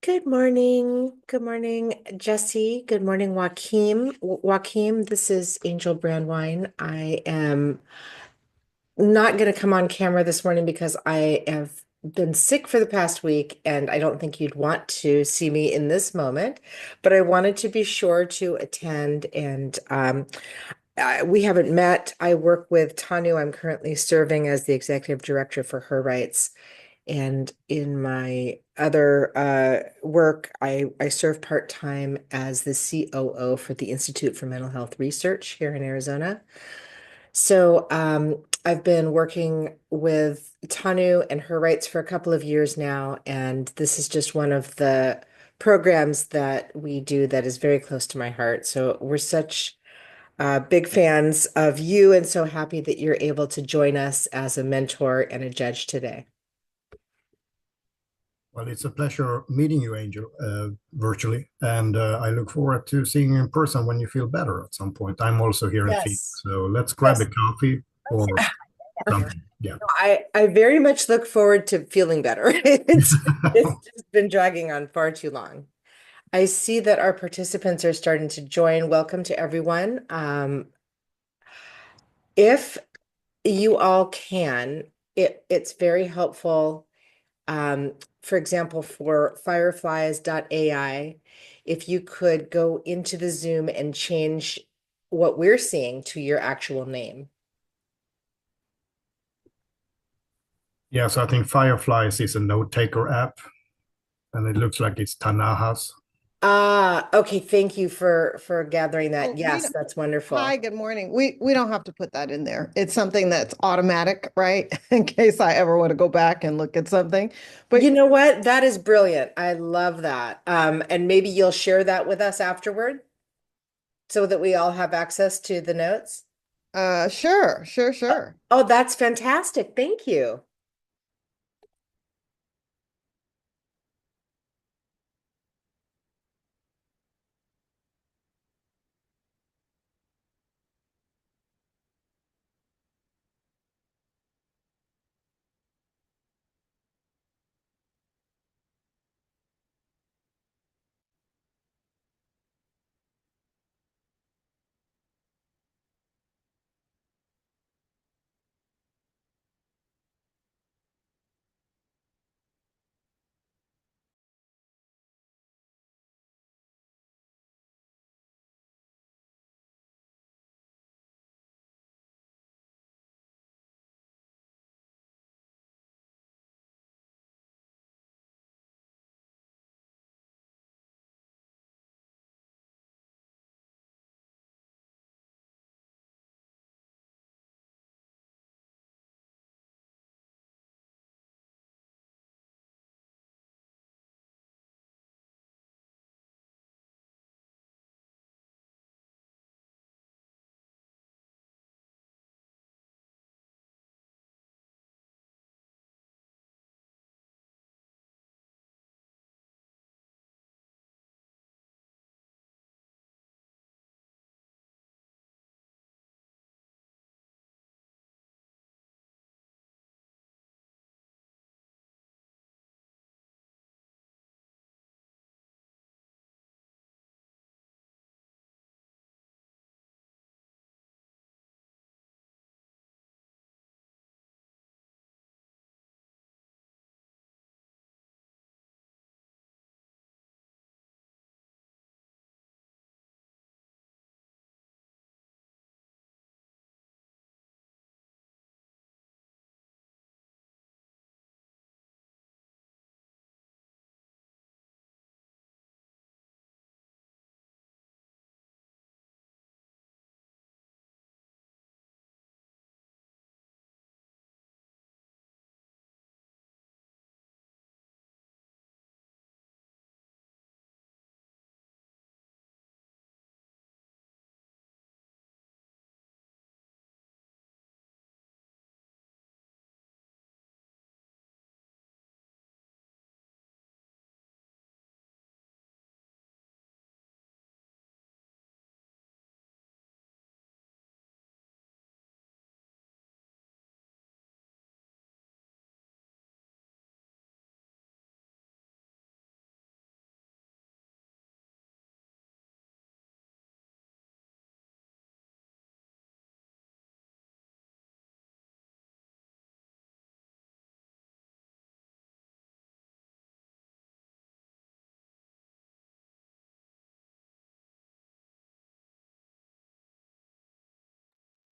Good morning. Good morning, Jesse. Good morning, Joaquin. Joaquin, this is Angel Brandwine. I am not going to come on camera this morning because I have been sick for the past week, and I don't think you'd want to see me in this moment. But I wanted to be sure to attend, and we haven't met. I work with Tanu. I'm currently serving as the executive director for HerRights. And in my other work, I serve part-time as the COO for the Institute for Mental Health Research here in Arizona. So I've been working with Tanu and Her Rights for a couple of years now, and this is just one of the programs that we do that is very close to my heart. So we're such big fans of you and so happy that you're able to join us as a mentor and a judge today. Well, it's a pleasure meeting you, Angel, virtually, and I look forward to seeing you in person when you feel better at some point. I'm also here in Phoenix, Yes. so let's grab a Yes. coffee or something. Yeah. I very much look forward to feeling better. It's just been dragging on far too long. I see that our participants are starting to join. Welcome to everyone. If you all can, it's very helpful. For example, for fireflies.ai, if you could go into the Zoom and change what we're seeing to your actual name. Yeah, so I think Fireflies is a note taker app, and it looks like it's Tanaha's. Okay. Thank you for gathering that. Oh, we Yes, don't, that's hi, wonderful. good morning. We don't have to put that in there. It's something that's automatic, right? In case I ever want to go back and look at something. You But know what? That is brilliant. I love that. And maybe you'll share that with us afterward so that we all have access to the notes. sure. Oh, that's fantastic. Thank you.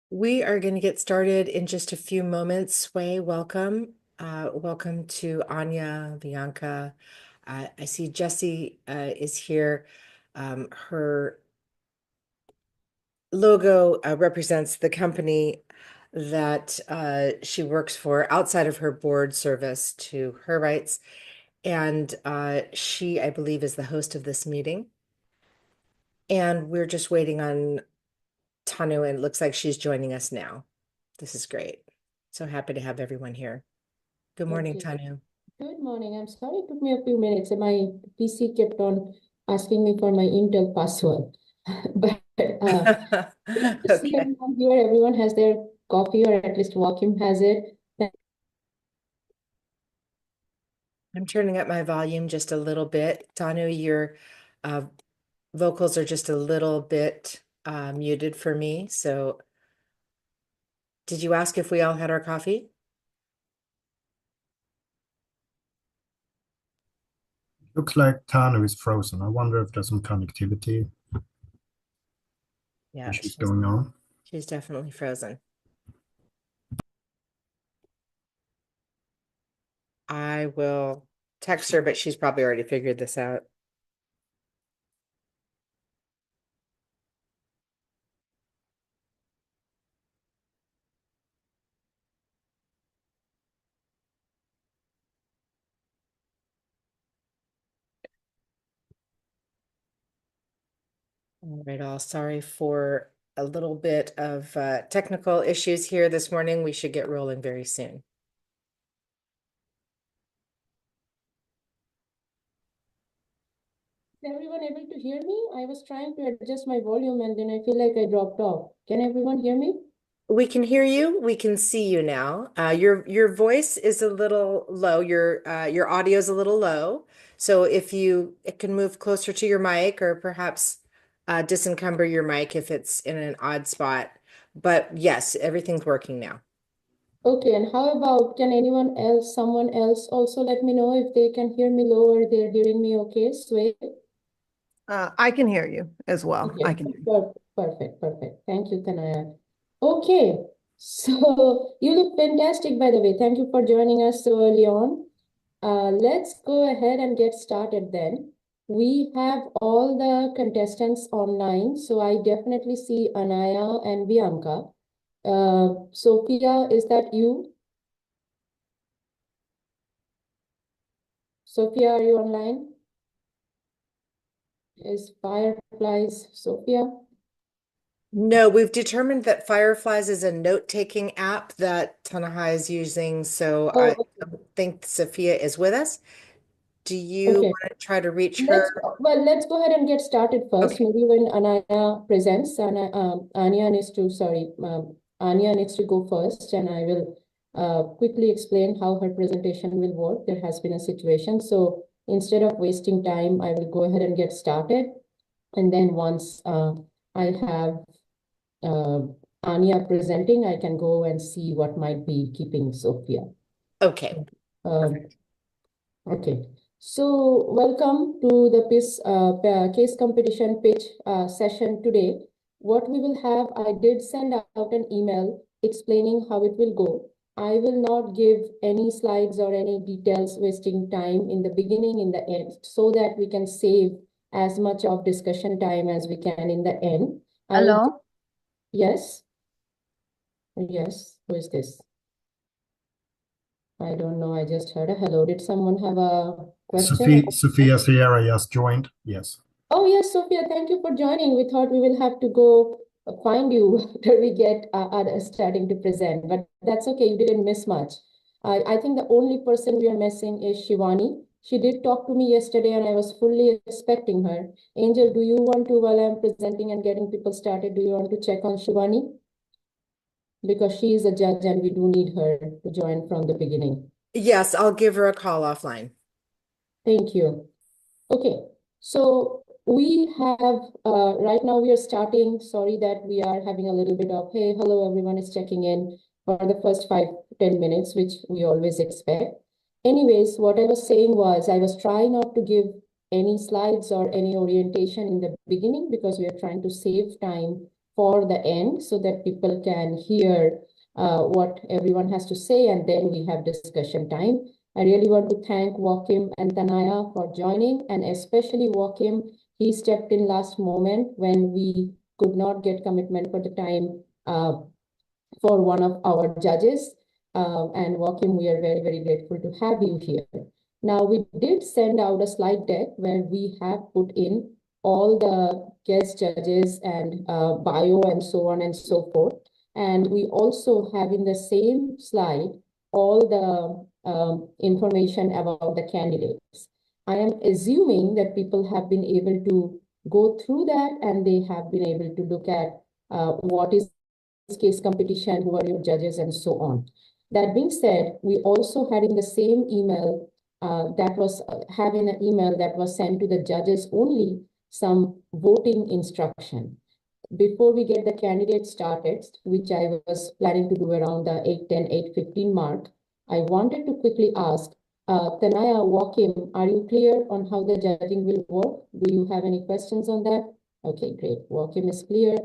We are going to get started in just a few moments. Sway, welcome. Welcome to Anya, Bianca. I see Jessie is here. Her logo represents the company that she works for outside of her board service to HerRights. And she, I believe, is the host of this meeting. And we're just waiting on Tanu, and it looks like she's joining us now. This is great. So happy to have everyone here. Good morning, Okay. Tanu. Good morning. I'm sorry it took me a few minutes. My PC kept on asking me for my Intel password. But good to see Okay. everyone here. Everyone has their coffee, or at least Joachim has it. I'm turning up my volume just a little bit. Tanu, your uh, vocals are just a little bit muted for me. So did you ask if we all had our coffee? Looks like Tanu is frozen. I wonder if there's some connectivity Yeah, issues going on. she's definitely frozen. I will text her, but she's probably already figured this out. All right, all sorry for a little bit of technical issues here this morning. We should get rolling very soon. Is everyone able to hear me? I was trying to adjust my volume and then I feel like I dropped off. Can everyone hear me? We can hear you. We can see you now. Your voice is a little low. Your audio is a little low. So if you it can move closer to your mic, or perhaps disencumber your mic if it's in an odd spot. But yes, everything's working now. Okay, and how about, can someone else also let me know if they can hear me low or they're hearing me okay? Sway? I can hear you as well. Okay, I can hear you. perfect. Thank you, Tanaya. Okay, so you look fantastic, by the way. Thank you for joining us so early on. Let's go ahead and get started then. We have all the contestants online, so I definitely see Anaya and Bianca. Sophia, is that you? Sophia, are you online? Is Fireflies Sophia? No, we've determined that Fireflies is a note-taking app that Tanaha is using. So I Oh, don't think Sophia is with us. Do you okay. want to try to reach her? Let's go ahead and get started first. Okay. Maybe when Anaya presents, Anya needs to, Anya needs to go first, and I will quickly explain how her presentation will work. There has been a situation. So instead of wasting time, I will go ahead and get started. And then once I have Anya presenting, I can go and see what might be keeping Sophia. Okay. Um, Okay, so welcome to the case competition pitch session today. What we will have, I did send out an email explaining how it will go. I will not give any slides or any details, wasting time in the beginning, in the end, so that we can save as much of discussion time as we can in the end. Hello? Yes, yes, who is this? I don't know, I just heard a hello. Did someone have a question? Sophia Sierra just joined. Yes. Oh, yes, Sophia, thank you for joining. We thought we will have to go find you after we get others starting to present, but that's okay. You didn't miss much. I think the only person we are missing is Shivani. She did talk to me yesterday and I was fully expecting her. Angel, do you want to, while I'm presenting and getting people started, do you want to check on Shivani? Because she is a judge and we do need her to join from the beginning. Yes, I'll give her a call offline. Thank you. Okay, so we have, right now we are starting, sorry that we are having a little bit of, hey, hello, everyone is checking in for the first 5-10 minutes, which we always expect. Anyways, what I was saying was I was trying not to give any slides or any orientation in the beginning because we are trying to save time for the end so that people can hear what everyone has to say, and then we have discussion time. I really want to thank Joachim and Tanaya for joining, and especially Joachim. He stepped in last moment when we could not get commitment for the time for one of our judges. And Joachim, we are very, very grateful to have you here. Now, we did send out a slide deck where we have put in all the guest judges and bio and so on and so forth. And we also have in the same slide all the information about the candidates. I am assuming that people have been able to go through that and they have been able to look at what is case competition, who are your judges, and so on. That being said, we also had in the same email having an email that was sent to the judges only some voting instruction. Before we get the candidates started, which I was planning to do around the 8:10, 8:15 mark, I wanted to quickly ask, Tanaya, Joachim, are you clear on how the judging will work? Do you have any questions on that? Okay, great. Joachim is clear.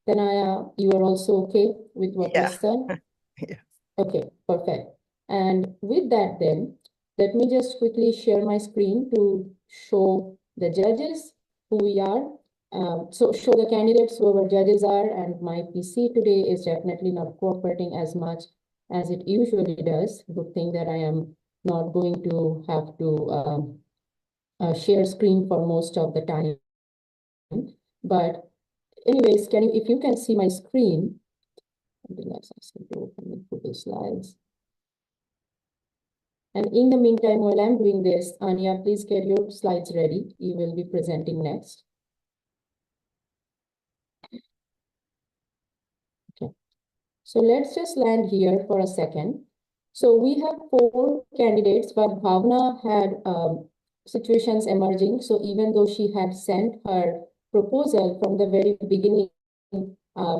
Tanaya, you are also okay with what was said? Yeah. Okay, perfect. And with that then, let me just quickly share my screen to show the judges who we are. So show the candidates who our judges are, and my PC today is definitely not cooperating as much as it usually does. Good thing that I am not going to have to share screen for most of the time. But anyways, if you can see my screen, let's ask you to open the Google Slides. And in the meantime, while I'm doing this, Anya, please get your slides ready. You will be presenting next. Okay. So let's just land here for a second. So we have 4 candidates, but Bhavna had situations emerging. So even though she had sent her proposal from the very beginning,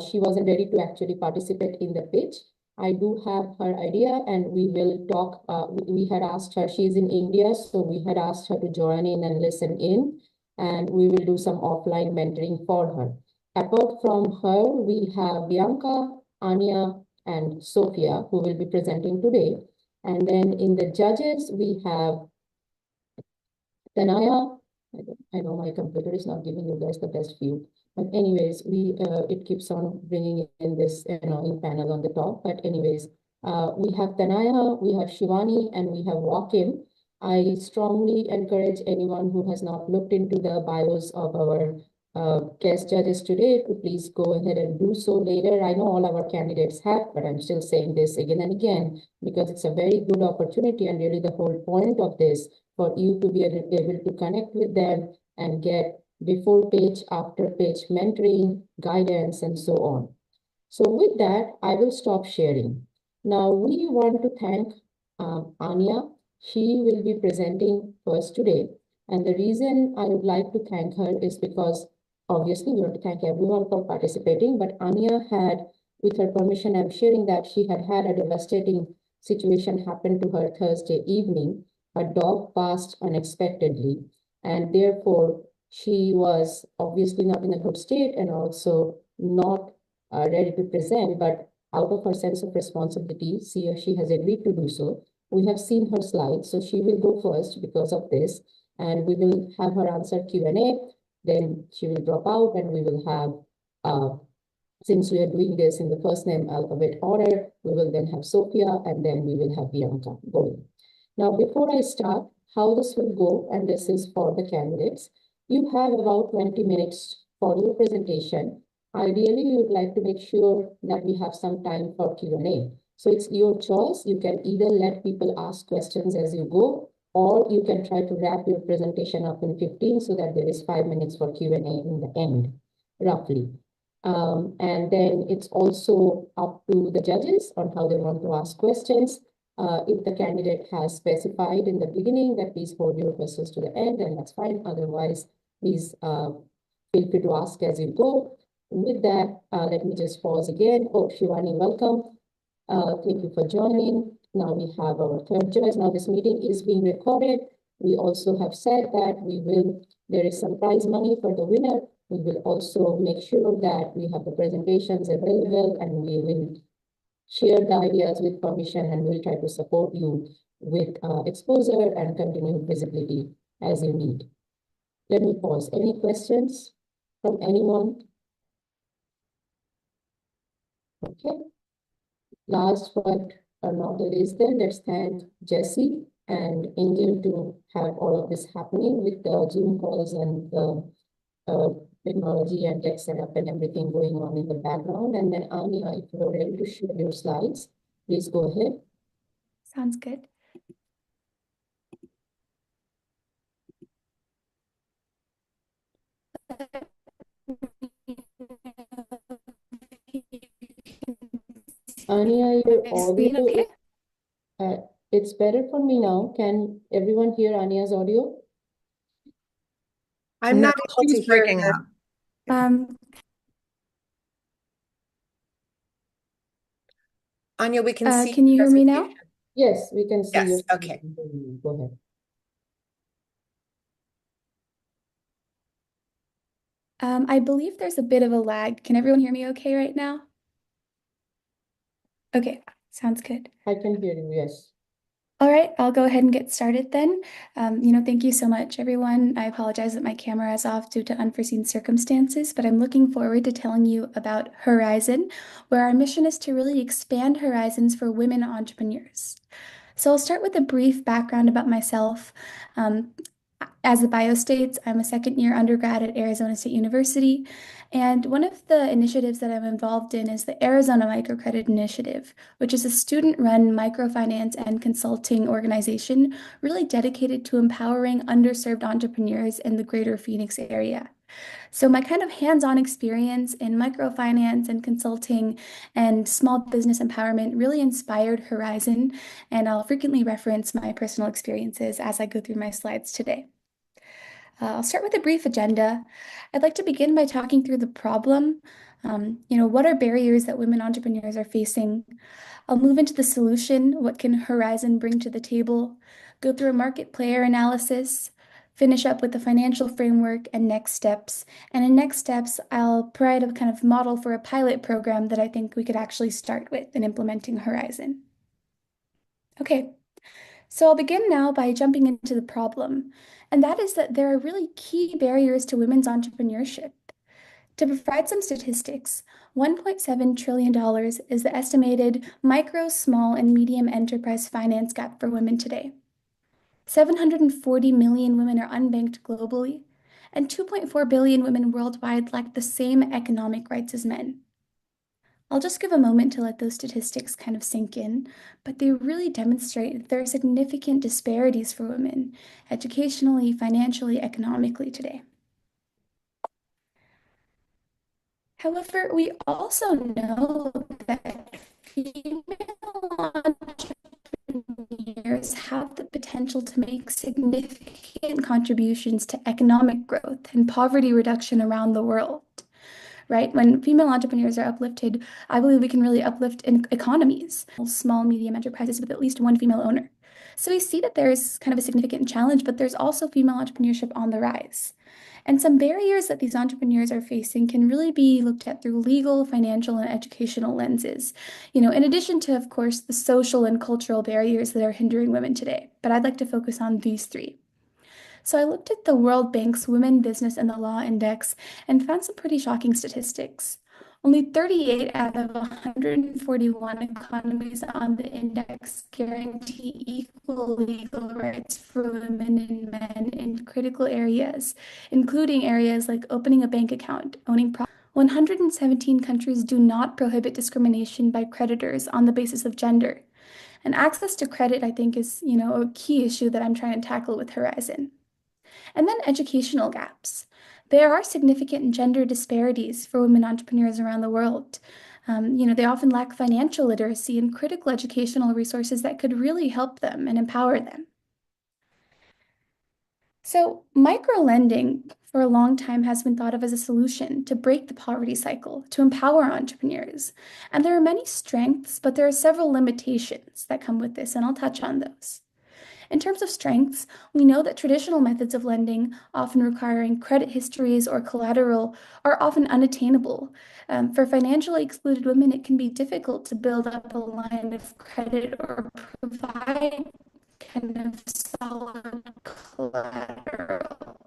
she wasn't ready to actually participate in the pitch. I do have her idea, and we will talk. We had asked her, she's in India, so we had asked her to join in and listen in, and we will do some offline mentoring for her. Apart from her, we have Bianca, Anya, and Sophia, who will be presenting today. And then in the judges, we have Tanaya. I know my computer is not giving you guys the best view. But anyways, it keeps on bringing in this in panel on the top. But anyways, we have Tanaya, we have Shivani, and we have Joachim. I strongly encourage anyone who has not looked into the bios of our guest judges today to please go ahead and do so later. I know all our candidates have, but I'm still saying this again and again because it's a very good opportunity, and really the whole point of this for you to be able to connect with them and get before page, after page mentoring, guidance, and so on. So with that, I will stop sharing. Now we want to thank Anya. She will be presenting first today. And the reason I would like to thank her is because obviously we want to thank everyone for participating, but Anya had, with her permission, I'm sharing that she had had a devastating situation happen to her Thursday evening. Her dog passed unexpectedly, and therefore she was obviously not in a good state and also not ready to present, but out of her sense of responsibility, she has agreed to do so. We have seen her slides, so she will go first because of this, and we will have her answer Q&A, then she will drop out, and we will have, since we are doing this in the first name alphabet order, we will then have Sophia, and then we will have Bianca going. Now, before I start, how this will go, and this is for the candidates, you have about 20 minutes for your presentation. Ideally, we would like to make sure that we have some time for Q&A. So it's your choice. You can either let people ask questions as you go, or you can try to wrap your presentation up in 15 so that there is 5 minutes for Q&A in the end, roughly. And then it's also up to the judges on how they want to ask questions. If the candidate has specified in the beginning that please hold your questions to the end, then that's fine. Otherwise, please feel free to ask as you go. With that, let me just pause again. Oh, Shivani, welcome. Thank you for joining. Now we have our third judge. Now this meeting is being recorded. We also have said that there is some prize money for the winner We will also make sure that we have the presentations available, and we will share the ideas with permission, and we'll try to support you with exposure and continued visibility as you need. Let me pause. Any questions from anyone? Okay. Last but not the least, then let's thank Jesse and Angel to have all of this happening with the Zoom calls and the technology and tech setup and everything going on in the background. And then Anya, if you're ready to share your slides, please go ahead. Sounds good. Anya, your Screen, audio, okay? it's better for me now. Can everyone hear Anya's audio? I'm No, not able to she's hear breaking up. Anya, we can see Can you your hear me now? presentation. Yes, we can see Yes, your. okay. Go ahead. I believe there's a bit of a lag. Can everyone hear me okay right now? Okay, sounds good. I can hear you, yes. All right, I'll go ahead and get started then. Thank you so much, everyone. I apologize that my camera is off due to unforeseen circumstances, but I'm looking forward to telling you about Horizon, where our mission is to really expand horizons for women entrepreneurs. So I'll start with a brief background about myself. As the bio states, I'm a second-year undergrad at Arizona State University, and one of the initiatives that I'm involved in is the Arizona Microcredit Initiative, which is a student-run microfinance and consulting organization really dedicated to empowering underserved entrepreneurs in the greater Phoenix area. So my kind of hands-on experience in microfinance and consulting and small business empowerment really inspired Horizon, and I'll frequently reference my personal experiences as I go through my slides today. I'll start with a brief agenda. I'd like to begin by talking through the problem. What are barriers that women entrepreneurs are facing? I'll move into the solution. What can Horizon bring to the table? Go through a market player analysis, finish up with the financial framework and next steps. And in next steps, I'll provide a kind of model for a pilot program that I think we could actually start with in implementing Horizon. Okay, so I'll begin now by jumping into the problem, and that is that there are really key barriers to women's entrepreneurship. To provide some statistics, $1.7 trillion is the estimated micro, small, and medium enterprise finance gap for women today. 740 million women are unbanked globally, and 2.4 billion women worldwide lack the same economic rights as men. I'll just give a moment to let those statistics kind of sink in, but they really demonstrate that there are significant disparities for women, educationally, financially, economically today. However, we also know that female entrepreneurs have the potential to make significant contributions to economic growth and poverty reduction around the world. Right? When female entrepreneurs are uplifted, I believe we can really uplift in economies, small, medium enterprises with at least one female owner. So we see that there's kind of a significant challenge, but there's also female entrepreneurship on the rise. And some barriers that these entrepreneurs are facing can really be looked at through legal, financial, and educational lenses. In addition to, of course, the social and cultural barriers that are hindering women today. But I'd like to focus on these three. So I looked at the World Bank's Women, Business, and the Law Index and found some pretty shocking statistics. Only 38 out of 141 economies on the index guarantee equal legal rights for women and men in critical areas, including areas like opening a bank account, owning property. 117 countries do not prohibit discrimination by creditors on the basis of gender. And access to credit, I think, is, a key issue that I'm trying to tackle with Horizon. And then educational gaps. There are significant gender disparities for women entrepreneurs around the world. They often lack financial literacy and critical educational resources that could really help them and empower them. So microlending for a long time has been thought of as a solution to break the poverty cycle, to empower entrepreneurs. And there are many strengths, but there are several limitations that come with this, and I'll touch on those. In terms of strengths, we know that traditional methods of lending, often requiring credit histories or collateral, are often unattainable. For financially excluded women, it can be difficult to build up a line of credit or provide kind of solid collateral.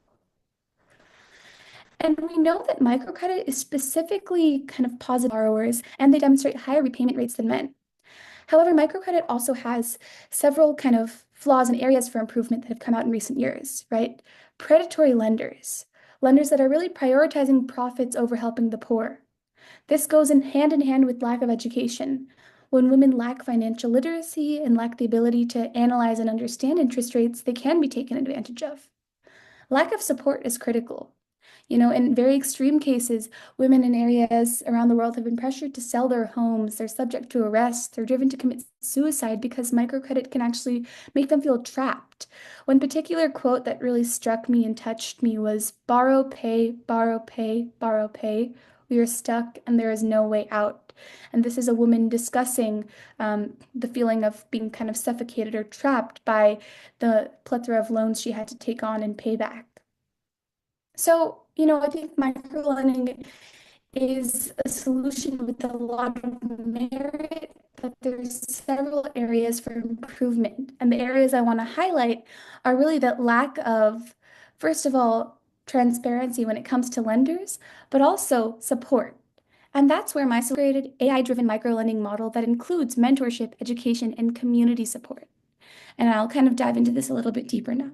And we know that microcredit is specifically kind of positive borrowers, and they demonstrate higher repayment rates than men. However, microcredit also has several kind of flaws and areas for improvement that have come out in recent years, right? Predatory lenders, lenders that are really prioritizing profits over helping the poor. This goes in hand with lack of education. When women lack financial literacy and lack the ability to analyze and understand interest rates, they can be taken advantage of. Lack of support is critical. In very extreme cases, women in areas around the world have been pressured to sell their homes. They're subject to arrest. They're driven to commit suicide because microcredit can actually make them feel trapped. One particular quote that really struck me and touched me was, "Borrow, pay, borrow, pay, borrow, pay. We are stuck and there is no way out." And this is a woman discussing the feeling of being kind of suffocated or trapped by the plethora of loans she had to take on and pay back. So, I think microlending is a solution with a lot of merit, but there's several areas for improvement. And the areas I want to highlight are really that lack of, first of all, transparency when it comes to lenders, but also support. And that's where my integrated AI-driven microlending model that includes mentorship, education, and community support. And I'll kind of dive into this a little bit deeper now.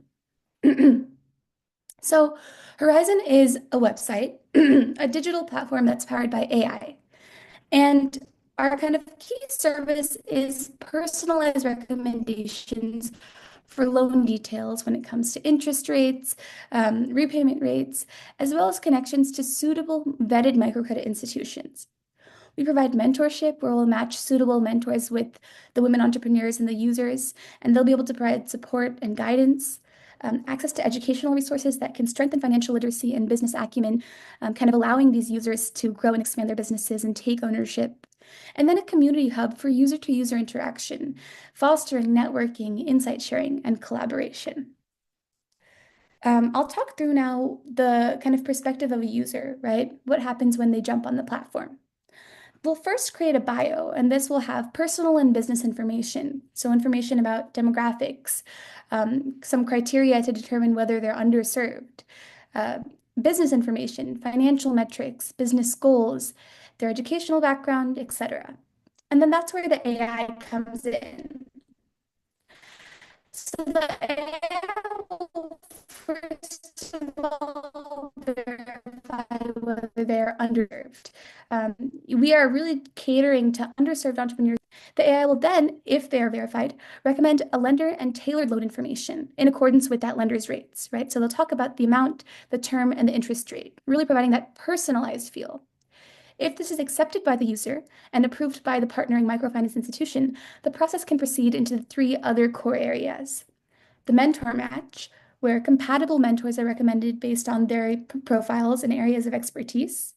So Horizon is a website, a digital platform that's powered by AI. And our kind of key service is personalized recommendations for loan details when it comes to interest rates, repayment rates, as well as connections to suitable vetted microcredit institutions. We provide mentorship where we'll match suitable mentors with the women entrepreneurs and the users, and they'll be able to provide support and guidance. Access to educational resources that can strengthen financial literacy and business acumen, kind of allowing these users to grow and expand their businesses and take ownership. And then a community hub for user-to-user interaction, fostering networking, insight sharing, and collaboration. I'll talk through now the kind of perspective of a user, right? What happens when they jump on the platform? We'll first create a bio, and this will have personal and business information. So information about demographics, some criteria to determine whether they're underserved, business information, financial metrics, business goals, their educational background, etc. And then that's where the AI comes in. So the AI will first of all verify whether they're underserved. We are really catering to underserved entrepreneurs. The AI will then, if they are verified, recommend a lender and tailored loan information in accordance with that lender's rates, right? So they'll talk about the amount, the term, and the interest rate, really providing that personalized feel. If this is accepted by the user and approved by the partnering microfinance institution, the process can proceed into the three other core areas. The mentor match, where compatible mentors are recommended based on their profiles and areas of expertise.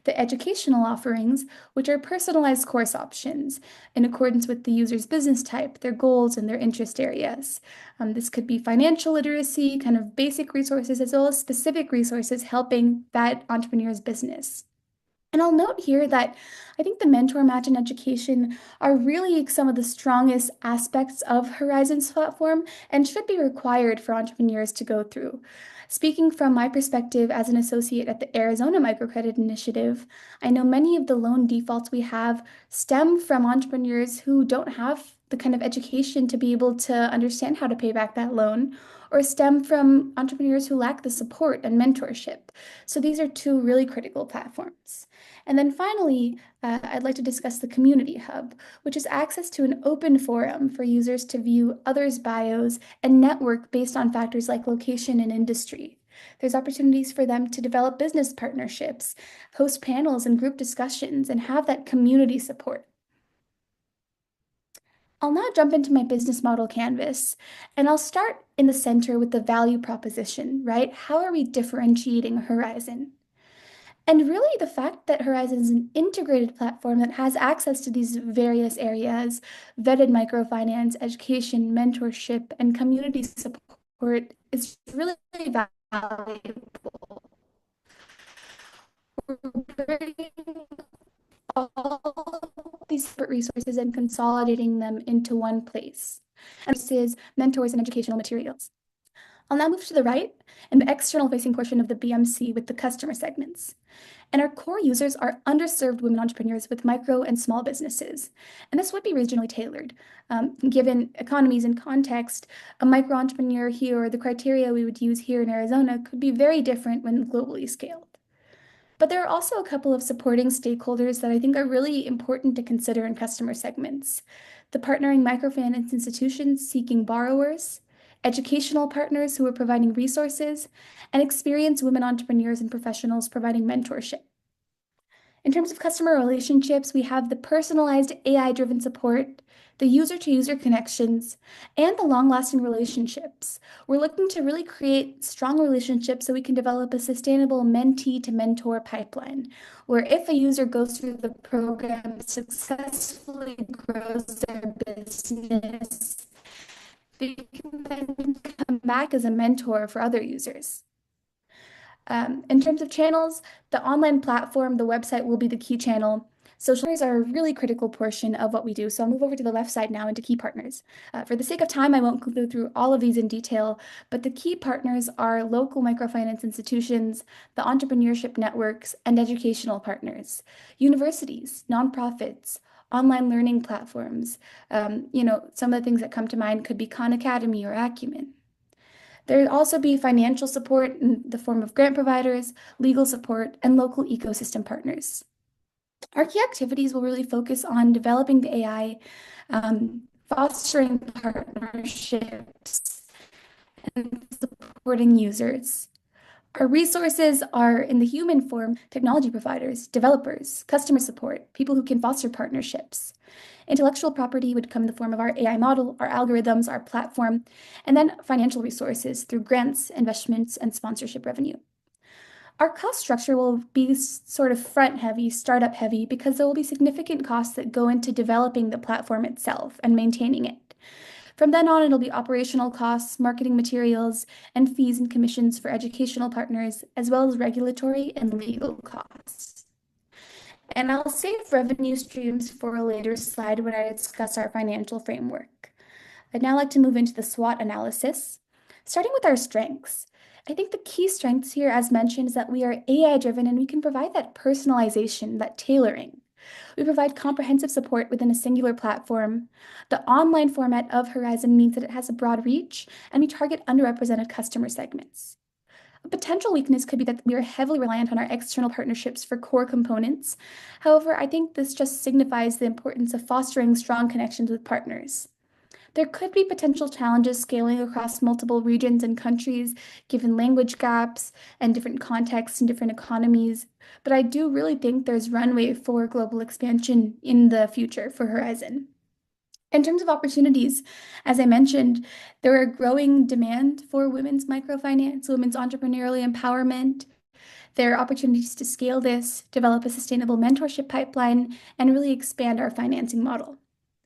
The educational offerings, which are personalized course options in accordance with the user's business type, their goals, and their interest areas. This could be financial literacy, kind of basic resources, as well as specific resources helping that entrepreneur's business. And I'll note here that I think the mentor match and education are really some of the strongest aspects of Horizon's platform and should be required for entrepreneurs to go through. Speaking from my perspective as an associate at the Arizona Microcredit Initiative, I know many of the loan defaults we have stem from entrepreneurs who don't have the kind of education to be able to understand how to pay back that loan, or stem from entrepreneurs who lack the support and mentorship. So these are two really critical platforms. And then finally, I'd like to discuss the Community Hub, which is access to an open forum for users to view others' bios and network based on factors like location and industry. There's opportunities for them to develop business partnerships, host panels and group discussions, and have that community support. I'll now jump into my business model canvas, and I'll start in the center with the value proposition, right? How are we differentiating Horizon? And really, the fact that Horizon is an integrated platform that has access to these various areas, vetted microfinance, education, mentorship, and community support is really valuable. We're bringing all these separate resources and consolidating them into one place. And this is mentors and educational materials. I'll now move to the right and the external facing portion of the BMC with the customer segments. And our core users are underserved women entrepreneurs with micro and small businesses. And this would be regionally tailored. Given economies and context, a micro entrepreneur here or the criteria we would use here in Arizona could be very different when globally scaled. But there are also a couple of supporting stakeholders that I think are really important to consider in customer segments. The partnering microfinance institutions seeking borrowers, educational partners who are providing resources, and experienced women entrepreneurs and professionals providing mentorship. In terms of customer relationships, we have the personalized AI-driven support, the user-to-user connections, and the long-lasting relationships. We're looking to really create strong relationships so we can develop a sustainable mentee-to-mentor pipeline, where if a user goes through the program, successfully grows their business, they can then come back as a mentor for other users. In terms of channels, the online platform, the website will be the key channel. Social partners are a really critical portion of what we do. So I'll move over to the left side now into key partners. For the sake of time, I won't go through all of these in detail, but the key partners are local microfinance institutions, the entrepreneurship networks, and educational partners, universities, nonprofits, online learning platforms. Some of the things that come to mind could be Khan Academy or Acumen. There will also be financial support in the form of grant providers, legal support, and local ecosystem partners. Our key activities will really focus on developing the AI, fostering partnerships, and supporting users. Our resources are in the human form, technology providers, developers, customer support, people who can foster partnerships. Intellectual property would come in the form of our AI model, our algorithms, our platform, and then financial resources through grants, investments, and sponsorship revenue. Our cost structure will be sort of front heavy, startup heavy, because there will be significant costs that go into developing the platform itself and maintaining it. From then on, it'll be operational costs, marketing materials, and fees and commissions for educational partners, as well as regulatory and legal costs. And I'll save revenue streams for a later slide when I discuss our financial framework. I'd now like to move into the SWOT analysis, starting with our strengths. I think the key strengths here, as mentioned, is that we are AI-driven and we can provide that personalization, that tailoring. We provide comprehensive support within a singular platform. The online format of Horizon means that it has a broad reach, and we target underrepresented customer segments. A potential weakness could be that we are heavily reliant on our external partnerships for core components. However, I think this just signifies the importance of fostering strong connections with partners. There could be potential challenges scaling across multiple regions and countries, given language gaps and different contexts and different economies. But I do really think there's runway for global expansion in the future for Horizon. In terms of opportunities, as I mentioned, there are growing demand for women's microfinance, women's entrepreneurial empowerment. There are opportunities to scale this, develop a sustainable mentorship pipeline, and really expand our financing model.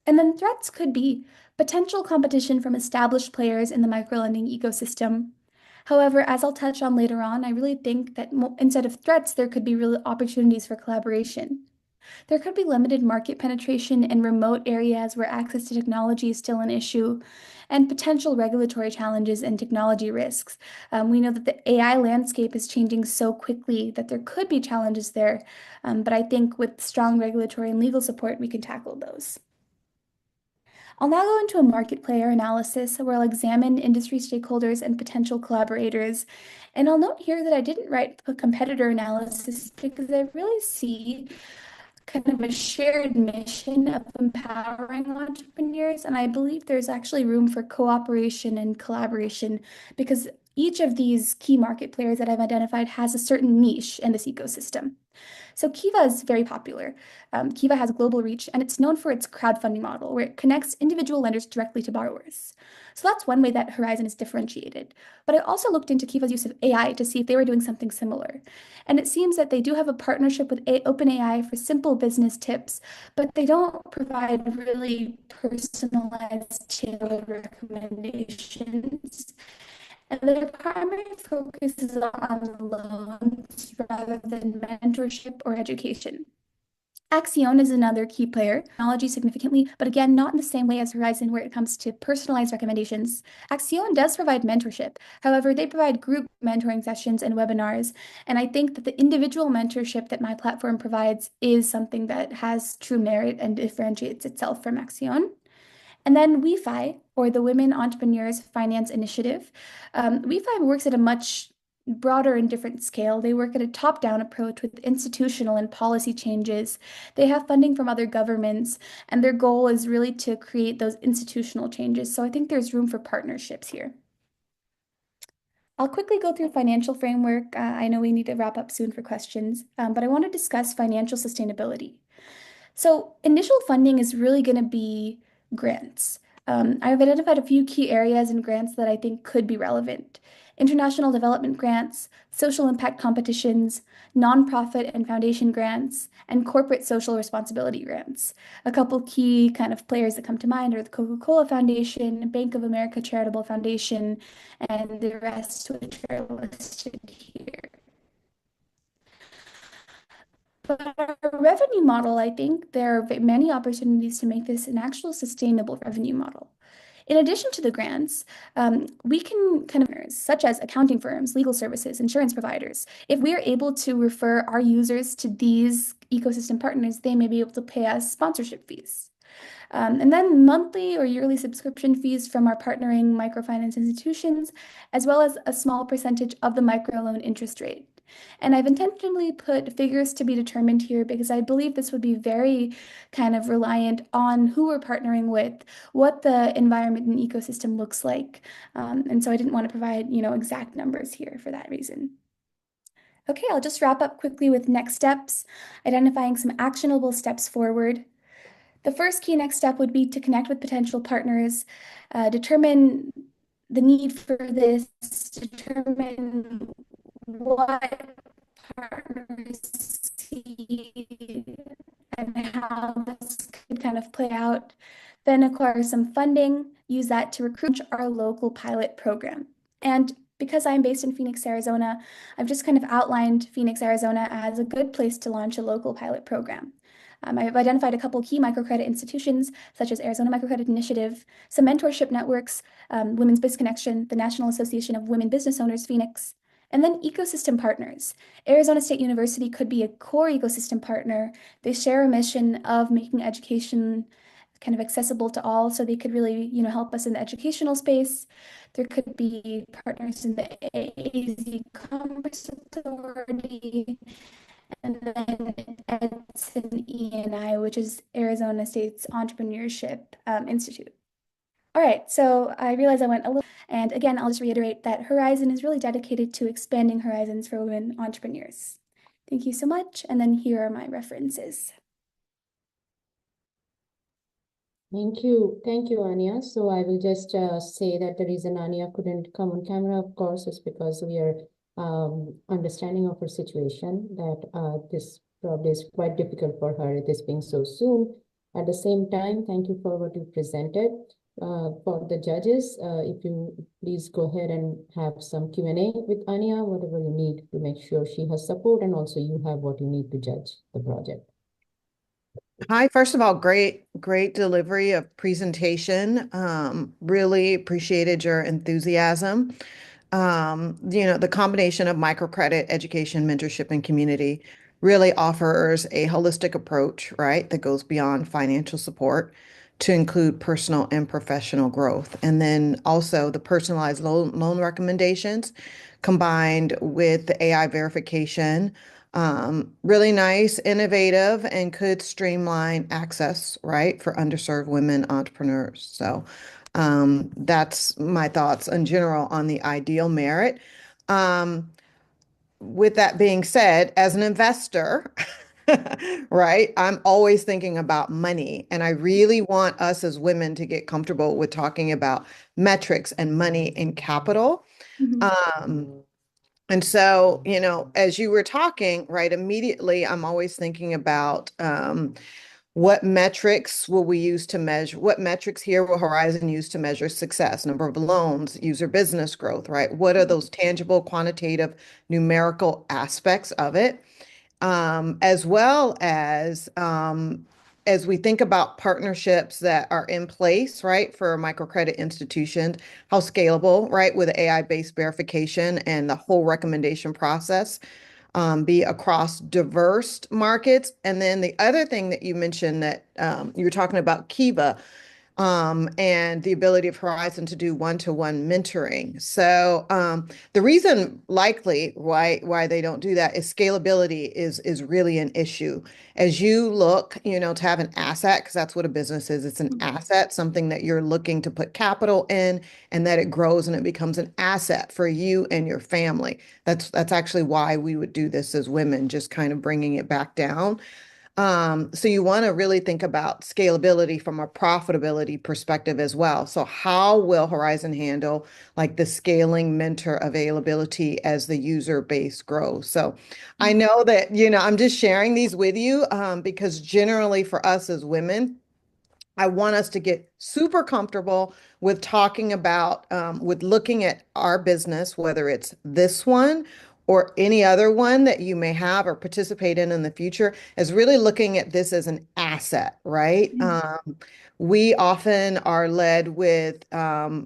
And then threats could be potential competition from established players in the microlending ecosystem. However, as I'll touch on later on, I really think that instead of threats, there could be real opportunities for collaboration. There could be limited market penetration in remote areas where access to technology is still an issue, and potential regulatory challenges and technology risks. We know that the AI landscape is changing so quickly that there could be challenges there, but I think with strong regulatory and legal support, we can tackle those. I'll now go into a market player analysis where I'll examine industry stakeholders and potential collaborators. And I'll note here that I didn't write a competitor analysis because I really see kind of a shared mission of empowering entrepreneurs. And I believe there's actually room for cooperation and collaboration because each of these key market players that I've identified has a certain niche in this ecosystem. So Kiva is very popular. Kiva has global reach, and it's known for its crowdfunding model, where it connects individual lenders directly to borrowers. So that's one way that Horizon is differentiated. But I also looked into Kiva's use of AI to see if they were doing something similar. And it seems that they do have a partnership with OpenAI for simple business tips, but they don't provide really personalized, tailored recommendations. And their primary focus is on loans rather than mentorship or education. Axion is another key player, technology significantly, but again, not in the same way as Horizon where it comes to personalized recommendations. Axion does provide mentorship. However, they provide group mentoring sessions and webinars. And I think that the individual mentorship that my platform provides is something that has true merit and differentiates itself from Axion. And then WeFi, or the Women Entrepreneurs Finance Initiative. WeFi works at a much broader and different scale. They work at a top-down approach with institutional and policy changes. They have funding from other governments, and their goal is really to create those institutional changes. So I think there's room for partnerships here. I'll quickly go through financial framework. I know we need to wrap up soon for questions, but I want to discuss financial sustainability. So initial funding is really going to be grants. I've identified a few key areas in grants that I think could be relevant. International development grants, social impact competitions, nonprofit and foundation grants, and corporate social responsibility grants. A couple key kind of players that come to mind are the Coca-Cola Foundation, Bank of America Charitable Foundation, and the rest which are listed here. But our revenue model, I think there are many opportunities to make this an actual sustainable revenue model. In addition to the grants, we can such as accounting firms, legal services, insurance providers. If we are able to refer our users to these ecosystem partners, they may be able to pay us sponsorship fees. And then monthly or yearly subscription fees from our partnering microfinance institutions, as well as a small percentage of the microloan interest rate. And I've intentionally put figures to be determined here because I believe this would be very kind of reliant on who we're partnering with, what the environment and ecosystem looks like. And so I didn't want to provide, exact numbers here for that reason. Okay, I'll just wrap up quickly with next steps, identifying some actionable steps forward. The first key next step would be to connect with potential partners, determine the need for this, determine what partners see and how this could kind of play out, then acquire some funding, use that to recruit our local pilot program. And because I'm based in Phoenix, Arizona, I've just kind of outlined Phoenix, Arizona as a good place to launch a local pilot program. I've identified a couple key microcredit institutions, such as Arizona Microcredit Initiative, some mentorship networks, Women's Biz Connection, the National Association of Women Business Owners, Phoenix, and then ecosystem partners. Arizona State University could be a core ecosystem partner. They share a mission of making education kind of accessible to all, so they could really, help us in the educational space. There could be partners in the AAZ Commerce Authority, and then Edson E&I, which is Arizona State's Entrepreneurship Institute. All right, so I realize I went a little, and again, I'll just reiterate that Horizon is really dedicated to expanding horizons for women entrepreneurs. Thank you so much, and then here are my references. Thank you, Anya. So I will just say that the reason Anya couldn't come on camera, of course, is because we are understanding of her situation, that this probably is quite difficult for her, this being so soon. At the same time, thank you for what you presented. For the judges, if you please go ahead and have some Q&A with Anya, whatever you need to make sure she has support, and also you have what you need to judge the project. Hi, first of all, great delivery of presentation. Really appreciated your enthusiasm. The combination of microcredit, education, mentorship, and community really offers a holistic approach, right, that goes beyond financial support to include personal and professional growth. And then also the personalized loan recommendations combined with the AI verification. Really nice, innovative, and could streamline access, right, for underserved women entrepreneurs. So that's my thoughts in general on the ideal merit. With that being said, as an investor, right? I'm always thinking about money, and I really want us as women to get comfortable with talking about metrics and money and capital. Mhm. Um, and so, as you were talking, right, immediately I'm always thinking about what metrics will we use to measure, what metrics here will Horizon use to measure success, number of loans, user business growth, right? What are those tangible, quantitative, numerical aspects of it? As well as we think about partnerships that are in place, right, for microcredit institutions, how scalable, right, with AI-based verification and the whole recommendation process be across diverse markets. And then the other thing that you mentioned that you were talking about Kiva and the ability of Horizon to do one-to-one mentoring. So the reason likely why they don't do that is scalability is really an issue. As you look, to have an asset, because that's what a business is, it's an asset, something that you're looking to put capital in, and that it grows and it becomes an asset for you and your family. That's actually why we would do this as women, just kind of bringing it back down. So you want to really think about scalability from a profitability perspective as well. So how will Horizon handle like the scaling mentor availability as the user base grows? So I know that, I'm just sharing these with you because generally for us as women, I want us to get super comfortable with talking about, with looking at our business, whether it's this one or any other one that you may have or participate in the future, as really looking at this as an asset, right? We often are led with the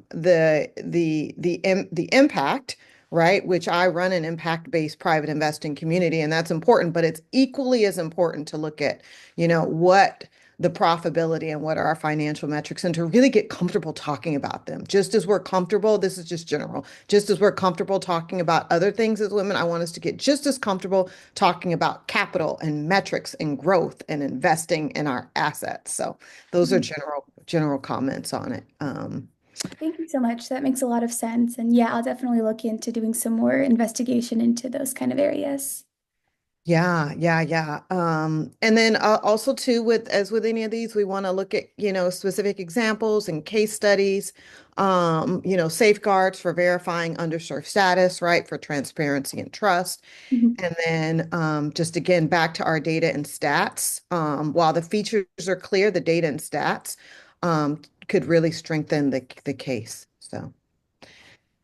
impact, right? Which I run an impact-based private investing community, and that's important, but it's equally as important to look at, what the profitability and what are our financial metrics and to really get comfortable talking about them. Just as we're comfortable, this is just general, just as we're comfortable talking about other things as women, I want us to get just as comfortable talking about capital and metrics and growth and investing in our assets. So those are general comments on it. Thank you so much. That makes a lot of sense. And yeah, I'll definitely look into doing some more investigation into those kind of areas. Yeah, yeah, yeah. And then also too, with any of these, we want to look at, specific examples and case studies, safeguards for verifying underserved status, right, for transparency and trust. Mhm. And then just again, back to our data and stats. While the features are clear, the data and stats could really strengthen the case. So.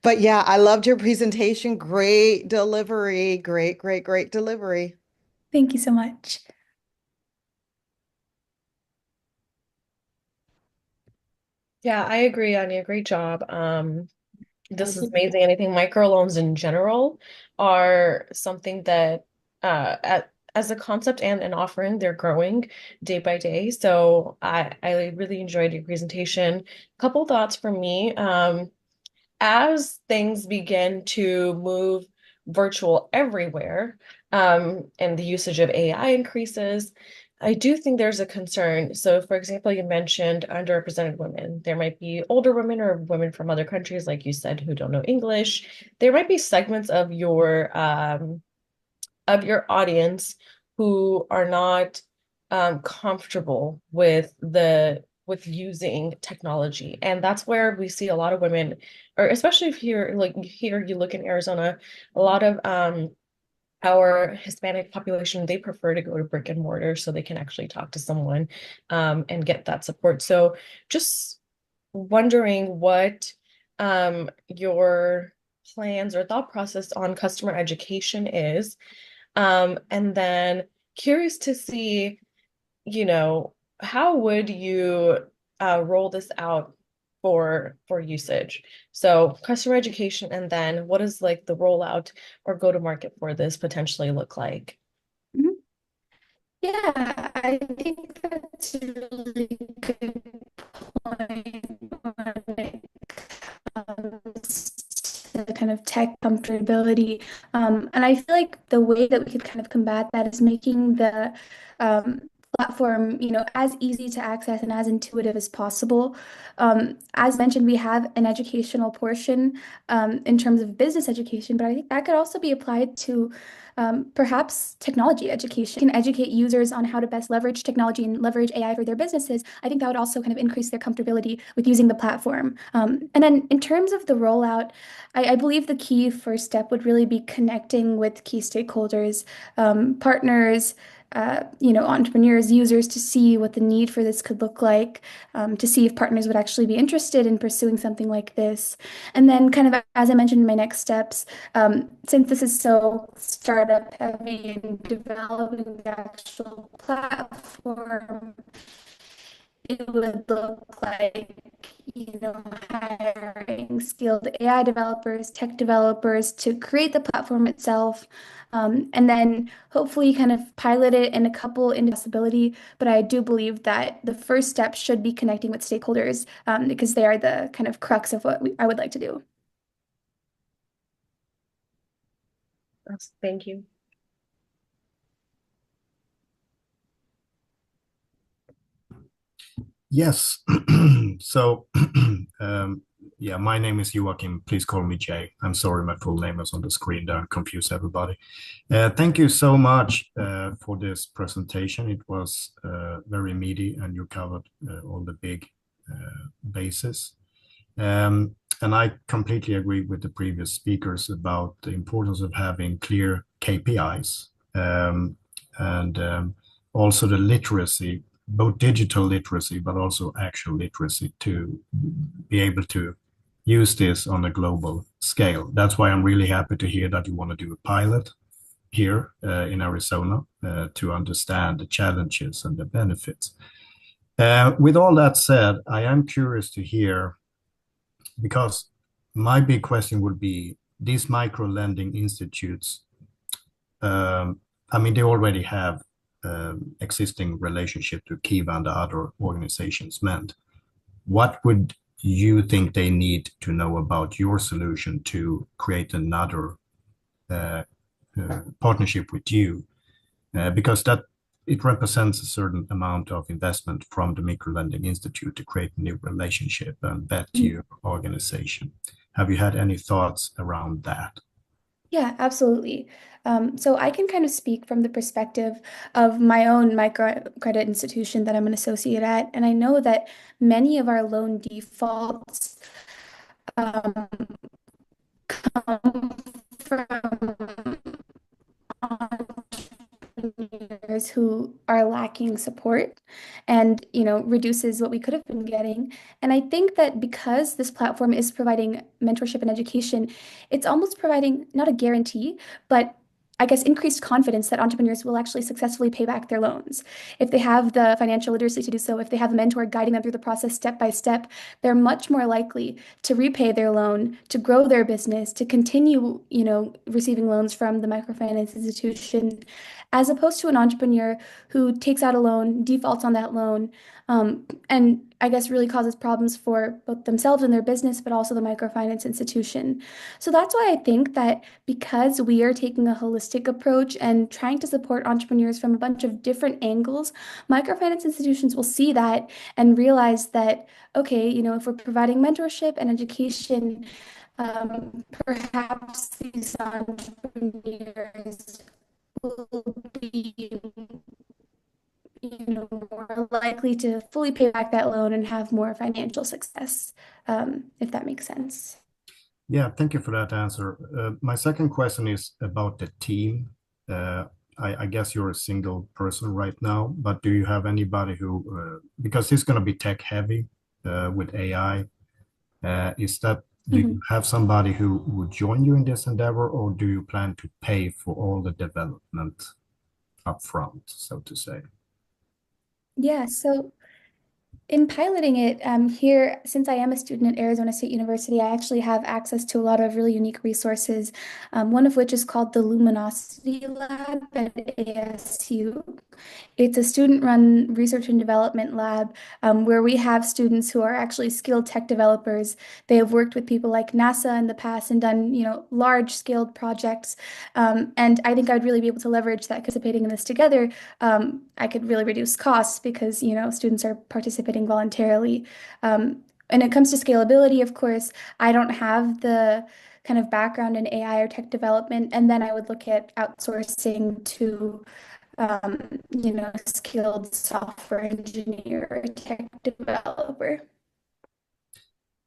But yeah, I loved your presentation. Great delivery. Great, great, great delivery. Thank you so much. Yeah, I agree, Anya. Great job. This is amazing. And I think microloans in general are something that as a concept and an offering, they're growing day by day. So I really enjoyed your presentation. Couple thoughts from me. As things begin to move virtual everywhere, and the usage of AI increases, I do think there's a concern. So, for example, you mentioned underrepresented women. There might be older women or women from other countries, like you said, who don't know English. There might be segments of your audience who are not comfortable with using technology. And that's where we see a lot of women, or especially if you're like here, you look in Arizona, a lot of our Hispanic population, they prefer to go to brick and mortar so they can actually talk to someone and get that support. So just wondering what your plans or thought process on customer education is. And then curious to see, how would you roll this out for usage? So customer education, and then what is like the rollout or go to market for this potentially look like? Mhm. Yeah, I think that's a really good point when it comes to kind of tech comfortability. And I feel like the way that we could kind of combat that is making the platform, as easy to access and as intuitive as possible. As mentioned, we have an educational portion in terms of business education, but I think that could also be applied to perhaps technology education. Can educate users on how to best leverage technology and leverage AI for their businesses. I think that would also kind of increase their comfortability with using the platform. And then in terms of the rollout, I believe the key first step would really be connecting with key stakeholders, partners, entrepreneurs, users to see what the need for this could look like, to see if partners would actually be interested in pursuing something like this. And then kind of, as I mentioned in my next steps, since this is so startup heavy in developing the actual platform, it would look like, hiring skilled AI developers, tech developers to create the platform itself, and then hopefully kind of pilot it in a couple into possibility. But I do believe that the first step should be connecting with stakeholders, because they are the kind of crux of what I would like to do. Thank you. Yes. So, yeah, my name is Joachim. Please call me Jay. I'm sorry, my full name is on the screen there and confuse everybody. Thank you so much for this presentation. It was very meaty and you covered all the big bases. And I completely agree with the previous speakers about the importance of having clear KPIs and also the literacy, both digital literacy, but also actual literacy to be able to use this on a global scale. That's why I'm really happy to hear that you want to do a pilot here in Arizona to understand the challenges and the benefits. With all that said, I am curious to hear, because my big question would be these micro lending institutes, they already have existing relationship to Kiva and the other organizations meant. What would you think they need to know about your solution to create another partnership with you? Because that it represents a certain amount of investment from the Microlending Institute to create a new relationship and vet your organization. Have you had any thoughts around that? Yeah, absolutely. So I can kind of speak from the perspective of my own microcredit institution that I'm an associate at, and I know that many of our loan defaults um, come from entrepreneurs who are lacking support and reduces what we could have been getting. And I think that because this platform is providing mentorship and education, it's almost providing not a guarantee, but I guess increased confidence that entrepreneurs will actually successfully pay back their loans. If they have the financial literacy to do so, if they have a mentor guiding them through the process step by step, they're much more likely to repay their loan, to grow their business, to continue, receiving loans from the microfinance institution, as opposed to an entrepreneur who takes out a loan, defaults on that loan, and I guess really causes problems for both themselves and their business, but also the microfinance institution. So that's why I think that because we are taking a holistic approach and trying to support entrepreneurs from a bunch of different angles, microfinance institutions will see that and realize that, okay, if we're providing mentorship and education, perhaps these entrepreneurs will be more likely to fully pay back that loan and have more financial success, if that makes sense. Yeah, thank you for that answer. My second question is about the team. I guess you're a single person right now, but do you have anybody who, because it's going to be tech heavy with AI, do you have somebody who would join you in this endeavor, or do you plan to pay for all the development upfront, so to say? Yeah, so In piloting it here, since I am a student at Arizona State University, I actually have access to a lot of really unique resources, one of which is called the Luminosity Lab at ASU. It's a student-run research and development lab where we have students who are actually skilled tech developers. They have worked with people like NASA in the past and done, large-scaled projects. And I think I'd really be able to leverage that participating in this together. I could really reduce costs because, students are participating voluntarily. When it comes to scalability, of course, I don't have the kind of background in AI or tech development, and then I would look at outsourcing to skilled software engineer or tech developer.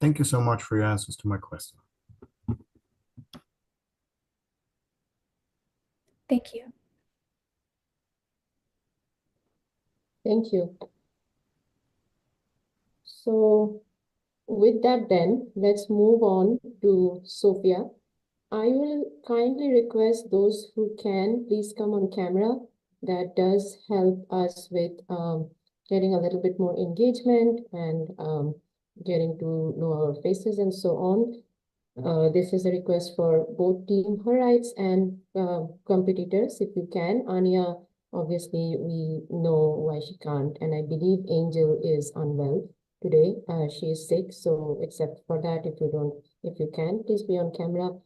Thank you so much for your answers to my question. Thank you. Thank you. So with that then, let's move on to Sophia. I will kindly request those who can, please come on camera. That does help us with getting a little bit more engagement and getting to know our faces and so on. This is a request for both Team HerRights and competitors, if you can. Anya, obviously, we know why she can't, and I believe Angel is unwell today. She is sick, so except for that, if you can, please be on camera.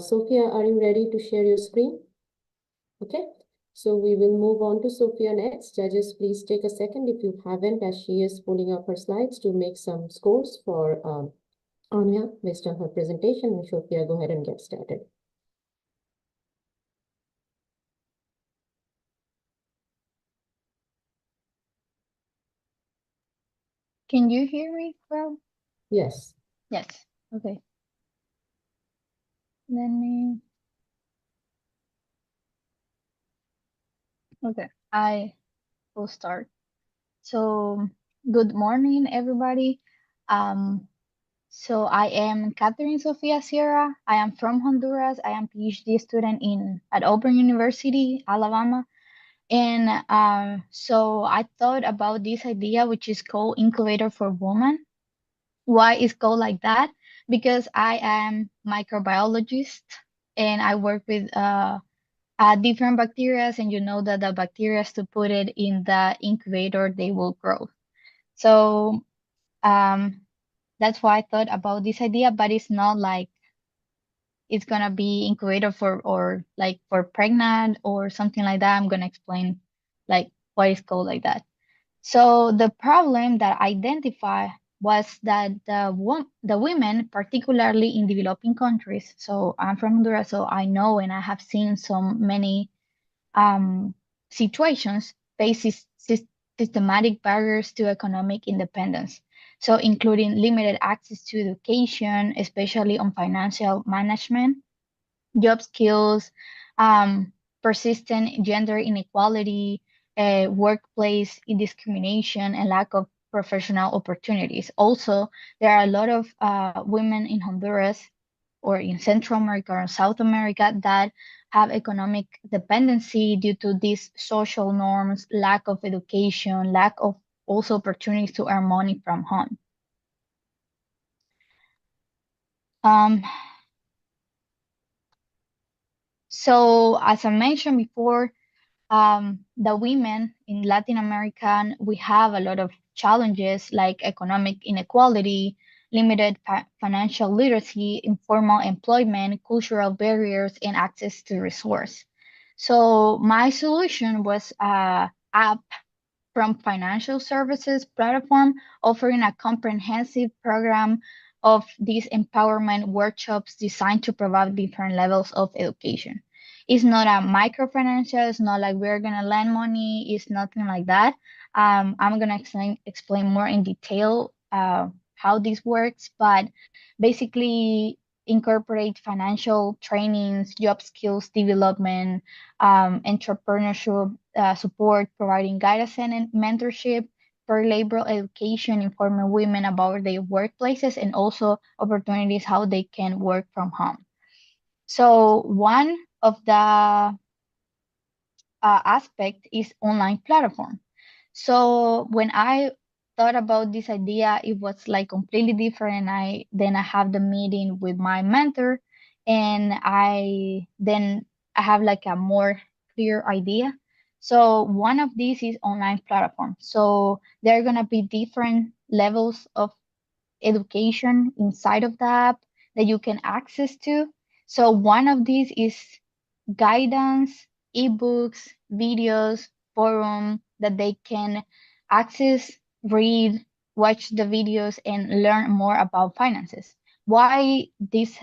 Sophia, are you ready to share your screen? Okay, so we will move on to Sophia next. Judges, please take a second if you haven't, as she is pulling up her slides to make some scores for Anya based on her presentation. And Sophia, go ahead and get started. Can you hear me well? Yes. Yes. Okay. Let me. Okay, I will start. So, good morning, everybody. So I am Catherine Sofia Sierra. I am from Honduras. I am PhD student at Auburn University, Alabama. And so I thought about this idea, which is called Incubator for Women. Why it's called like that? Because I am microbiologist and I work with different bacteria, and you know that the bacteria, to put it in the incubator, they will grow. So um, that's why I thought about this idea, but it's not like it's gonna be incubator for or like for pregnant or something like that. I'm gonna explain like why it's called like that. So the problem that I identified was that the women, particularly in developing countries, so I'm from Honduras, so I know and I have seen so many situations faces systematic barriers to economic independence. So including limited access to education, especially on financial management, job skills, persistent gender inequality, workplace discrimination, and lack of professional opportunities. Also, there are a lot of women in Honduras or in Central America or South America that have economic dependency due to these social norms, lack of education, lack of also opportunities to earn money from home. So as I mentioned before, the women in Latin America, we have a lot of challenges like economic inequality, limited financial literacy, informal employment, cultural barriers, and access to resource. So my solution was a app from financial services platform offering a comprehensive program of these empowerment workshops designed to provide different levels of education. It's not a microfinancial, it's not like we're gonna lend money, it's nothing like that. I'm gonna explain more in detail how this works, but basically incorporate financial trainings, job skills development, entrepreneurship support, providing guidance and mentorship for labor education, informing women about their workplaces and also opportunities how they can work from home. So one of the aspect is online platform. So when I thought about this idea, it was like completely different. Then I have the meeting with my mentor, and I have like a more clear idea. So one of these is online platform. So there are gonna be different levels of education inside of the app that you can access to. So one of these is guidance, ebooks, videos, forum that they can access, read, watch the videos, and learn more about finances. Why this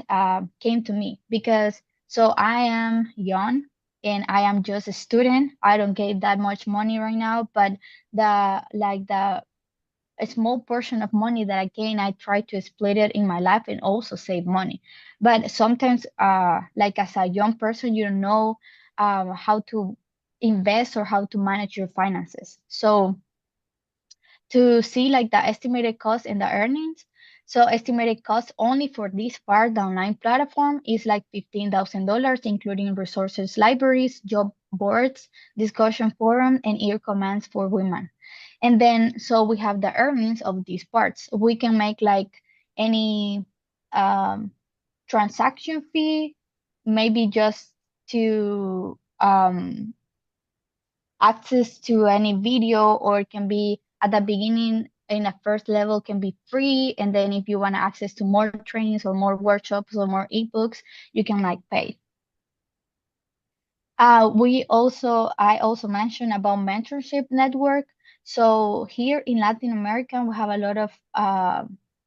came to me? Because so I am young and I am just a student. I don't get that much money right now, but the a small portion of money that I gain, I try to split it in my life and also save money. But sometimes, like as a young person, you don't know how to invest or how to manage your finances. So to see like the estimated cost and the earnings. So estimated cost only for this part, the online platform, is like $15,000, including resources, libraries, job boards, discussion forum, and ear commands for women. And then, so we have the earnings of these parts. We can make like any um, transaction fee, maybe just to access to any video, or it can be at the beginning in a first level can be free, and then if you want access to more trainings or more workshops or more ebooks, you can like pay. I also mentioned about mentorship network. So here in Latin America, we have a lot of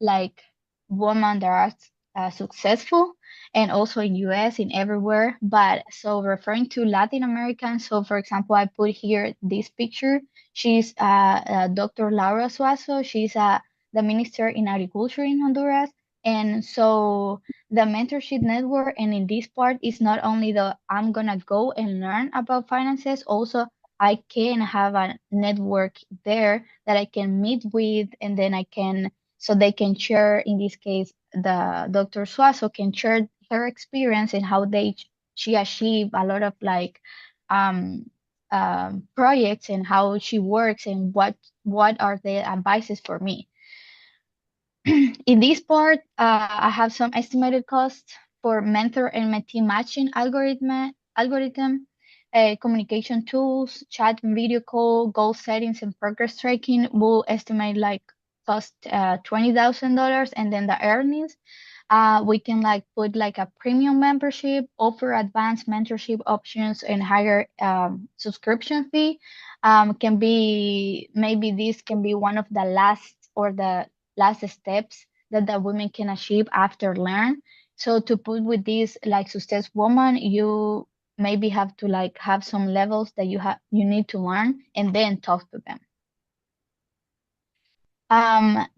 like women that are successful, and also in US and everywhere. But so referring to Latin American, so for example, I put here this picture. She's Dr. Laura Suazo. She's the minister in agriculture in Honduras. And so the mentorship network, and in this part is not only the I'm gonna go and learn about finances, also I can have a network there that I can meet with, and then I can, so they can share, in this case the Dr. Suazo can share her experience and how she achieved a lot of like um projects, and how she works, and what are the advices for me. In this part, I have some estimated costs for mentor and mentee matching algorithm, communication tools, chat and video call, goal settings, and progress tracking will estimate like cost $20,000. And then the earnings, we can like put like a premium membership, offer advanced mentorship options, and higher subscription fee. Can be, maybe this can be one of the last steps that the women can achieve after learn. So to put with this like success woman, you maybe have to like have some levels that you need to learn and then talk to them.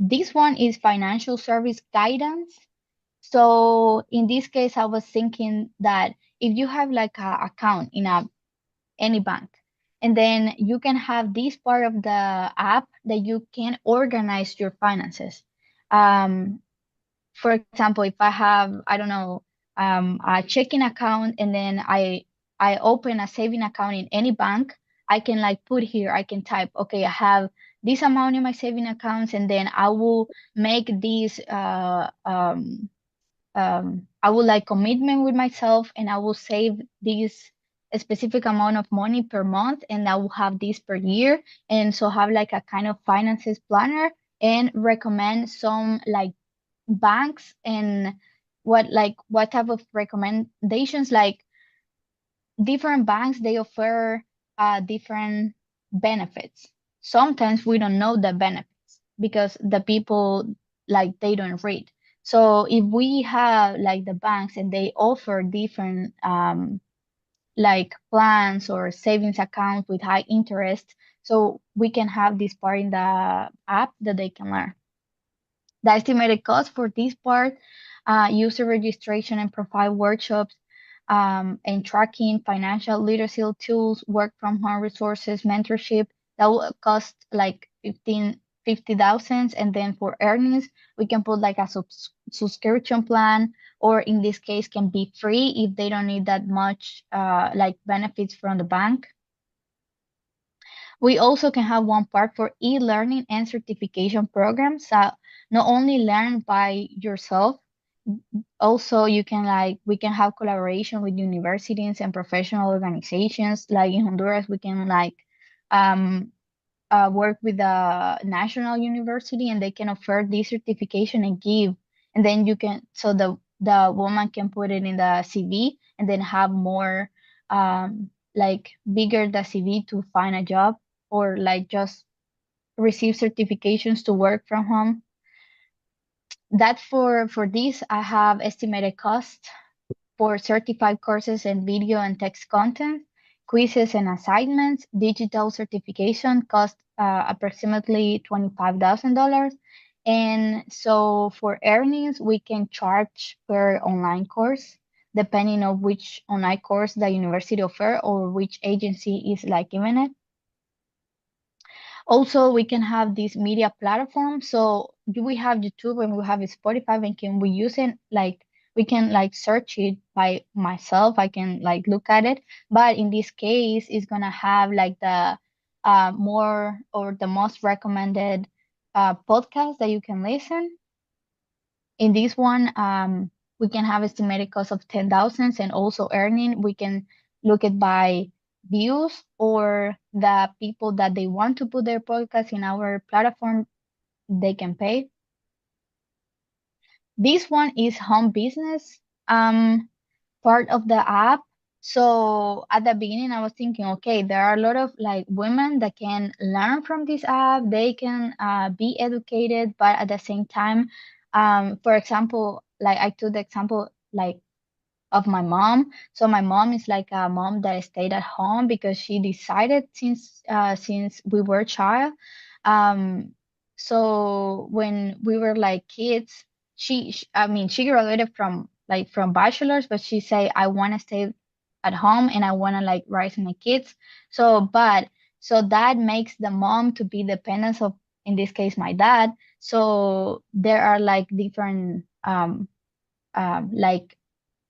This one is financial service guidance. So in this case, I was thinking that if you have like a account in any bank, and then you can have this part of the app that you can organize your finances. For example, if I have, I don't know, a checking account, and then I open a saving account in any bank, I can like put here, I can type, okay, I have this amount in my saving accounts, and then I will make this I will like commitment with myself, and I will save this a specific amount of money per month, and I will have this per year, and so have like a kind of finances planner, and recommend some like banks, and what type of recommendations, like different banks, they offer different benefits. Sometimes we don't know the benefits because the people like they don't read. So if we have like the banks and they offer different like plans or savings accounts with high interest, so we can have this part in the app that they can learn. The estimated cost for this part, user registration and profile workshops, and tracking, financial literacy tools, work from home resources, mentorship, that will cost like 50,000. And then for earnings, we can put like a subscription plan, or in this case can be free if they don't need that much like benefits from the bank. We also can have one part for e-learning and certification programs that not only learn by yourself, also you can we can have collaboration with universities and professional organizations. Like in Honduras, we can um, work with a national university and they can offer this certification and give, and then you can, so the woman can put it in the CV and then have more, bigger the CV to find a job, or just receive certifications to work from home. That for this, I have estimated cost for certified courses and video and text content, quizzes and assignments. Digital certification cost approximately $25,000. And so for earnings, we can charge per online course, depending on which online course the university offer or which agency is giving it. Also, we can have this media platform. So we have YouTube and we have Spotify, and can we use it we can search it by myself. I can look at it, but in this case, it's gonna have the more or the most recommended podcast that you can listen. In this one, we can have estimated cost of 10,000, and also earning. We can look at by views or the people that they want to put their podcast in our platform, they can pay. This one is home business, part of the app. So at the beginning, I was thinking, okay, there are a lot of women that can learn from this app. They can be educated, but at the same time, for example, I took the example of my mom. So my mom is a mom that stayed at home because she decided since we were a child. Um, so when we were kids, I mean, she graduated from from bachelor's, but she said, I want to stay at home and I want to raise my kids. So that makes the mom to be dependent of, in this case, my dad. So there are different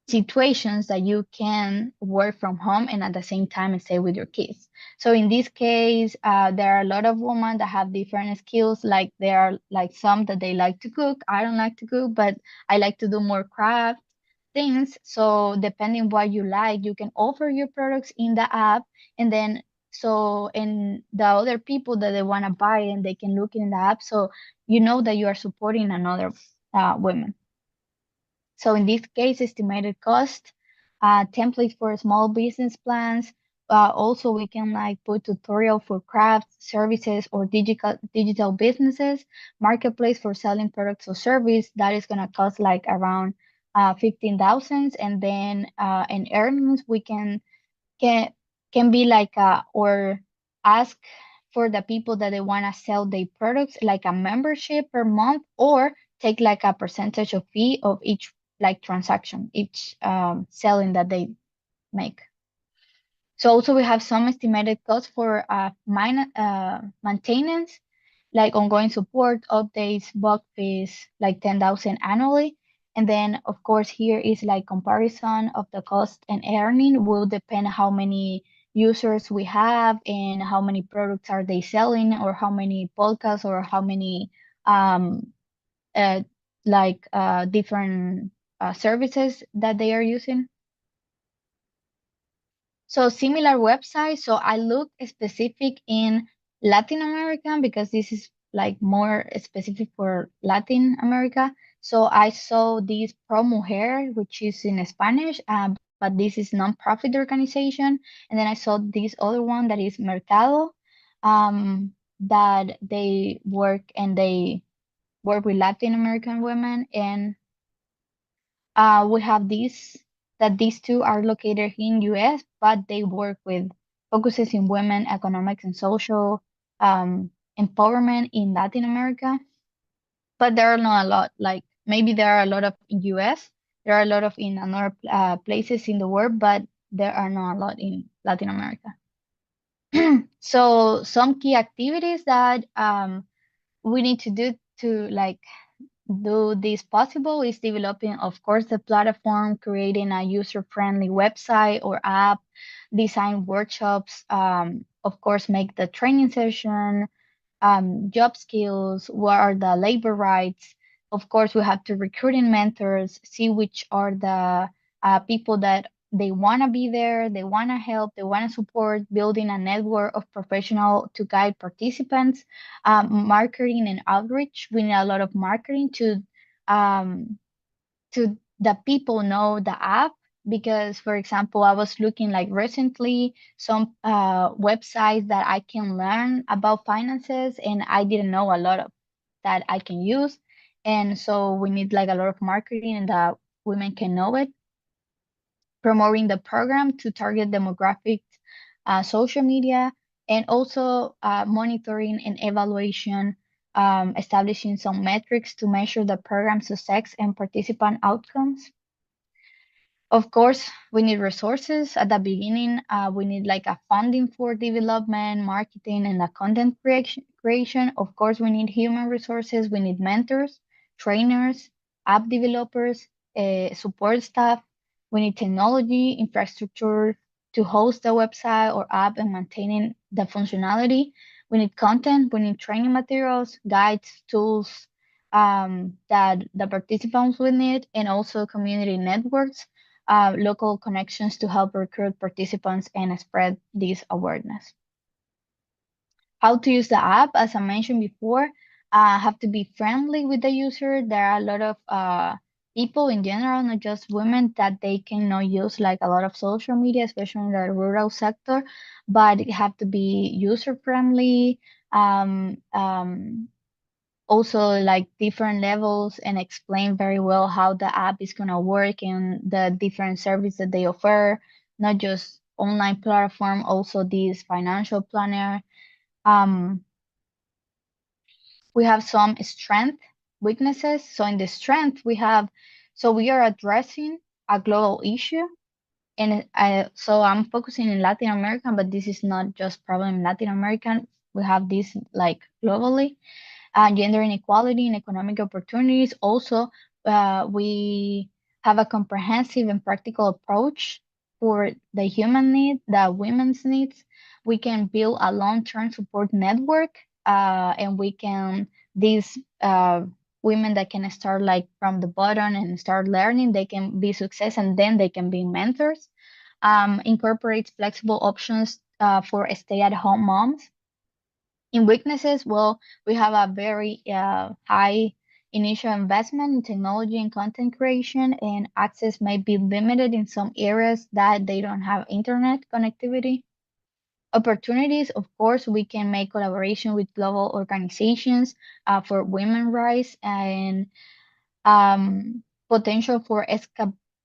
situations that you can work from home and at the same time stay with your kids. So in this case, there are a lot of women that have different skills. There are some that they like to cook. I don't like to cook, but I like to do more craft things. So depending what you like, you can offer your products in the app, and then and the other people that they want to buy, and they can look in the app. So you know that you are supporting another women. So in this case, estimated cost, templates for small business plans. Also, we can put tutorial for crafts, services, or digital businesses. Marketplace for selling products or service that is gonna cost around 15,000, and then in earnings we can be or ask for the people that they want to sell their products a membership per month, or take a percentage of fee of each transaction, each selling that they make. So also we have some estimated costs for maintenance, ongoing support, updates, bug fees, 10,000 annually. And then of course here is comparison of the cost and earning will depend how many users we have and how many products are they selling, or how many podcasts, or how many uh, different services that they are using. So similar websites. So I look specific in Latin America because this is more specific for Latin America. So I saw this Pro Mujer, which is in Spanish, but this is non-profit organization. And then I saw this other one that is Mercado, that they work with Latin American women. And we have these two are located in US, but they work with focuses in women, economics, and social empowerment in Latin America. But there are not a lot, maybe there are a lot of in US, there are a lot of in other places in the world, but there are not a lot in Latin America. So some key activities that we need to do to do this possible is developing, of course, the platform, creating a user-friendly website or app, design workshops, of course, make the training session, job skills, what are the labor rights. Of course, we have to recruiting mentors, see which are the people that they want to be there, they want to help, they want to support, building a network of professional to guide participants. Marketing and outreach, we need a lot of marketing um, to the people know the app because, for example, I was looking like recently some websites that I can learn about finances, and I didn't know a lot of that I can use. And so we need like a lot of marketing and that women can know it. Promoting the program to target demographics, social media, and also monitoring and evaluation, establishing some metrics to measure the program success and participant outcomes. Of course, we need resources at the beginning. We need like a funding for development, marketing, and a content creation. Of course, we need human resources. We need mentors, trainers, app developers, support staff. We need technology, infrastructure to host the website or app and maintaining the functionality. We need content. We need training materials, guides, tools that the participants will need, and also community networks, local connections to help recruit participants and spread this awareness. How to use the app, as I mentioned before, have to be friendly with the user. There are a lot of people in general, not just women, that they cannot use like a lot of social media, especially in the rural sector, but it have to be user friendly. Also like different levels and explain very well how the app is going to work and the different services that they offer, not just online platform, also this financial planner. We have some strength, weaknesses. So in the strength we have, so we are addressing a global issue. And so I'm focusing in Latin America, but this is not just problem in Latin America. We have this like globally. Gender inequality and economic opportunities. Also, we have a comprehensive and practical approach for the human need, the women's needs. We can build a long-term support network, and we can, these women that can start like from the bottom and start learning, they can be success and then they can be mentors. Incorporates flexible options for stay-at-home moms. In weaknesses, well, we have a very high initial investment in technology and content creation, and access may be limited in some areas that they don't have internet connectivity. Opportunities, of course, we can make collaboration with global organizations for women's rights, and potential for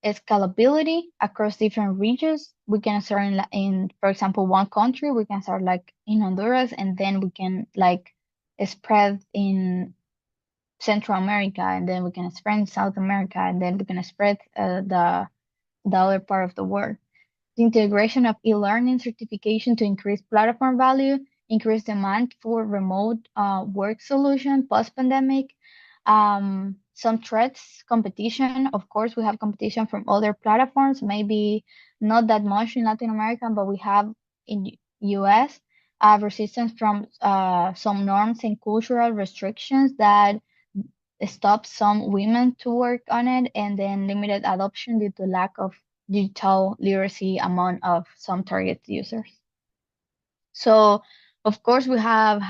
scalability across different regions. We can start in, for example, one country. We can start like in Honduras, and then we can like spread in Central America, and then we can spread in South America, and then we can spread the other part of the world. The integration of e-learning certification to increase platform value, increase demand for remote work solution post-pandemic. Some threats, competition. Of course, we have competition from other platforms, maybe not that much in Latin America, but we have in US resistance from some norms and cultural restrictions that stop some women to work on it, and then limited adoption due to lack of digital literacy among of some target users. So of course we have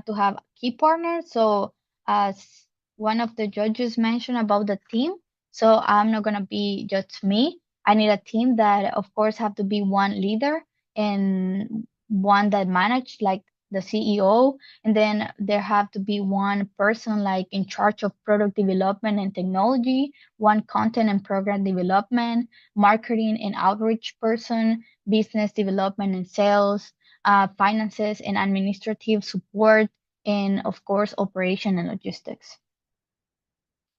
to have key partners. So as one of the judges mentioned about the team, so I'm not gonna be just me. I need a team that of course have to be one leader and one that manage like the CEO, and then there have to be one person like in charge of product development and technology, one content and program development, marketing and outreach person, business development and sales, finances and administrative support, and of course, operation and logistics.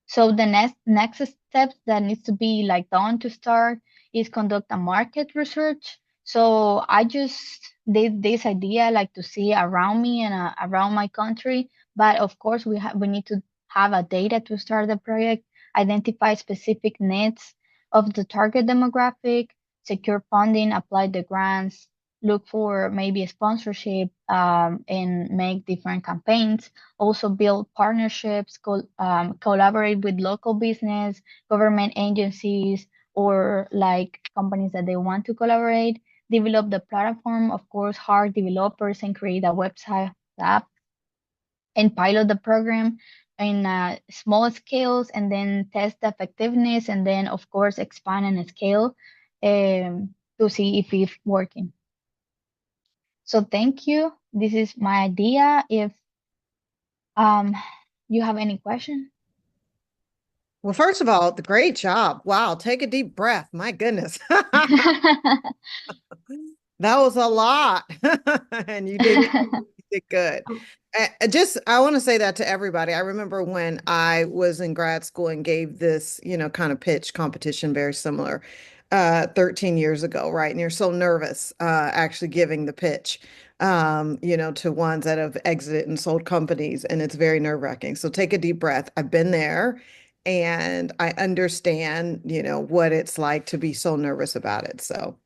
So the next steps that needs to be like done to start is conduct a market research. So I just did this idea like to see around me and around my country, but of course we need to have a data to start the project, identify specific needs of the target demographic, secure funding, apply the grants, look for maybe a sponsorship and make different campaigns. Also build partnerships, collaborate with local business, government agencies, or like companies that they want to collaborate. Develop the platform, of course, hire developers and create a website app and pilot the program in small scales and then test the effectiveness and then of course expand and scale to see if it's working. So thank you. This is my idea. If um, you have any question. Well, first of all, the great job. Wow, take a deep breath. My goodness. That was a lot. And you did good. I want to say that to everybody. I remember when I was in grad school and gave this, kind of pitch competition, very similar, 13 years ago, right? And you're so nervous, actually giving the pitch, to ones that have exited and sold companies, and it's very nerve-wracking. So take a deep breath. I've been there and I understand, what it's like to be so nervous about it. So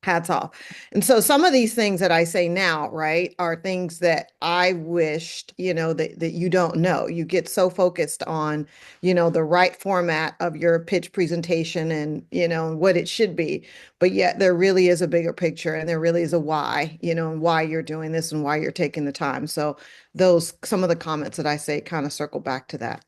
hats off. And so some of these things that I say now, right, are things that I wished, that you don't know. You get so focused on, the right format of your pitch presentation and, what it should be. But yet there really is a bigger picture and there really is a why, and why you're doing this and why you're taking the time. So some of the comments that I say kind of circle back to that.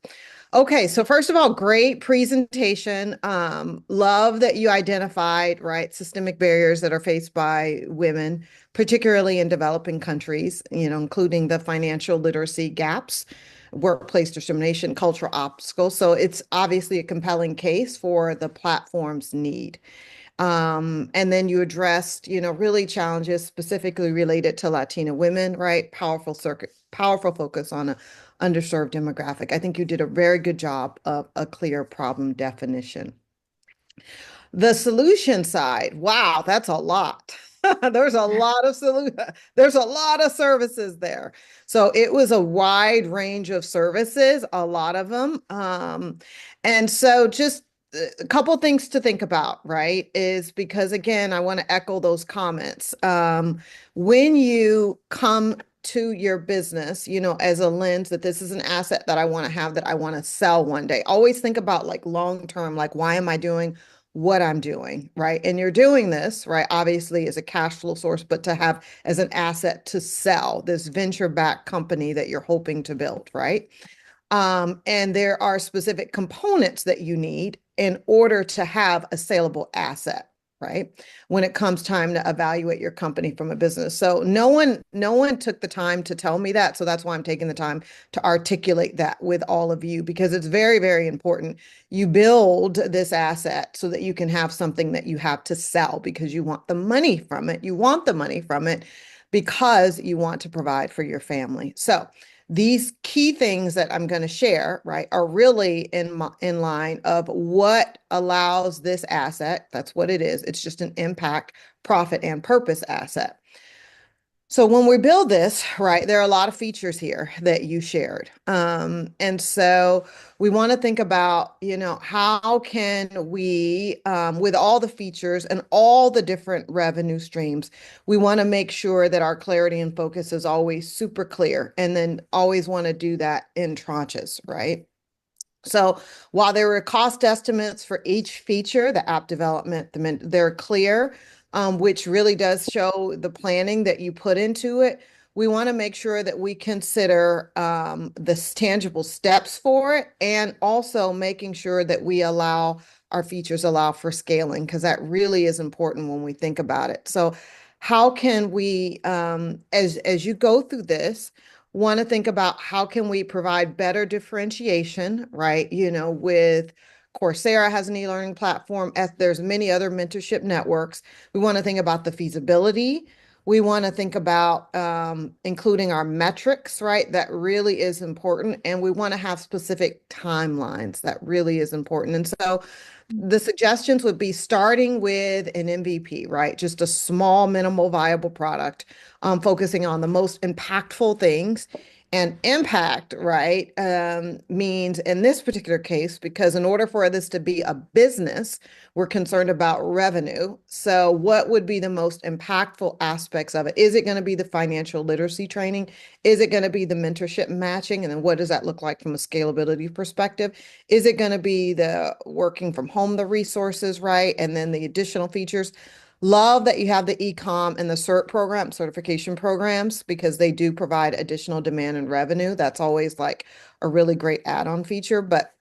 Okay, so first of all, great presentation. Love that you identified, right, systemic barriers that are faced by women, particularly in developing countries, including the financial literacy gaps, workplace discrimination, cultural obstacles. So it's obviously a compelling case for the platform's need. And then you addressed, really challenges specifically related to Latina women, right? Powerful focus on a underserved demographic. I think you did a very good job of a clear problem definition. The solution side, wow, that's a lot. There's a lot of there's a lot of services there. So it was a wide range of services, a lot of them. And so just a couple things to think about, right? Is because again, I want to echo those comments. When you come to your business, as a lens that this is an asset that I want to have, that I want to sell one day. Always think about like long term, like why am I doing what I'm doing, right? And you're doing this, right, obviously as a cash flow source, but to have as an asset to sell this venture-backed company that you're hoping to build, right? And there are specific components that you need in order to have a saleable asset, right? When it comes time to evaluate your company from a business. So no one took the time to tell me that. So that's why I'm taking the time to articulate that with all of you, because it's very, very important. You build this asset so that you can have something that you have to sell because you want the money from it. You want the money from it because you want to provide for your family. So these key things that I'm going to share, right, are really in line of what allows this asset. That's what it is. It's just an impact, profit, and purpose asset. So when we build this, right, there are a lot of features here that you shared. And so we want to think about, how can we, with all the features and all the different revenue streams, we want to make sure that our clarity and focus is always super clear, and then always want to do that in tranches, right? So while there were cost estimates for each feature, the app development, they're clear, which really does show the planning that you put into it. We want to make sure that we consider the tangible steps for it, and also making sure that we our features allow for scaling, because that really is important when we think about it. So how can we, as you go through this, want to think about how can we provide better differentiation, right? With Coursera has an e-learning platform. There's many other mentorship networks. We want to think about the feasibility. We want to think about including our metrics, right? That really is important. And we want to have specific timelines. That really is important. And so the suggestions would be starting with an MVP, right? Just a small, minimal viable product, focusing on the most impactful things, And impact, right, means in this particular case, because in order for this to be a business, we're concerned about revenue. So what would be the most impactful aspects of it? Is it going to be the financial literacy training? Is it going to be the mentorship matching? And then what does that look like from a scalability perspective? Is it going to be the working from home, the resources, right? And then the additional features. Love that you have the e-com and the cert program, certification programs, because they do provide additional demand and revenue. That's always like a really great add-on feature. But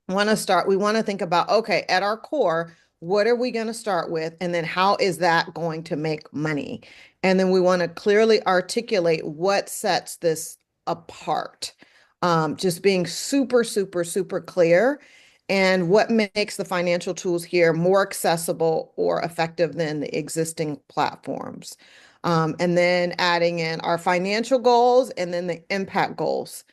we want to think about, okay, at our core, what are we going to start with? And then how is that going to make money? And then we want to clearly articulate what sets this apart. Just being super, super, super clear and what makes the financial tools here more accessible or effective than the existing platforms. And then adding in our financial goals and then the impact goals.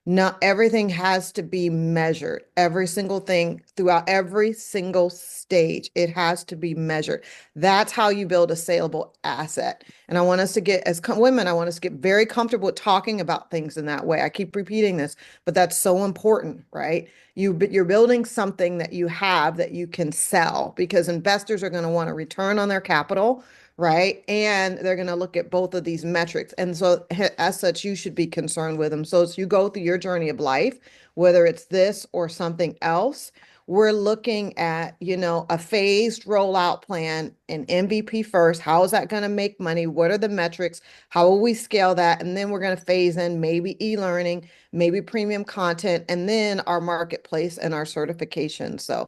Not everything has to be measured. Every single thing throughout every single stage, it has to be measured. That's how you build a saleable asset. And I want us to get, as women, I want us to get very comfortable with talking about things in that way. I keep repeating this, but that's so important, right? You're building something that you have that you can sell because investors are going to want a return on their capital, right? And they're going to look at both of these metrics. And so, as such, you should be concerned with them. So, as you go through your journey of life, whether it's this or something else, we're looking at, a phased rollout plan, an MVP first. How is that going to make money? What are the metrics? How will we scale that? And then we're going to phase in maybe e-learning, maybe premium content, and then our marketplace and our certification. So,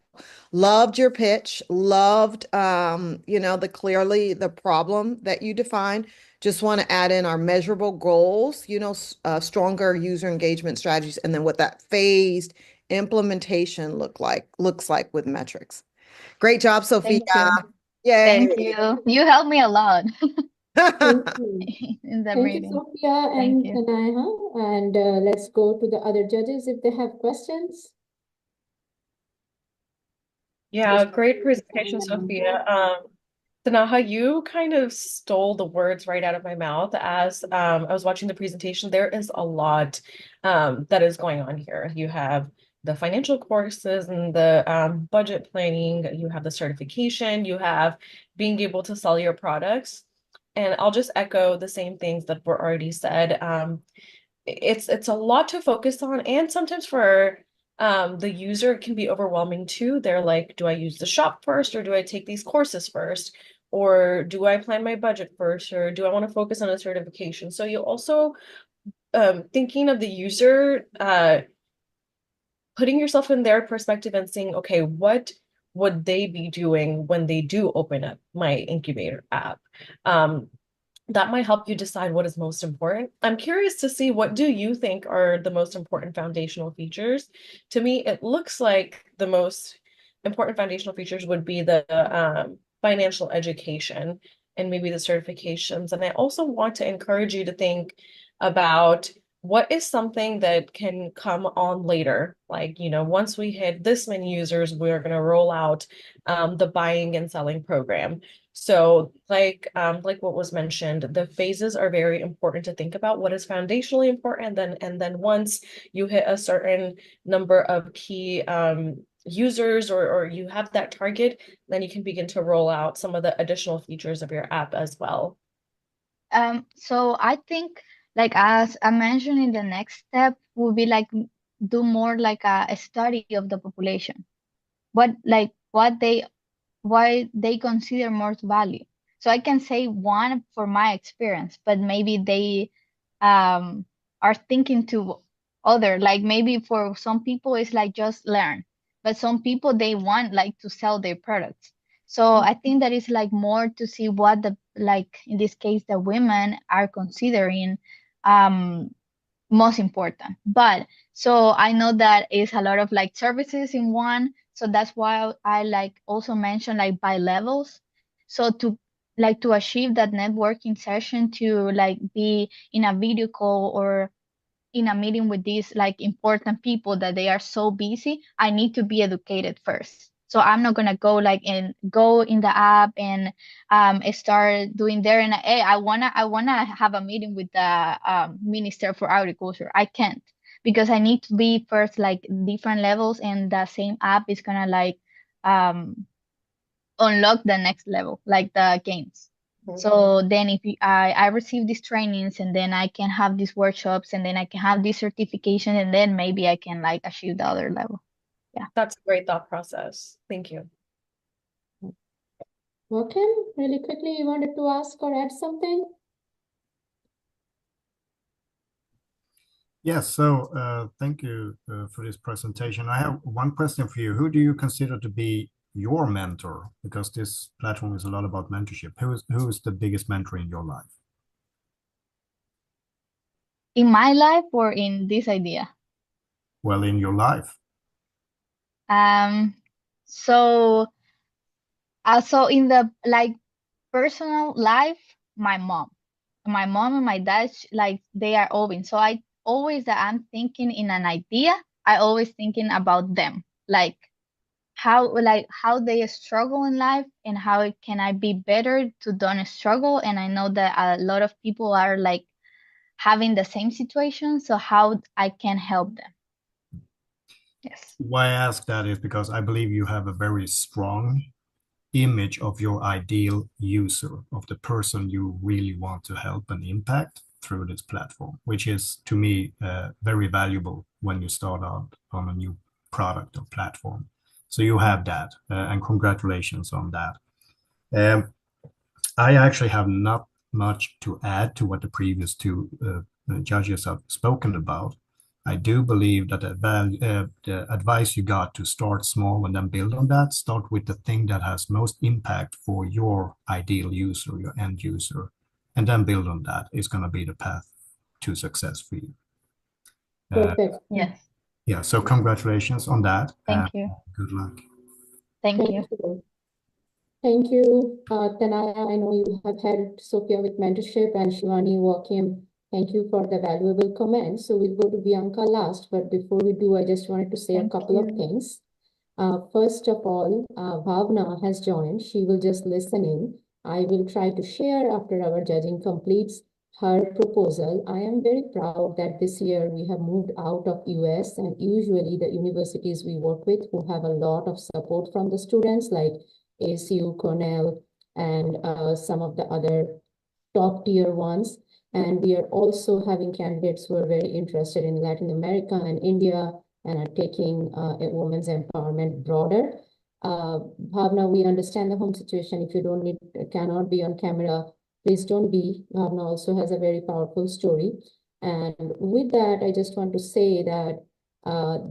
loved your pitch, loved the problem that you defined. Just want to add in our measurable goals, stronger user engagement strategies, and then what that phased implementation looks like with metrics. Great job, Sophia. Thank you. Yay. Thank you. You helped me a lot Thank you. in the Thank you, meeting. Sophia Thank and you. Tanaiha. And let's go to the other judges if they have questions. Yeah, great presentation, Sophia. Sanaha, you kind of stole the words right out of my mouth as I was watching the presentation. There is a lot that is going on here. You have the financial courses and the budget planning, you have the certification, you have being able to sell your products. And I'll just echo the same things that were already said. It's a lot to focus on, and sometimes for the user it can be overwhelming too. They're like, do I use the shop first or do I take these courses first? Or do I plan my budget first, or do I want to focus on a certification? So you also thinking of the user, putting yourself in their perspective and saying, okay, what would they be doing when they do open up my incubator app? That might help you decide what is most important. I'm curious to see, what do you think are the most important foundational features? To me, it looks like the most important foundational features would be the financial education and maybe the certifications. And I also want to encourage you to think about what is something that can come on later. Like, once we hit this many users, we're going to roll out the buying and selling program. So like what was mentioned, the phases are very important to think about what is foundationally important. And then once you hit a certain number of key users, or you have that target, then you can begin to roll out some of the additional features of your app as well. So I think, like as I mentioned, in the next step would be like do more like a study of the population. What they why they consider more value. So I can say one for my experience, but maybe they are thinking to other, like maybe for some people it's like just learn, but some people they want like to sell their products. So I think that is like more to see what the, like in this case, the women are considering um most important. But so I know that is a lot of like services in one. So that's why I like also mention like by levels. So to achieve that networking session, to like be in a video call or in a meeting with these like important people that they are so busy, I need to be educated first. So I'm not gonna go like and go in the app and start doing there and hey, I wanna have a meeting with the Minister for Agriculture. I can't because I need to be first like different levels and the same app is gonna like um unlock the next level, like the games. So then if I receive these trainings and then I can have these workshops and then I can have this certification and then maybe I can like achieve the other level. Yeah. That's a great thought process. Thank you. Joaquin, really quickly, you wanted to ask or add something? Yes, so thank you for this presentation. I have one question for you. Who do you consider to be your mentor? Because this platform is a lot about mentorship. Who is the biggest mentor in your life? In my life or in this idea? Well, in your life. So so in the like personal life, my mom. My mom and my dad, like they are open. So I always that I'm thinking in an idea, I always thinking about them. Like how they struggle in life and how can I be better to don't struggle. And I know that a lot of people are like having the same situation. So how I can help them. Yes. Why I ask that is because I believe you have a very strong image of your ideal user, of the person you really want to help and impact through this platform, which is to me very valuable when you start out on a new product or platform. So you have that, and congratulations on that. I actually have not much to add to what the previous two judges have spoken about. I do believe that the advice you got to start small and then build on that, start with the thing that has most impact for your ideal user, your end user, and then build on that is going to be the path to success for you. Perfect. Yes. Yeah, so congratulations on that. Thank you. Good luck. Thank Thank you. you. Thank you, Tanaya. I know you have helped Sophia with mentorship and Shivani, Joaquin. Thank you for the valuable comments. So we'll go to Bianca last, but before we do, I just wanted to say a couple of things. First of all, Bhavna has joined. She will just listen in. I will try to share after our judging completes her proposal. I am very proud that this year we have moved out of US and usually the universities we work with who have a lot of support from the students like ASU, Cornell, and some of the other top tier ones. And we are also having candidates who are very interested in Latin America and India and are taking a women's empowerment broader. Bhavna, we understand the home situation. If you cannot be on camera, please don't be. Bhavna also has a very powerful story. And with that, I just want to say that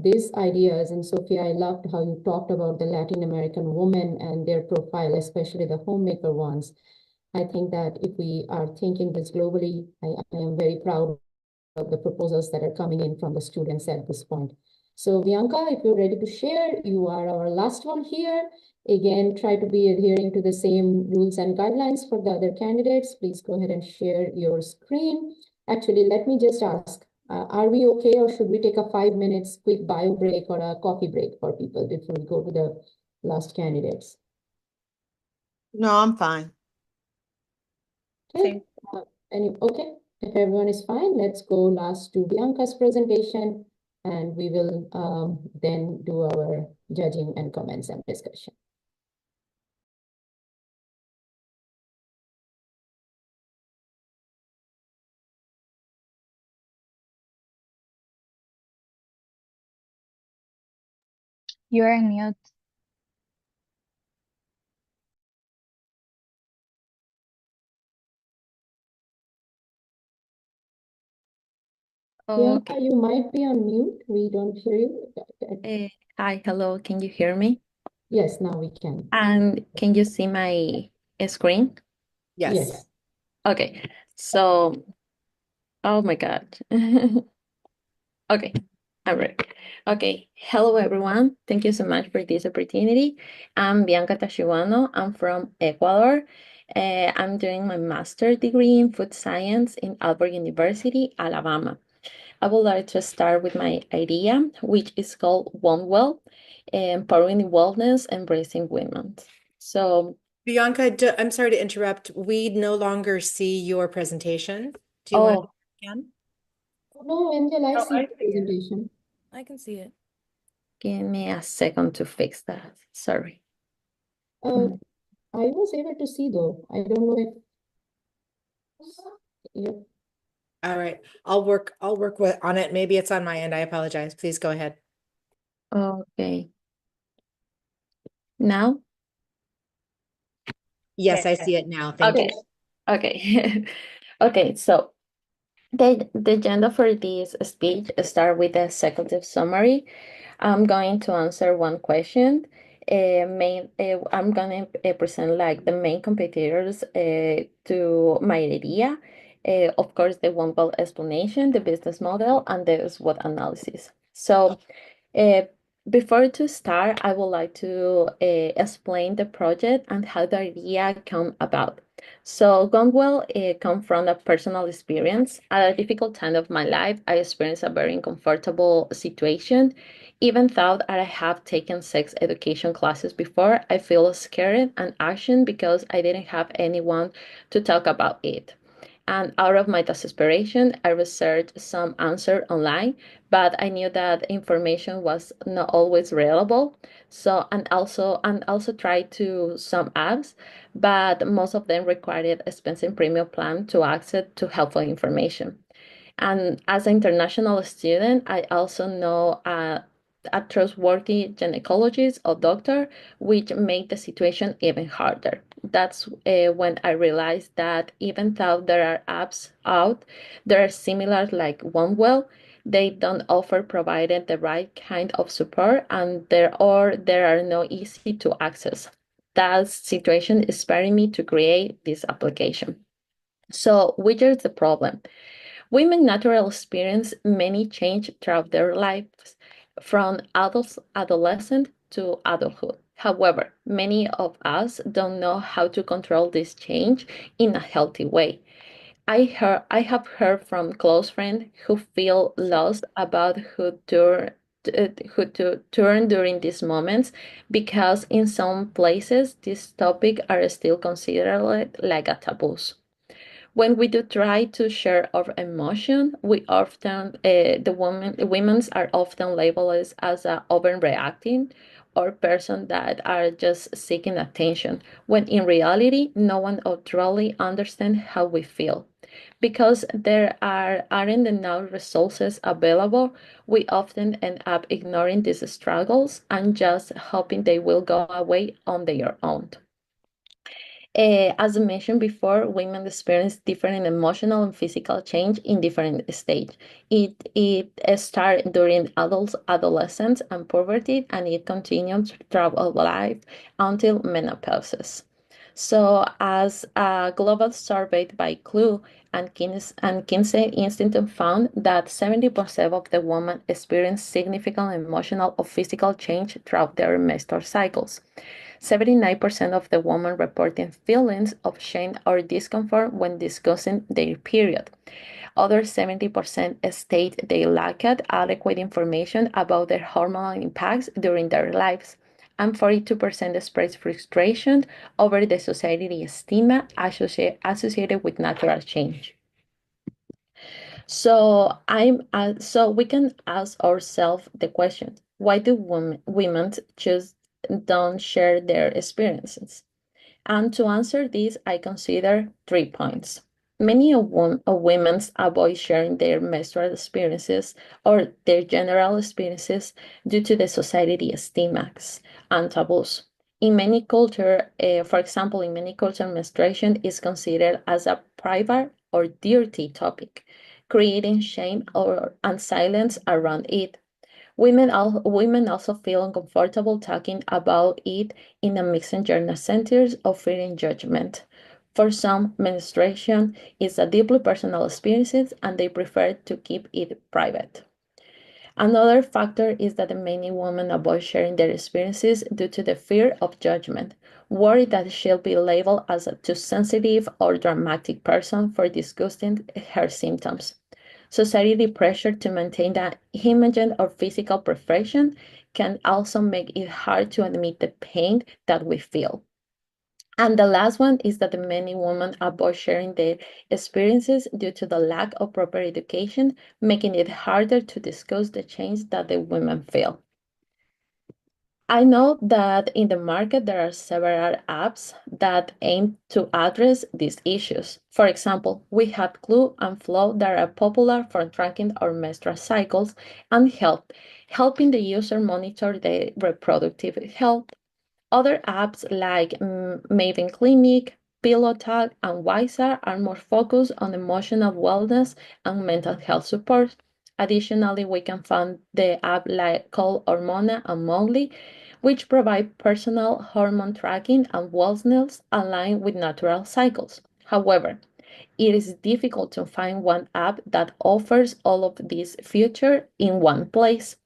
these ideas, and Sophia, I loved how you talked about the Latin American women and their profile, especially the homemaker ones. I think that if we are thinking this globally, I am very proud of the proposals that are coming in from the students at this point. So Bianca, if you're ready to share, you are our last one here. Again, try to be adhering to the same rules and guidelines for the other candidates. Please go ahead and share your screen. Actually, let me just ask, are we okay or should we take a 5 minutes quick bio break or a coffee break for people before we go to the last candidates? No, I'm fine. Okay. Okay, if everyone is fine, let's go last to Bianca's presentation and we will then do our judging and comments and discussion. You're on mute. Bianca, you might be on mute. We don't hear you. Hi, hello. Can you hear me? Yes, now we can. And can you see my screen? Yes. Yes. Okay. So, oh my God. Okay, I'm ready. Okay. Hello, everyone. Thank you so much for this opportunity. I'm Bianca Tashiwano. I'm from Ecuador. I'm doing my master's degree in food science in Albert University, Alabama. I would like to start with my idea, which is called One Well. empowering wellness, embracing women. So, Bianca, I'm sorry to interrupt. We no longer see your presentation. Do you want oh, to again? No, Angel, I Oh, see I the see it. presentation. I can see it. give me a second to fix that. Sorry. I was able to see though. I don't know if you. All right. I'll work on it. Maybe it's on my end. I apologize. Please go ahead. Okay. Now? Yes, I see it now. Thank Okay. you. Okay. Okay, so the agenda for this speech start with a executive summary. I'm going to answer one question. I'm going to present like the main competitors to my idea. Of course, the one well explanation, the business model, and the SWOT analysis. So uh, before to start, I would like to explain the project and how the idea came about. So Gunwell come from a personal experience. At a difficult time of my life, I experienced a very uncomfortable situation. Even though I have taken sex education classes before, I feel scared and anxious because I didn't have anyone to talk about it. And out of my desperation, I researched some answer online, but I knew that information was not always reliable. So and also tried to some apps, but most of them required expensive premium plan to access to helpful information. And as an international student, I also know a trustworthy gynecologist or doctor, which made the situation even harder. That's when I realized that even though there are apps out, there are similar like OneWell. They don't offer provided the right kind of support, and there are no easy to access. That situation inspired me to create this application. So, which is the problem? Women naturally experience many change throughout their lives, from adolescent to adulthood. However, many of us don't know how to control this change in a healthy way. I have heard from close friends who feel lost about who to turn during these moments because in some places these topics are still considered like a taboo. When we do try to share our emotion, we often the women's are often labeled as a overreacting or person that are just seeking attention, when in reality, no one truly understands how we feel. Because aren't enough resources available, we often end up ignoring these struggles and just hoping they will go away on their own. As I mentioned before, women experience different emotional and physical change in different stages. It starts during adolescence, and puberty, and it continues throughout life until menopause. So, as a global survey by Clue and Kinsey Institute found that 70% of the women experience significant emotional or physical change throughout their menstrual cycles. 79% of the women reporting feelings of shame or discomfort when discussing their period. Other 70% state they lacked adequate information about their hormonal impacts during their lives. And 42% express frustration over the society stigma associated with natural change. So we can ask ourselves the question: why do women choose don't share their experiences? And to answer this, I consider 3 points. Many of women avoid sharing their menstrual experiences or their general experiences due to the society stigmas and taboos. In many cultures, for example, in many cultures, menstruation is considered as a private or dirty topic, creating shame and silence around it. Women also feel uncomfortable talking about it in a mixed gender centers of fearing judgment. For some, menstruation is a deeply personal experience and they prefer to keep it private. Another factor is that many women avoid sharing their experiences due to the fear of judgment, worried that she'll be labeled as a too sensitive or dramatic person for discussing her symptoms. Society pressure to maintain that image or physical perfection can also make it hard to admit the pain that we feel. And the last one is that many women avoid sharing their experiences due to the lack of proper education, making it harder to discuss the change that the women feel. I know that in the market there are several apps that aim to address these issues. For example, we have Clue and Flow that are popular for tracking our menstrual cycles and helping the user monitor their reproductive health. Other apps like Maven Clinic, Pillow Talk, and Wiser are more focused on emotional wellness and mental health support. Additionally, we can find the app like called Hormona and Mowgli, which provide personal hormone tracking and wellness aligned with natural cycles. However, it is difficult to find one app that offers all of these features in one place.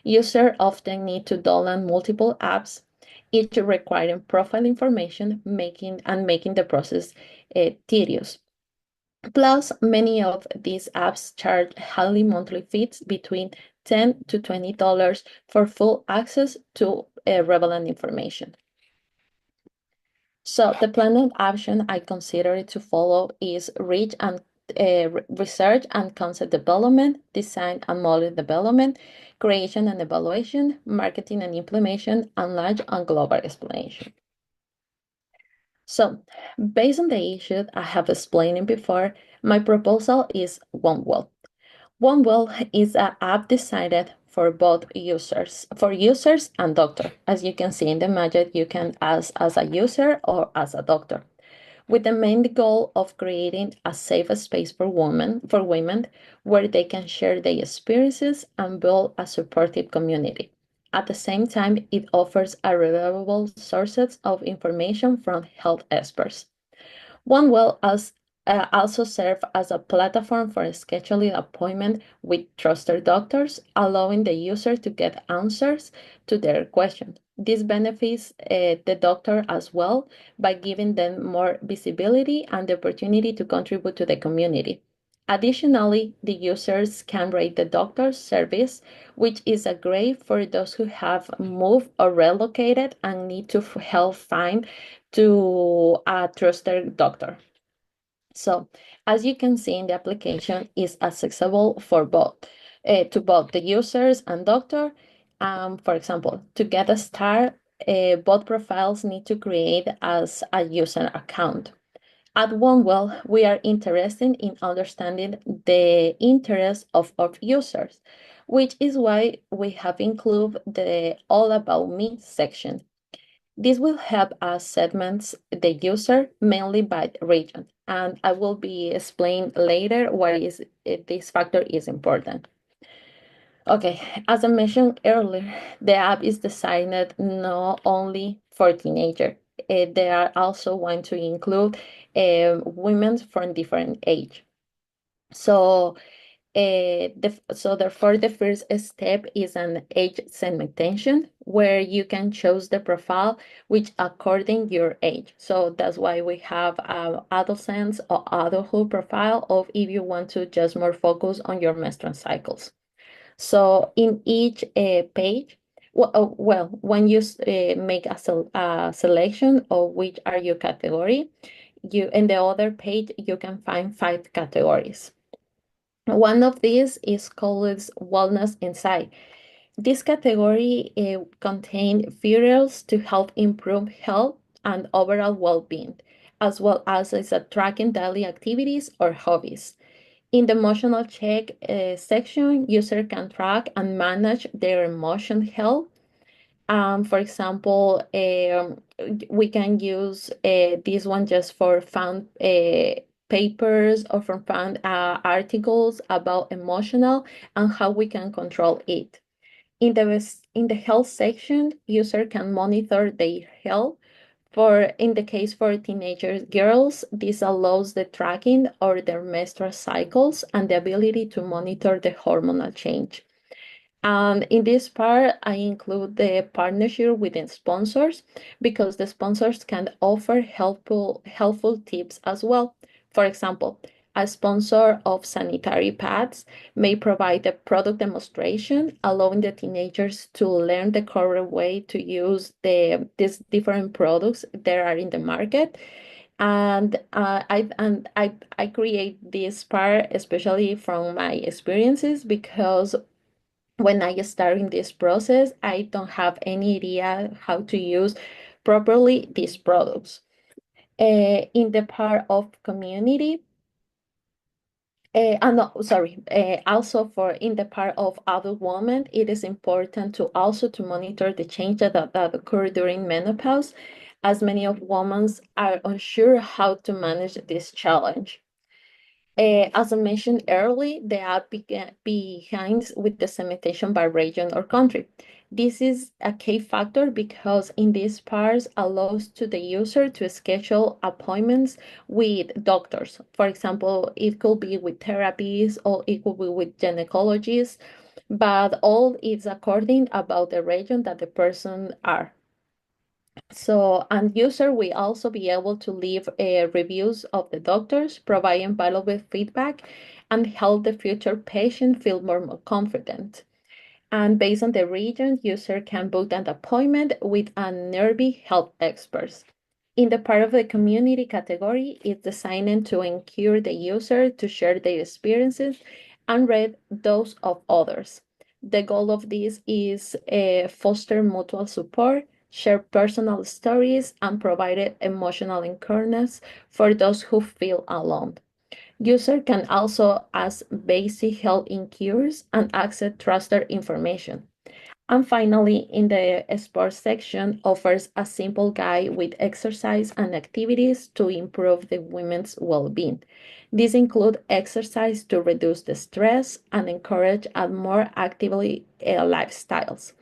Users often need to download multiple apps, each requiring profile information, making the process tedious. Plus, many of these apps charge highly monthly fees between $10 to $20 for full access to relevant information. So the plan of action I consider to follow is research and concept development, design and model development, creation and evaluation, marketing and implementation, and large and global explanation. So, based on the issue I have explained before, my proposal is OneWell. OneWell is an app designed for both users, and doctor. As you can see in the image, you can as a user or as a doctor, with the main goal of creating a safe space for women where they can share their experiences and build a supportive community. At the same time, it offers a reliable sources of information from health experts. OneWell also serves as a platform for scheduling appointments with trusted doctors, allowing the user to get answers to their questions. This benefits the doctor as well by giving them more visibility and the opportunity to contribute to the community. Additionally, the users can rate the doctor's service, which is a great for those who have moved or relocated and need to help find to a trusted doctor. So, as you can see in the application, is accessible for both to both the users and doctor. For example, to get a start, both profiles need to create as a user account. At OneWell, we are interested in understanding the interests of users, which is why we have included the All About Me section. This will help us segment the user mainly by region, and I will be explain later why this factor is important. Okay, as I mentioned earlier, the app is designed not only for teenagers. They are also want to include women from different age. So therefore, the first step is an age segmentation where you can choose the profile which according your age. So that's why we have adolescents or adulthood profile, or if you want to just more focus on your menstrual cycles. So in each page, when you make a selection of which are your category, you in the other page you can find 5 categories. One of these is called Wellness Insight. This category contains features to help improve health and overall well-being, as well as tracking daily activities or hobbies. In the emotional check section, user can track and manage their emotion health. For example, we can use this one just for found papers or from found articles about emotional and how we can control it. In the health section, user can monitor their health. In the case for teenager girls, this allows the tracking of their menstrual cycles and the ability to monitor the hormonal change. And in this part, I include the partnership with the sponsors because the sponsors can offer helpful tips as well. For example, A sponsor of sanitary pads may provide a product demonstration, allowing the teenagers to learn the correct way to use these different products that are in the market. And I create this part especially from my experiences, because when I start in this process, I don't have any idea how to use properly these products. In the part of community, no, sorry. Also, for in the part of adult women, it is important to also to monitor the change that occur during menopause, as many of women are unsure how to manage this challenge. As I mentioned earlier, the app behind with the segmentation by region or country. This is a key factor because in these parts allows to the user to schedule appointments with doctors. For example, it could be with therapies or it could be with gynecologists, but all is according about the region that the person are. So, and user will also be able to leave reviews of the doctors, providing valuable feedback and help the future patient feel more confident. And based on the region, user can book an appointment with a nearby health expert. In the part of the community category, it's designed to encourage the user to share their experiences and read those of others. The goal of this is foster mutual support, share personal stories, and provide emotional encouragement for those who feel alone. User can also ask basic health inquiries and access trusted information. And finally, in the sports section, offers a simple guide with exercise and activities to improve the women's well-being. These include exercise to reduce the stress and encourage a more actively lifestyles.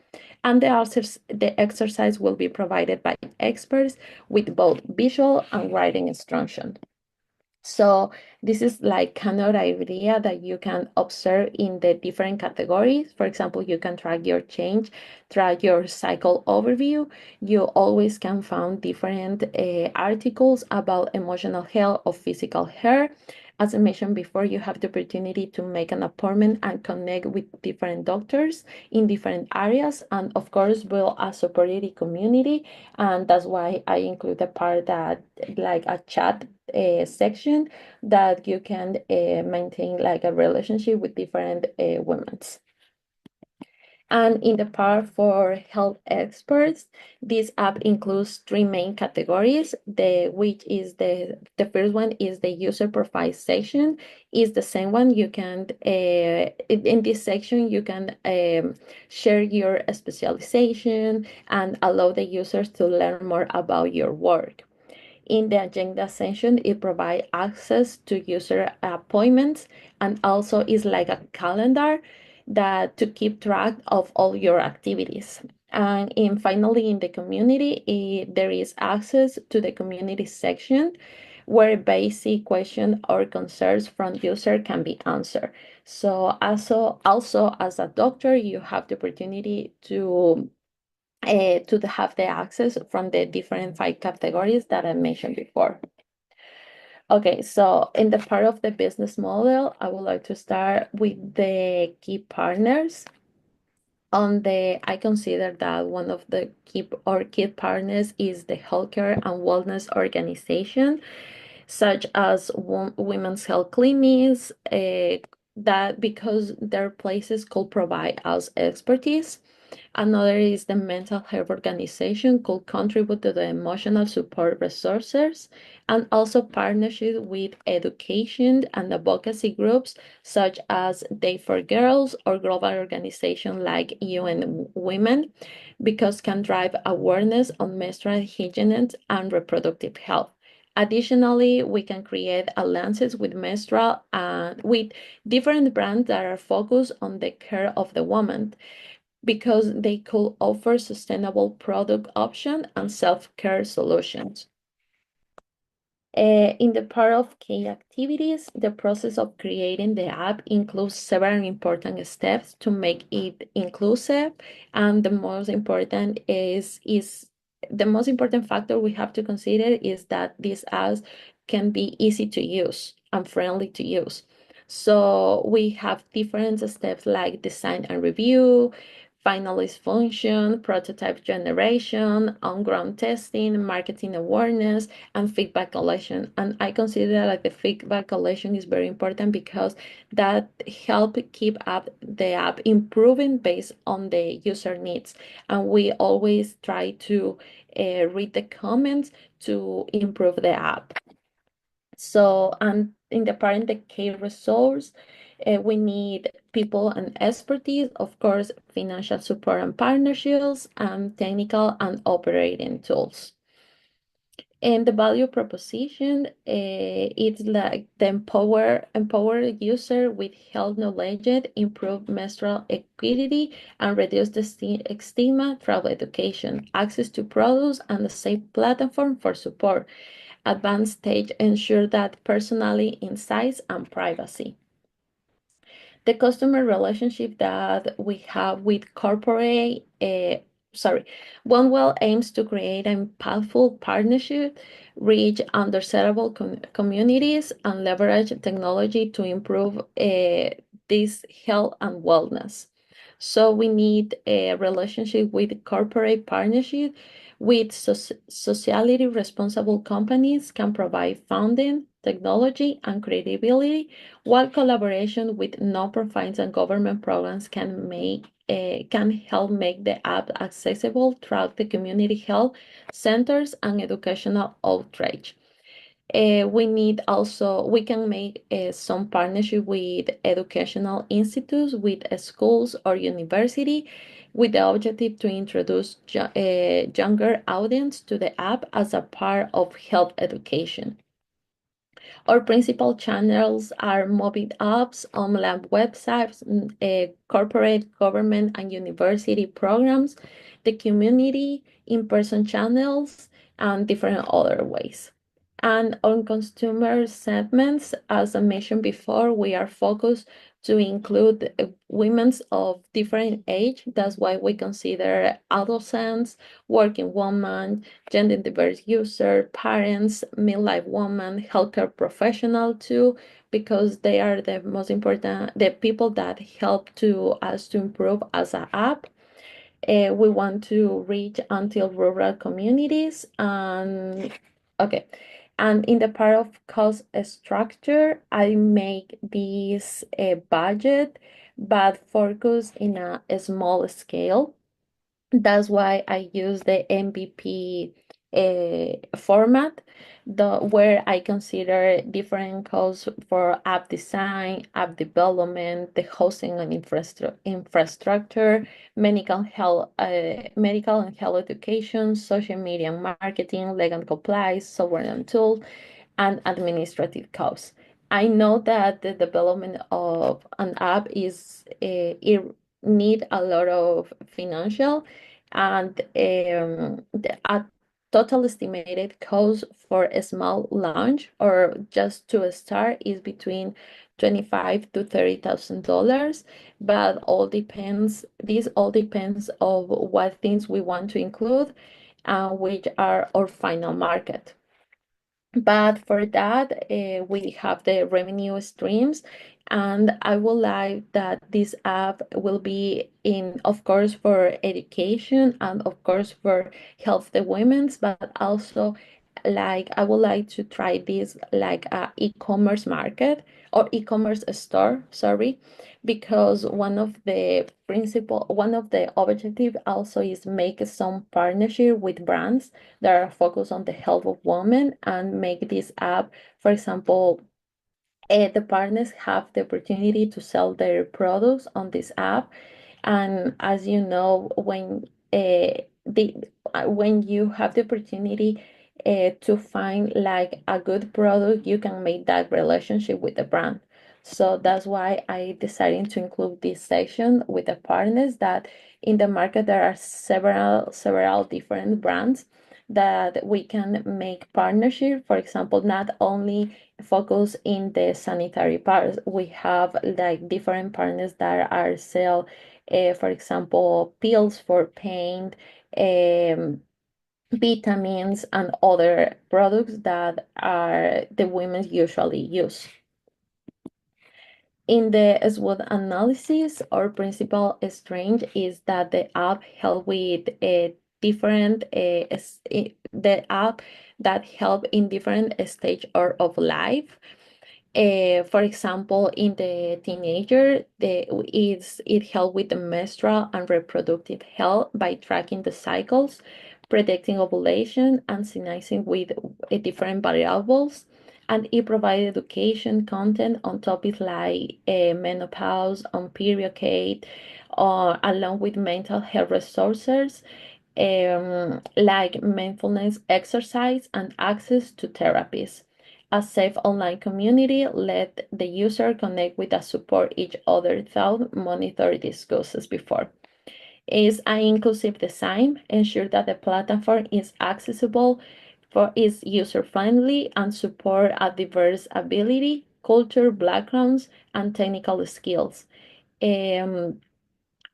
And the exercise will be provided by experts with both visual and writing instruction. So this is like kind of idea that you can observe in the different categories. For example, you can track your change, track your cycle overview. You always can find different articles about emotional health or physical health. As I mentioned before, you have the opportunity to make an appointment and connect with different doctors in different areas. And of course, build a supportive community. And that's why I include the part that like a chat section that you can maintain like a relationship with different women. And in the part for health experts, this app includes three main categories. Which is the first one is the user profile section. Is the same one you can in this section you can share your specialization and allow the users to learn more about your work. In the agenda section, it provides access to user appointments and also is like a calendar that to keep track of all your activities. And finally, in the community, there is access to the community section where basic questions or concerns from user can be answered. So also as a doctor, you have the opportunity to have the access from the different 5 categories that I mentioned before. Okay, so in the part of the business model, I would like to start with the key partners. I consider that one of the key partners is the healthcare and wellness organization, such as women's health clinics, that because their places could provide us expertise. Another is the mental health organization could contribute to the emotional support resources and also partnership with education and advocacy groups such as Day for Girls or global organizations like UN Women, because can drive awareness on menstrual hygiene and reproductive health. Additionally, we can create alliances with menstrual and with different brands that are focused on the care of the woman, because they could offer sustainable product options and self-care solutions. In the part of key activities, the process of creating the app includes several important steps to make it inclusive, and the most important is the most important factor we have to consider is that this app can be easy to use and friendly to use. So we have different steps like design and review, finalist function, prototype generation, on-ground testing, marketing awareness, and feedback collection. And I consider that the feedback collection is very important because that help keep up the app improving based on the user needs. And we always try to read the comments to improve the app. So, and in the part, the key resource, we need people and expertise, of course, financial support and partnerships, and technical and operating tools. And the value proposition, it's like the empower user with health knowledge, improve menstrual equity, and reduce the stigma through education, access to products, and a safe platform for support. Advanced stage ensure that personally insights and privacy. The customer relationship that we have with corporate, OneWell aims to create an impactful partnership, reach underserved communities, and leverage technology to improve this health and wellness. So we need a relationship with corporate partnership with socially responsible companies can provide funding, technology, and credibility, while collaboration with non-profits and government programs can help make the app accessible throughout the community health centers and educational outreach. We can make some partnership with educational institutes, with schools or university, with the objective to introduce younger audience to the app as a part of health education. Our principal channels are mobile apps, online websites, corporate, government, and university programs, the community, in-person channels, and different other ways. And on consumer segments, as I mentioned before, we are focused to include women of different age. That's why we consider adolescents, working women, gender diverse user, parents, midlife women, healthcare professional too, because they are the most important, the people that help to us to improve as an app. We want to reach until rural communities and okay. And in the part of cost structure, I make this budget, but focus in a small scale. That's why I use the MVP format, where I consider different costs for app design, app development, the hosting and infrastructure, medical and health education, social media marketing, legal compliance, software and tools, and administrative costs. I know that the development of an app it need a lot of financial and a total estimated cost for a small launch or just to start is between 25 to $30,000, but this all depends of what things we want to include and which are our final market. But for that, we have the revenue streams, and I would like that this app will be in, of course, for education and of course for help the women's, but also like I would like to try this like a e-commerce market or e-commerce store, sorry, because one of the objective also is make some partnership with brands that are focused on the health of women and make this app, for example, the partners have the opportunity to sell their products on this app. And as you know, when you have the opportunity to find like a good product, you can make that relationship with the brand. So that's why I decided to include this section with the partners that in the market there are several different brands that we can make partnership. For example, not only focus in the sanitary part, we have like different partners that are sell, for example, pills for pain, vitamins, and other products that are the women usually use. In the SWOT analysis, our principal strength is that the app help with the app that help in different stage of life. For example, in the teenager, it help with the menstrual and reproductive health by tracking the cycles, predicting ovulation, and synchronizing with different variables. And it provides education content on topics like menopause, on period, or along with mental health resources like mindfulness exercise and access to therapies. A safe online community let the user connect with and support each other without monitor discussions before. Is an inclusive design, ensure that the platform is accessible, is user-friendly, and support a diverse ability, culture, backgrounds, and technical skills. Um,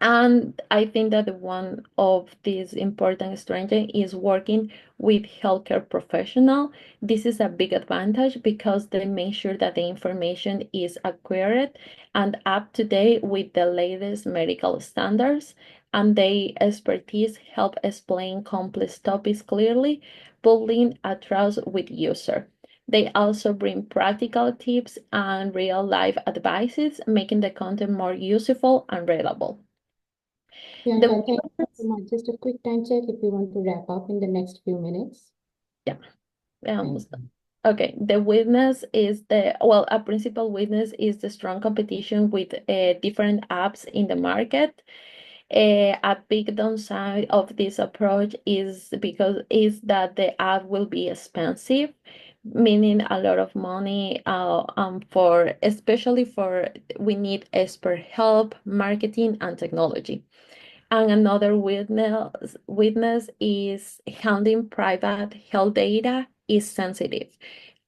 and I think that one of these important strengths is working with healthcare professional. This is a big advantage because they make sure that the information is accurate and up to date with the latest medical standards. And their expertise help explain complex topics clearly, building a trust with user. They also bring practical tips and real life advices, making the content more useful and readable. Bianca, thank you so much. Just a quick time check if we want to wrap up in the next few minutes. Yeah, almost done. Okay, the weakness is a principal weakness is the strong competition with different apps in the market. A big downside of this approach is that the app will be expensive, meaning a lot of money for especially for we need expert help, marketing, and technology. And another witness is handling private health data is sensitive.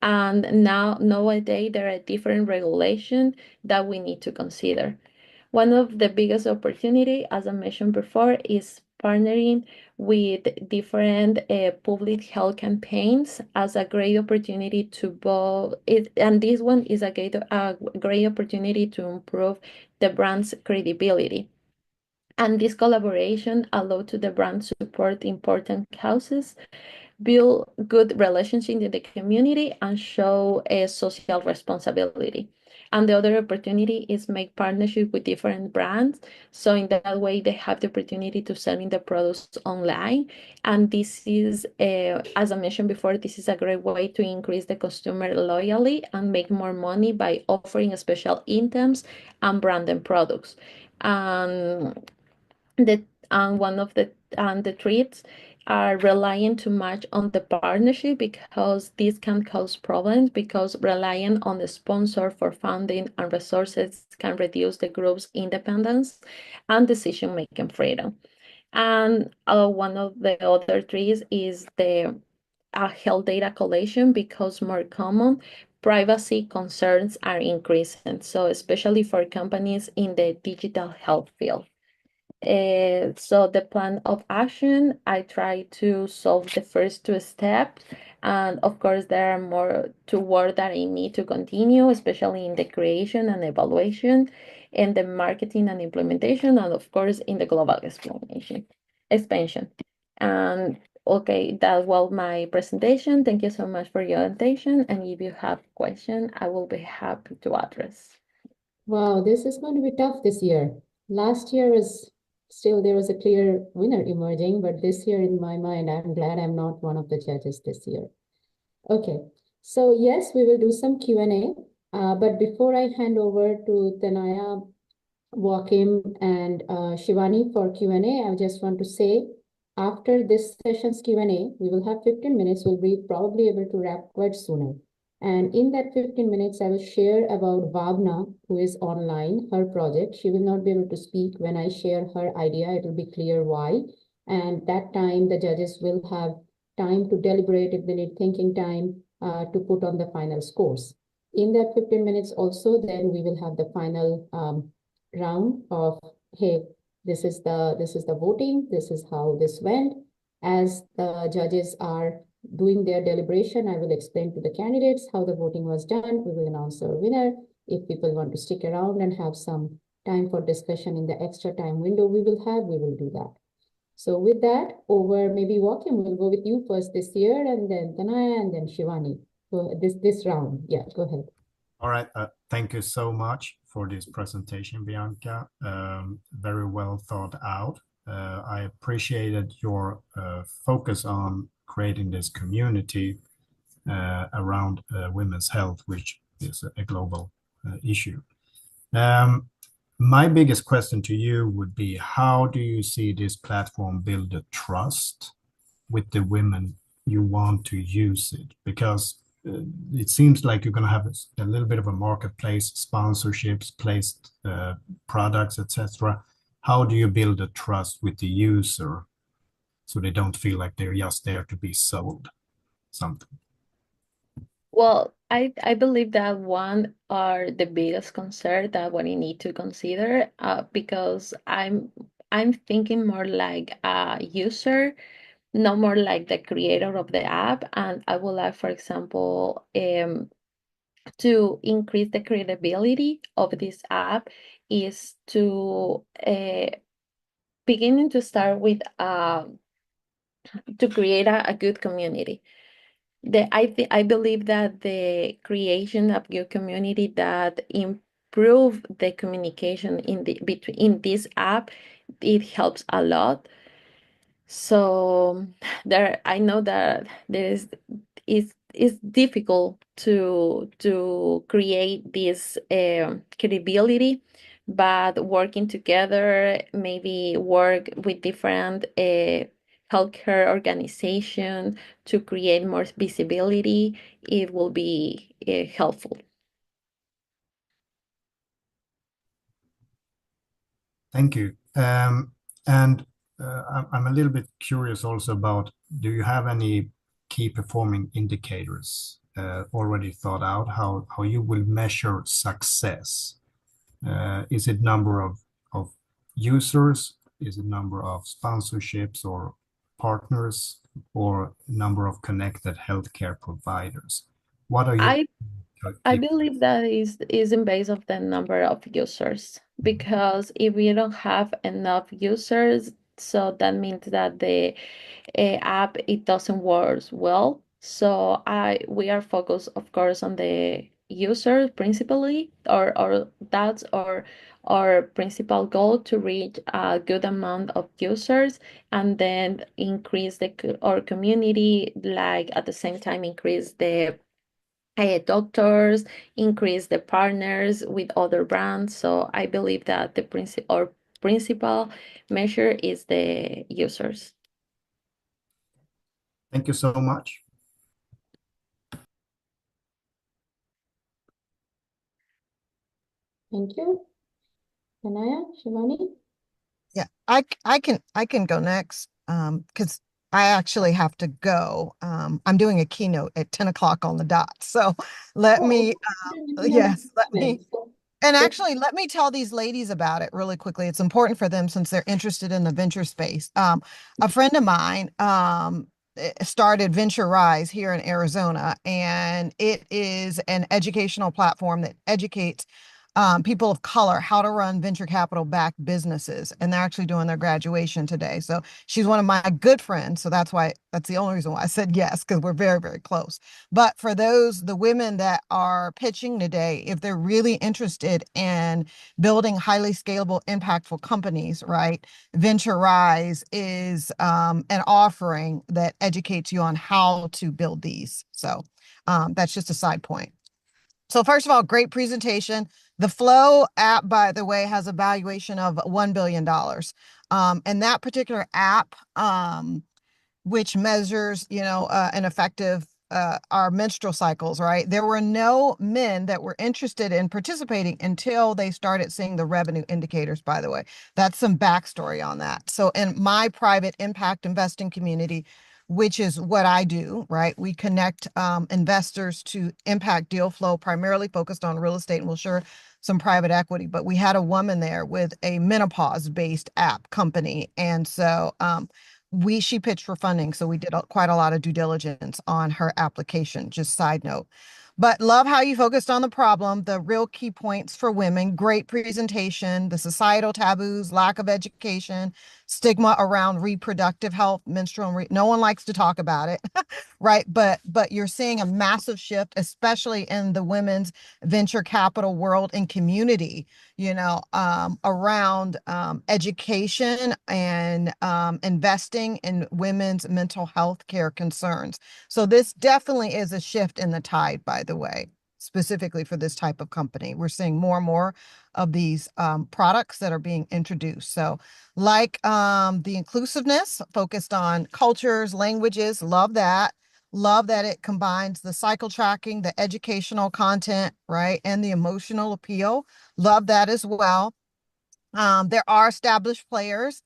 And nowadays there are different regulations that we need to consider. One of the biggest opportunity, as I mentioned before, is partnering with different public health campaigns as a great opportunity to both it, and this one is a great opportunity to improve the brand's credibility. And this collaboration allowed to the brand support important causes, build good relationship in the community, and show a social responsibility. And the other opportunity is make partnership with different brands. So in that way, they have the opportunity to selling the products online. And this is, as I mentioned before, this is a great way to increase the consumer loyalty and make more money by offering special items and branded products. And the one of the treats are relying too much on the partnership because this can cause problems because relying on the sponsor for funding and resources can reduce the group's independence and decision-making freedom. And one of the other trees is the health data collection because more common privacy concerns are increasing. So especially for companies in the digital health field. So the plan of action, I try to solve the first two steps. And of course, there are more toward that I need to continue, especially in the creation and evaluation, in the marketing and implementation, and of course, in the global expansion. And okay, that was my presentation. Thank you so much for your attention. And if you have questions, I will be happy to address. Wow, this is going to be tough this year. Last year was still there was a clear winner emerging, but this year in my mind, I'm glad I'm not one of the judges this year. Okay, so yes, we will do some Q&A, but before I hand over to Tanaya, Joachim, and Shivani for Q&A, I just want to say, after this session's Q&A, we will have 15 minutes. We'll be probably able to wrap quite sooner. And in that 15 minutes, I will share about Bhavna, who is online, her project. She will not be able to speak. When I share her idea, it will be clear why. And that time, the judges will have time to deliberate if they need thinking time to put on the final scores. In that 15 minutes also, then we will have the final round of, hey, this is the voting, this is how this went, As the judges are doing their deliberation, I will explain to the candidates how the voting was done. We will announce our winner. If people want to stick around and have some time for discussion in the extra time window we will do that. So with that, over maybe Joachim, we'll go with you first this year, and then Tanaya, and then Shivani. So this round, yeah, go ahead. All right. Thank you so much for this presentation, Bianca. Very well thought out. I appreciated your focus on creating this community around women's health, which is a global issue. My biggest question to you would be, how do you see this platform build a trust with the women you want to use it? Because it seems like you're going to have a little bit of a marketplace, sponsorships, placed products, etc. How do you build a trust with the user so they don't feel like they're just there to be sold something? Well, I believe that one are the biggest concern that we need to consider, because I'm thinking more like a user, no more like the creator of the app. And I would like, for example, to increase the credibility of this app is to beginning to start with to create a good community. I believe that the creation of your community that improve the communication in the between in this app, it helps a lot. So there, I know that there is difficult to create this credibility, but working together, maybe work with different healthcare organization to create more visibility, it will be helpful. Thank you. And I'm a little bit curious also about, do you have any key performing indicators already thought out, how you will measure success? Is it number of users? Is it number of sponsorships or partners, or number of connected healthcare providers? What are you? I believe that is in base of the number of users, because if we don't have enough users, so that means that the app it doesn't work well. So we are focused, of course, on the user principally, or that's our principal goal, to reach a good amount of users, and then increase our community, like at the same time increase the doctors, increase the partners with other brands. So I believe that the principal measure is the users. Thank you so much. Thank you. Tanaya, Shivani? Yeah, I can go next because I actually have to go. I'm doing a keynote at 10 o'clock on the dot. So let Oh, me, yes, let me, so and actually let me tell these ladies about it really quickly. It's important for them since they're interested in the venture space. A friend of mine started HerRights here in Arizona, and it is an educational platform that educates people of color how to run venture capital backed businesses. And they're actually doing their graduation today. So she's one of my good friends. So that's the only reason why I said yes, because we're very, very close. But for the women that are pitching today, if they're really interested in building highly scalable, impactful companies, right? HerRights is an offering that educates you on how to build these. So that's just a side point. So first of all, great presentation. The Flow app, by the way, has a valuation of $1 billion. And that particular app, which measures, an effective, our menstrual cycles, right? There were no men that were interested in participating until they started seeing the revenue indicators, by the way. That's some backstory on that. So in my private impact investing community, which is what I do, right? We connect investors to impact deal flow, primarily focused on real estate, and we'll share some private equity. But we had a woman there with a menopause-based app company. And so she pitched for funding, so we did quite a lot of due diligence on her application, just side note. But love how you focused on the problem, the real key points for women, great presentation, the societal taboos, lack of education, stigma around reproductive health, no one likes to talk about it, right? But you're seeing a massive shift, especially in the women's venture capital world and community, around education and investing in women's mental health care concerns. So this definitely is a shift in the tide, by the way, specifically for this type of company. We're seeing more and more of these products that are being introduced. So like the inclusiveness focused on cultures, languages, love that. Love that it combines the cycle tracking, the educational content, right, and the emotional appeal. Love that as well. There are established players,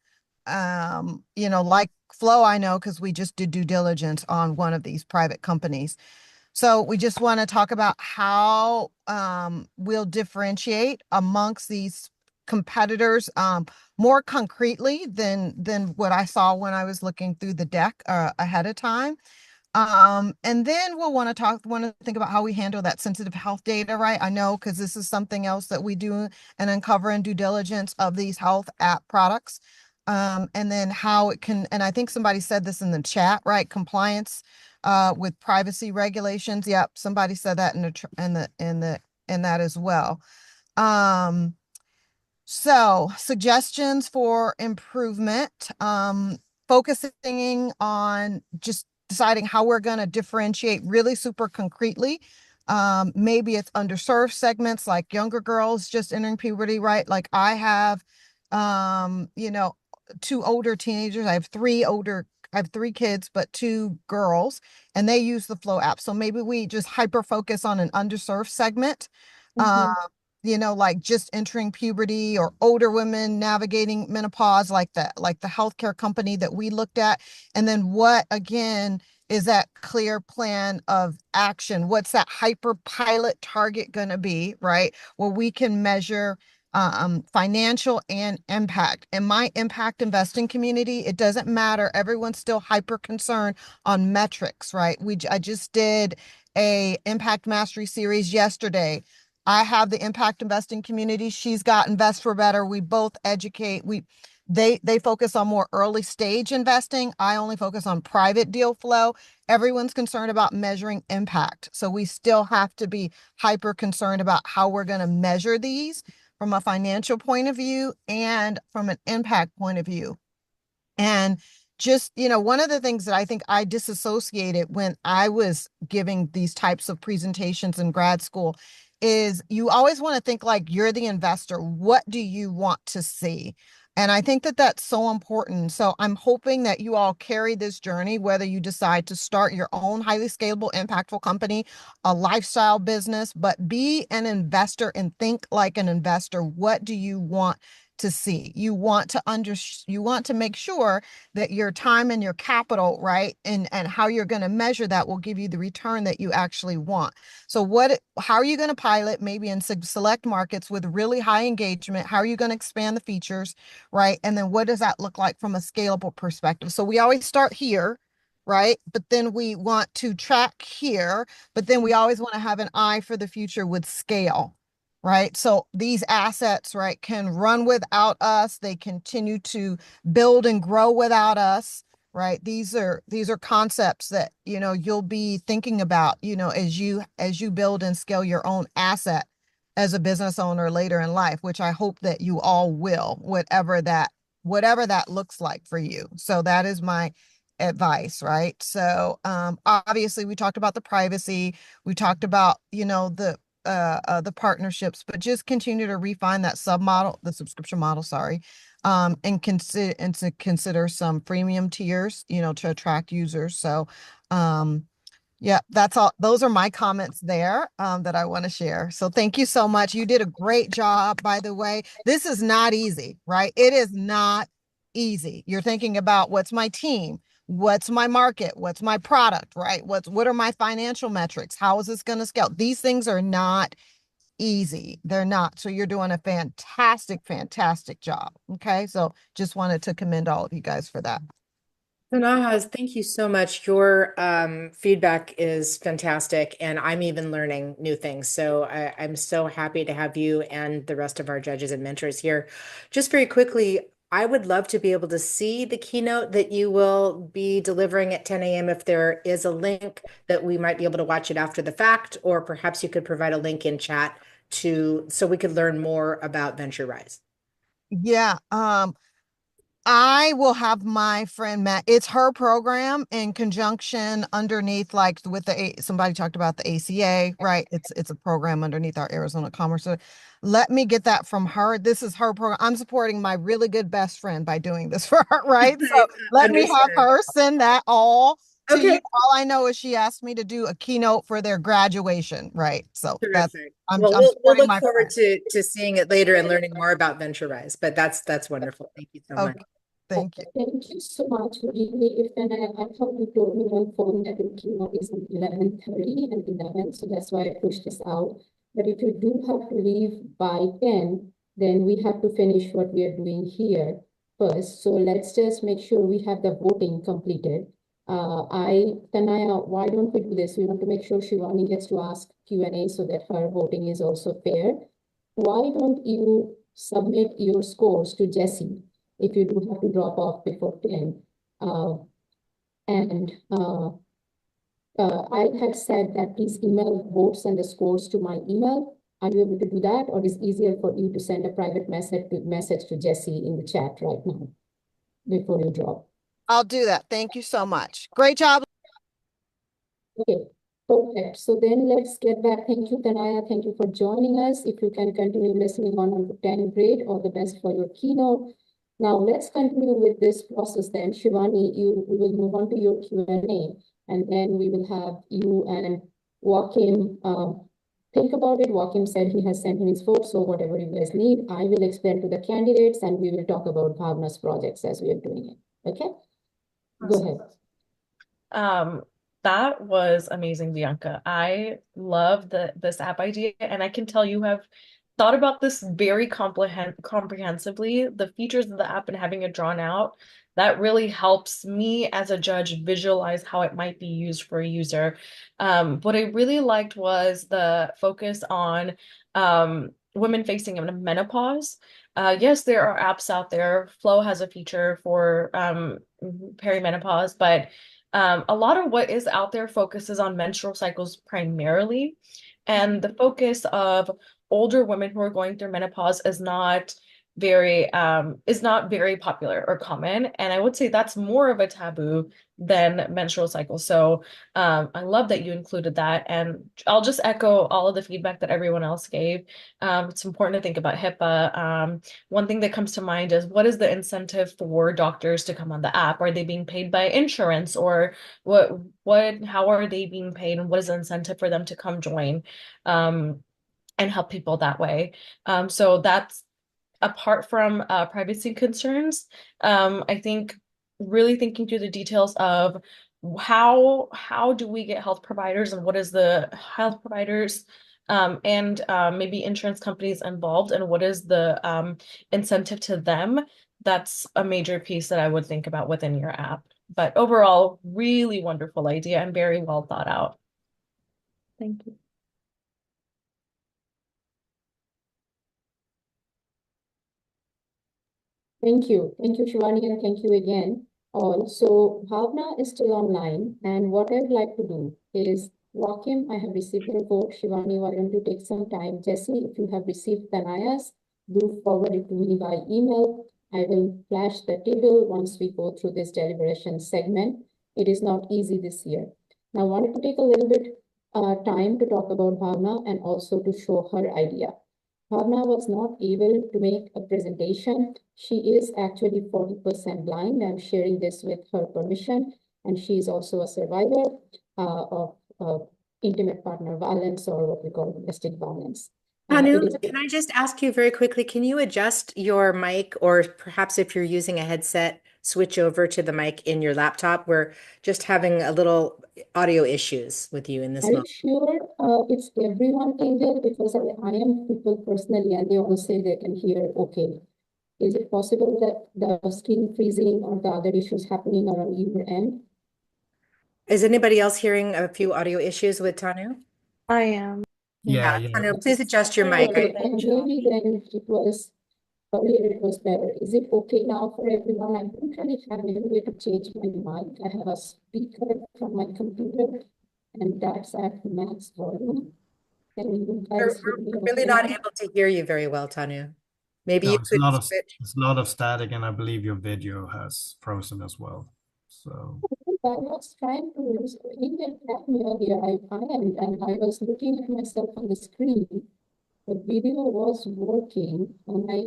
like Flow, I know, because we just did due diligence on one of these private companies. So we just want to talk about how we'll differentiate amongst these competitors more concretely than what I saw when I was looking through the deck ahead of time. And then we'll want to think about how we handle that sensitive health data, right? I know, because this is something else that we do and uncover in due diligence of these health app products. And then how it can, and I think somebody said this in the chat, right? Compliance with privacy regulations. Yep, somebody said that in that as well. So suggestions for improvement, focusing on just deciding how we're going to differentiate really super concretely. Maybe it's underserved segments like younger girls just entering puberty, right? Like I have, two older teenagers. I have three kids, but two girls, and they use the Flow app. So maybe we just hyper focus on an underserved segment. Like just entering puberty or older women navigating menopause, like the healthcare company that we looked at. And then what, again, is that clear plan of action? What's that hyper pilot target going to be, right? Where we can measure financial and impact. In my impact investing community, it doesn't matter. Everyone's still hyper concerned on metrics, right? I just did a impact mastery series yesterday. I have the impact investing community. She's got Invest for Better. We both educate. They focus on more early stage investing. I only focus on private deal flow. Everyone's concerned about measuring impact. So we still have to be hyper concerned about how we're going to measure these from a financial point of view and from an impact point of view. And just, one of the things that I think I disassociated when I was giving these types of presentations in grad school is you always want to think like you're the investor. What do you want to see? And I think that that's so important. So I'm hoping that you all carry this journey, whether you decide to start your own highly scalable, impactful company, a lifestyle business, but be an investor and think like an investor. What do you want to see? You want to make sure that your time and your capital, right, and how you're going to measure that will give you the return that you actually want. So how are you going to pilot maybe in select markets with really high engagement? How are you going to expand the features, right? And then what does that look like from a scalable perspective? So we always start here, right? But then we want to track here, but then we always want to have an eye for the future with scale. Right. So these assets, right, can run without us. They continue to build and grow without us. Right. These are concepts that, you'll be thinking about, as you build and scale your own asset as a business owner later in life, which I hope that you all will, whatever that looks like for you. So that is my advice, right? So obviously we talked about the privacy, we talked about, the partnerships, but just continue to refine that the subscription model, sorry, and consider some freemium tiers, to attract users. So, yeah, that's all. Those are my comments there, that I want to share. So thank you so much. You did a great job, by the way. This is not easy, right? It is not easy. You're thinking about what's my team? What's my market? What's my product, right? What are my financial metrics? How is this going to scale? These things are not easy. They're not. So you're doing a fantastic, fantastic job. Okay. So just wanted to commend all of you guys for that. Nahas, thank you so much. Your feedback is fantastic, and I'm even learning new things. So I'm so happy to have you and the rest of our judges and mentors here. Just very quickly, I would love to be able to see the keynote that you will be delivering at 10 a.m. If there is a link that we might be able to watch it after the fact, or perhaps you could provide a link in chat to so we could learn more about Venture Rise. Yeah, I will have my friend Matt. It's her program in conjunction underneath, like with somebody talked about the ACA, right? It's a program underneath our Arizona Commerce. So let me get that from her. This is her program. I'm supporting my really good best friend by doing this for her, right? So let me have Understood. her send that all to you. Okay. All I know is she asked me to do a keynote for their graduation, right? So that's Terrific. I'm Well, I'm we'll supporting look my forward friend. to seeing it later and learning more about Venture Rise. But that's wonderful. Thank you so much. Okay, thank you. Thank you so much. Really, if then I thought you told me on phone that the keynote is at 11:30 and 11, so that's why I pushed this out. But if you do have to leave by 10, then we have to finish what we are doing here first. So let's just make sure we have the voting completed. Tanaya, why don't we do this? We want to make sure Shivani gets to ask Q&A so that her voting is also fair. Why don't you submit your scores to Jessie if you do have to drop off before 10? And I had said that please email votes and the scores to my email. Are you able to do that, or is it easier for you to send a private message to Jessie in the chat right now before you drop? I'll do that. Thank you so much. Great job. Okay, perfect. So then let's get back. Thank you, Tanaya. Thank you for joining us. If you can continue listening on 10, great. All the best for your keynote. Now let's continue with this process then. Shivani, we will move on to your Q&A, and then we will have you and Joaquin think about it. Joaquin said he has sent in his vote, so whatever you guys need, I will explain to the candidates, and we will talk about Bhavna's projects as we are doing it. Okay? Go ahead. That was amazing, Bianca. I love this app idea, and I can tell you have thought about this very comprehensively. The features of the app and having it drawn out, that really helps me as a judge visualize how it might be used for a user. What I really liked was the focus on women facing menopause. Yes, there are apps out there. Flow has a feature for perimenopause, but a lot of what is out there focuses on menstrual cycles primarily, and the focus of older women who are going through menopause is not very popular or common. And I would say that's more of a taboo than menstrual cycles. So I love that you included that. And I'll just echo all of the feedback that everyone else gave. It's important to think about HIPAA. One thing that comes to mind is what is the incentive for doctors to come on the app? Are they being paid by insurance, or how are they being paid, and what is the incentive for them to come join and help people that way? So that's apart from privacy concerns. I think really thinking through the details of how do we get health providers, and what is the health providers and maybe insurance companies involved, and what is the incentive to them. That's a major piece that I would think about within your app. But overall, really wonderful idea and very well thought out. Thank you. Thank you. Thank you, Shivani, and thank you again all. So Bhavna is still online, and what I'd like to do is, Joaquin, I have received your vote. Shivani, why don't you take some time? Jesse, if you have received Tanaya's, do forward it to me by email. I will flash the table once we go through this deliberation segment. It is not easy this year. Now, I wanted to take a little bit time to talk about Bhavna and also to show her idea. Bhavna was not able to make a presentation. She is actually 40% blind. I'm sharing this with her permission. And she is also a survivor of intimate partner violence, or what we call domestic violence. Tanu, can I just ask you very quickly, can you adjust your mic, or perhaps if you're using a headset, switch over to the mic in your laptop? We're just having a little audio issues with you in this Are you moment. sure it's everyone can hear? Because I am people personally, and they all say they can hear okay. Is it possible that the skin freezing or the other issues happening around your end? Is anybody else hearing a few audio issues with Tanu? I am. Yeah, Tanu, please adjust your mic. Okay, and maybe then it was earlier it was better. Is it okay now for everyone? I don't really have any way to change my mic. I have a speaker from my computer, and that's at max volume. And you guys We're will be really okay not now? able to hear you very well, Tanu. Maybe no, you could switch. it's a lot of static, and I believe your video has frozen as well. So I was trying to even help me earlier. I am, and I was looking at myself on the screen. The video was working, and I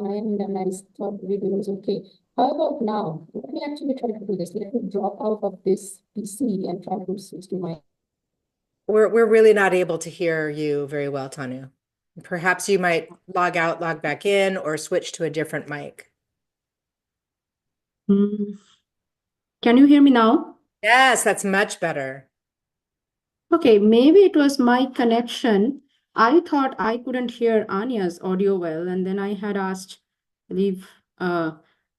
thought the video was okay. How about now? Let me actually try to do this. Let me drop out of this PC and try to switch to my. We're really not able to hear you very well, Tanu. Perhaps you might log out, log back in, or switch to a different mic. Can you hear me now? Yes, that's much better. Okay, maybe it was my connection. I thought I couldn't hear Anya's audio well, and then I had asked, I believe,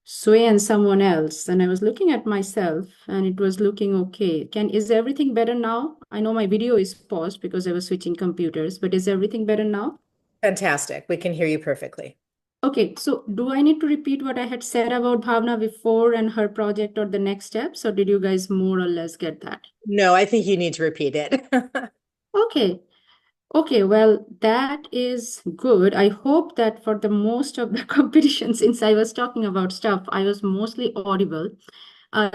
Sway and someone else, and I was looking at myself, and it was looking okay. Is everything better now? I know my video is paused because I was switching computers, but is everything better now? Fantastic. We can hear you perfectly. Okay, so do I need to repeat what I had said about Bhavna before and her project or the next steps, or did you guys more or less get that? No, I think you need to repeat it. Okay. Okay, well, that is good. I hope that for the most of the competition, since I was talking about stuff, I was mostly audible.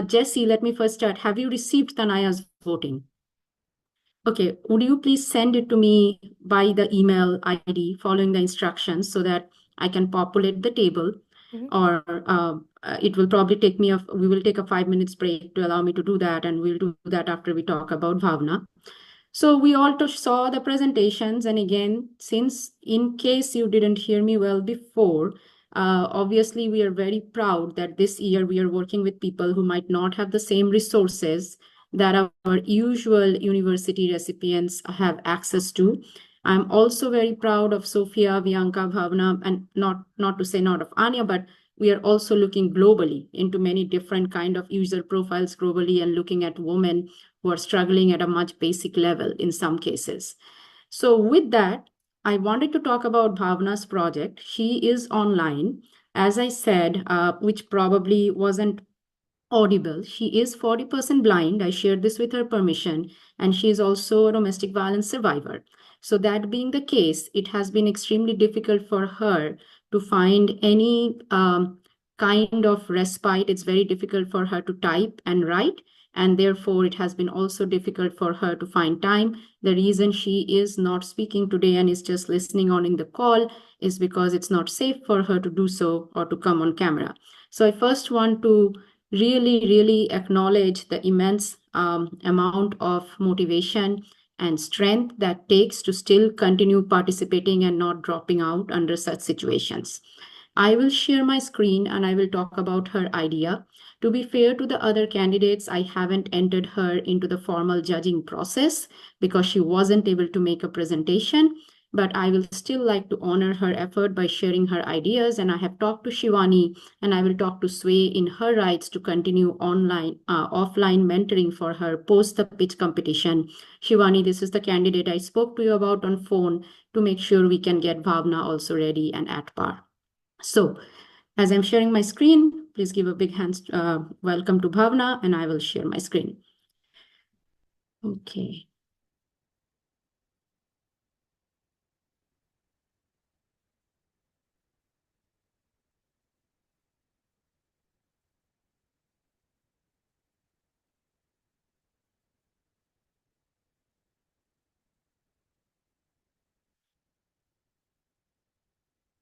Jesse, let me first start. Have you received Tanaya's voting? Okay, would you please send it to me by the email ID following the instructions so that I can populate the table? Or it will probably take me, we will take a 5 minutes break to allow me to do that, and we'll do that after we talk about Bhavna. So we all saw the presentations, and again, since in case you didn't hear me well before, obviously we are very proud that this year we are working with people who might not have the same resources that our usual university recipients have access to. I'm also very proud of Sophia, Bianca, Bhavna, and not to say not of Anya, but we are also looking globally into many different kind of user profiles globally and looking at women who are struggling at a much basic level in some cases. So with that, I wanted to talk about Bhavna's project. She is online, as I said, which probably wasn't audible. She is 40% blind. I shared this with her permission, and she is also a domestic violence survivor. So that being the case, it has been extremely difficult for her to find any kind of respite. It's very difficult for her to type and write, and therefore it has been also difficult for her to find time. The reason she is not speaking today and is just listening on in the call is because it's not safe for her to do so or to come on camera. So I first want to really acknowledge the immense amount of motivation and strength that takes to still continue participating and not dropping out under such situations. I will share my screen and I will talk about her idea. To be fair to the other candidates, I haven't entered her into the formal judging process because she wasn't able to make a presentation, but I will still like to honor her effort by sharing her ideas. And I have talked to Shivani and I will talk to Sway in HerRights to continue offline mentoring for her post the pitch competition. Shivani, this is the candidate I spoke to you about on phone to make sure we can get Bhavna also ready and at par. So as I'm sharing my screen, please give a big hand welcome to Bhavna, and I will share my screen. Okay.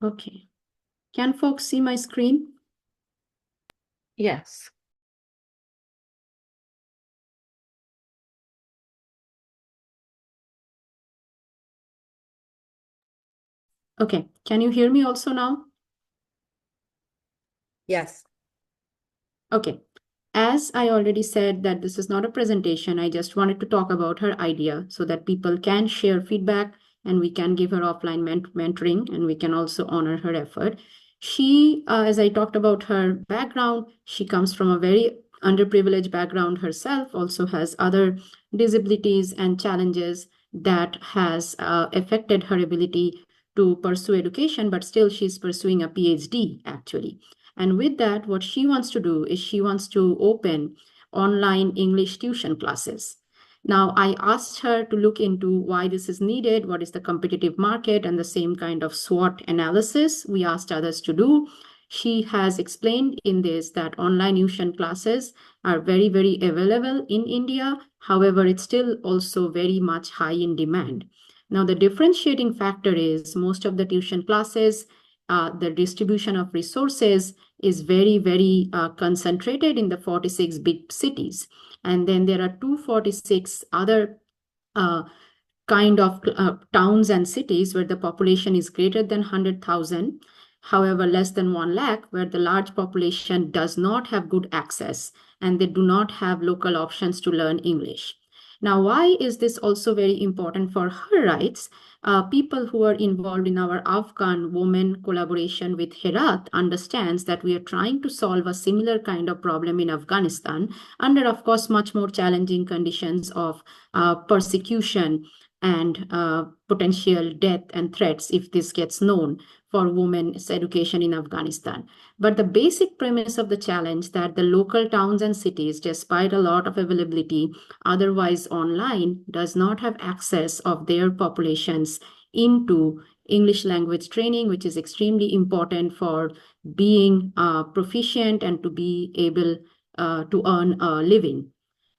Okay. Can folks see my screen? Yes. Okay. Can you hear me also now? Yes. Okay. As I already said that this is not a presentation, I just wanted to talk about her idea so that people can share feedback and we can give her offline mentoring and we can also honor her effort. She, as I talked about her background, she comes from a very underprivileged background herself, also has other disabilities and challenges that has affected her ability to pursue education, but still she's pursuing a PhD actually. And with that, what she wants to do is she wants to open online English tuition classes. Now, I asked her to look into why this is needed, what is the competitive market, and the same kind of SWOT analysis we asked others to do. She has explained in this that online tuition classes are very, very available in India. However, it's still also very much high in demand. Now, the differentiating factor is most of the tuition classes, the distribution of resources is very, very concentrated in the 46 big cities. And then there are 246 other kind of towns and cities where the population is greater than 100,000, however, less than 1 lakh, where the large population does not have good access and they do not have local options to learn English. Now, why is this also very important for HerRights? People who are involved in our Afghan women collaboration with Herat understands that we are trying to solve a similar kind of problem in Afghanistan under, of course, much more challenging conditions of persecution and potential death and threats if this gets known for women's education in Afghanistan. But the basic premise of the challenge that the local towns and cities, despite a lot of availability otherwise online, does not have access of their populations into English language training, which is extremely important for being proficient and to be able to earn a living.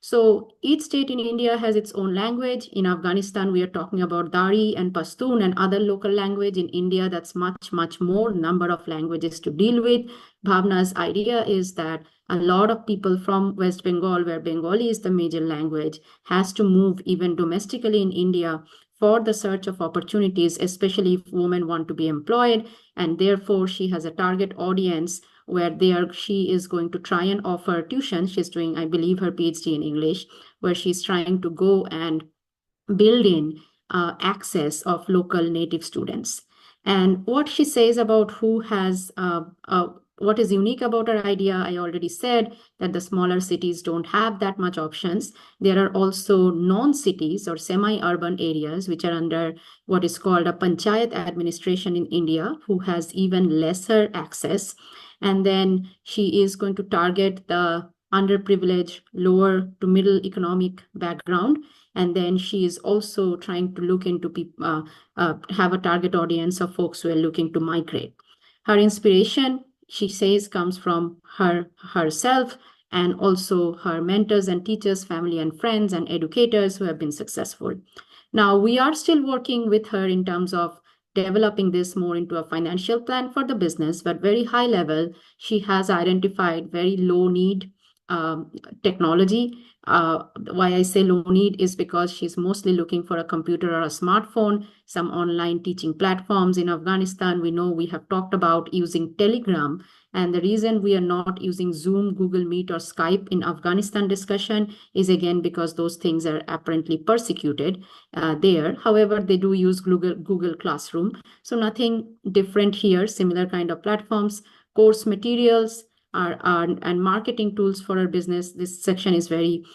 So each state in India has its own language. In Afghanistan, we are talking about Dari and Pashtun and other local language. In India, that's much, much more number of languages to deal with. Bhavna's idea is that a lot of people from West Bengal, where Bengali is the major language, has to move even domestically in India for the search of opportunities, especially if women want to be employed. And therefore, she has a target audience where she is going to try and offer tuition. She's doing, I believe, her PhD in English, where she's trying to go and build in access of local native students. And what she says about who has, what is unique about her idea, I already said that the smaller cities don't have that much options. There are also non-cities or semi-urban areas which are under what is called a panchayat administration in India, who has even lesser access. And then she is going to target the underprivileged, lower to middle economic background. And then she is also trying to look into have a target audience of folks who are looking to migrate. Her inspiration, she says, comes from herself and also her mentors and teachers, family and friends and educators who have been successful. Now, we are still working with her in terms of developing this more into a financial plan for the business, but very high level, she has identified very low need technology. Why I say low need is because she's mostly looking for a computer or a smartphone, some online teaching platforms. In Afghanistan, we know we have talked about using Telegram. And the reason we are not using Zoom, Google Meet, or Skype in Afghanistan discussion is again because those things are apparently persecuted there. However, they do use Google Classroom. So nothing different here, similar kind of platforms, course materials, and marketing tools for our business. This section is very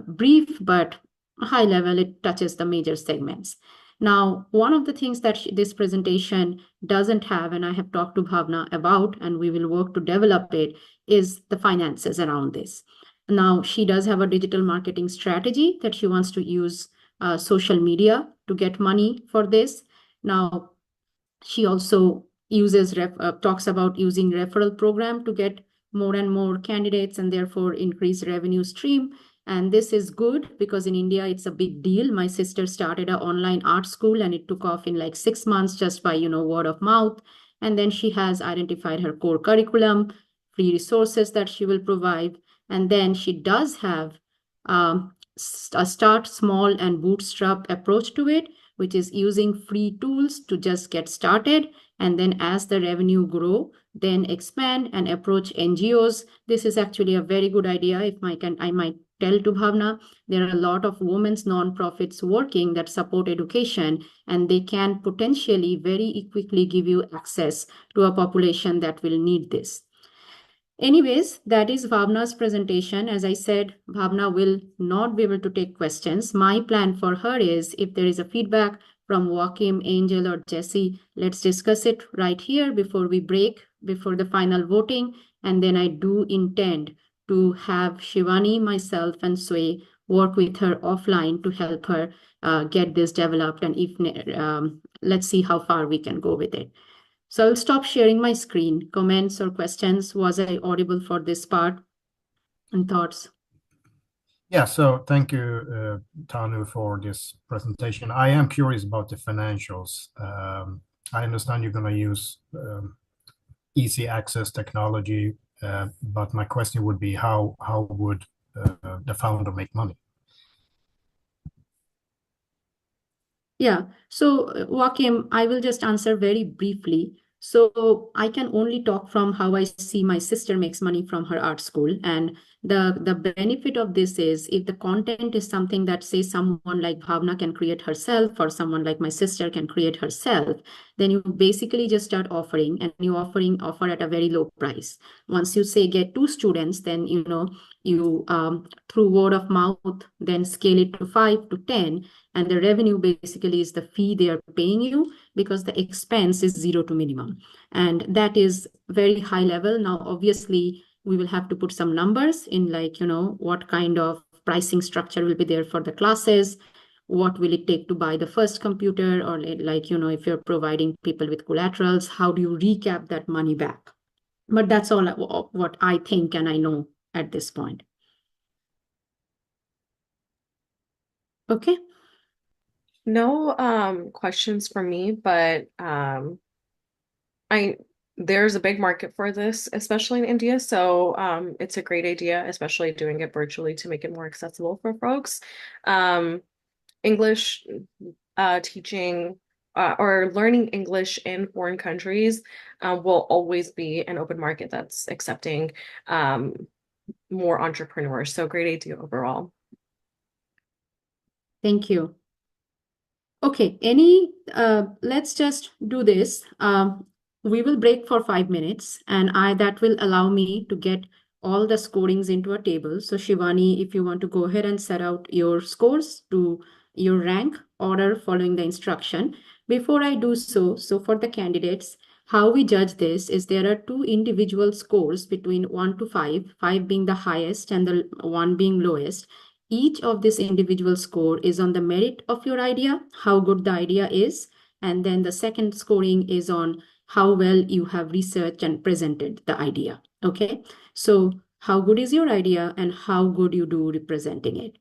brief, but high level, it touches the major segments. Now, one of the things that this presentation doesn't have, and I have talked to Bhavna about, and we will work to develop it, is the finances around this. Now, she does have a digital marketing strategy that she wants to use social media to get money for this. Now, she also talks about using referral program to get more and more candidates and therefore increase revenue stream. And this is good because in India, it's a big deal. My sister started an online art school and it took off in like 6 months just by, word of mouth. And then she has identified her core curriculum, free resources that she will provide. And then she does have a start small and bootstrap approach to it, which is using free tools to just get started. And then as the revenue grow, then expand and approach NGOs. This is actually a very good idea. If I might tell to Bhavna, there are a lot of women's nonprofits working that support education, and they can potentially very quickly give you access to a population that will need this. Anyways, that is Bhavna's presentation. As I said, Bhavna will not be able to take questions. My plan for her is if there is a feedback from Joachim, Angel, or Jesse, let's discuss it right here before we break, before the final voting. And then I do intend to have Shivani, myself, and Sway work with her offline to help her get this developed. And if let's see how far we can go with it. So I'll stop sharing my screen. Comments or questions? Was I audible for this part? And thoughts? Yeah, so thank you, Tanu, for this presentation. I am curious about the financials. I understand you're going to use easy access technology, but my question would be how would the founder make money? Yeah, so Joachim, I will just answer very briefly. So I can only talk from how I see my sister makes money from her art school. And the benefit of this is if the content is something that, say, someone like Bhavna can create herself, or someone like my sister can create herself, then you basically just start offering, and you offer at a very low price. Once you say get 2 students, then you through word of mouth, then scale it to 5 to 10. And the revenue basically is the fee they are paying you, because the expense is 0 to minimum. And that is very high level. Now, obviously, we will have to put some numbers in, like, what kind of pricing structure will be there for the classes, what will it take to buy the first computer, or like, if you're providing people with collaterals, how do you recap that money back? But that's all what I think and I know at this point. Okay. No questions for me, but there's a big market for this, especially in India. So it's a great idea, especially doing it virtually to make it more accessible for folks. English teaching or learning English in foreign countries will always be an open market that's accepting more entrepreneurs. So great idea overall. Thank you. Okay, let's just do this. We will break for 5 minutes, and that will allow me to get all the scorings into a table. So Shivani, if you want to go ahead and set out your scores to your rank order following the instruction. Before I do so for the candidates, how we judge this is there are 2 individual scores between 1 to 5, 5 being the highest and the 1 being lowest. Each of this individual score is on the merit of your idea, how good the idea is, and then the second scoring is on how well you have researched and presented the idea. Okay, so how good is your idea and how good you do representing it.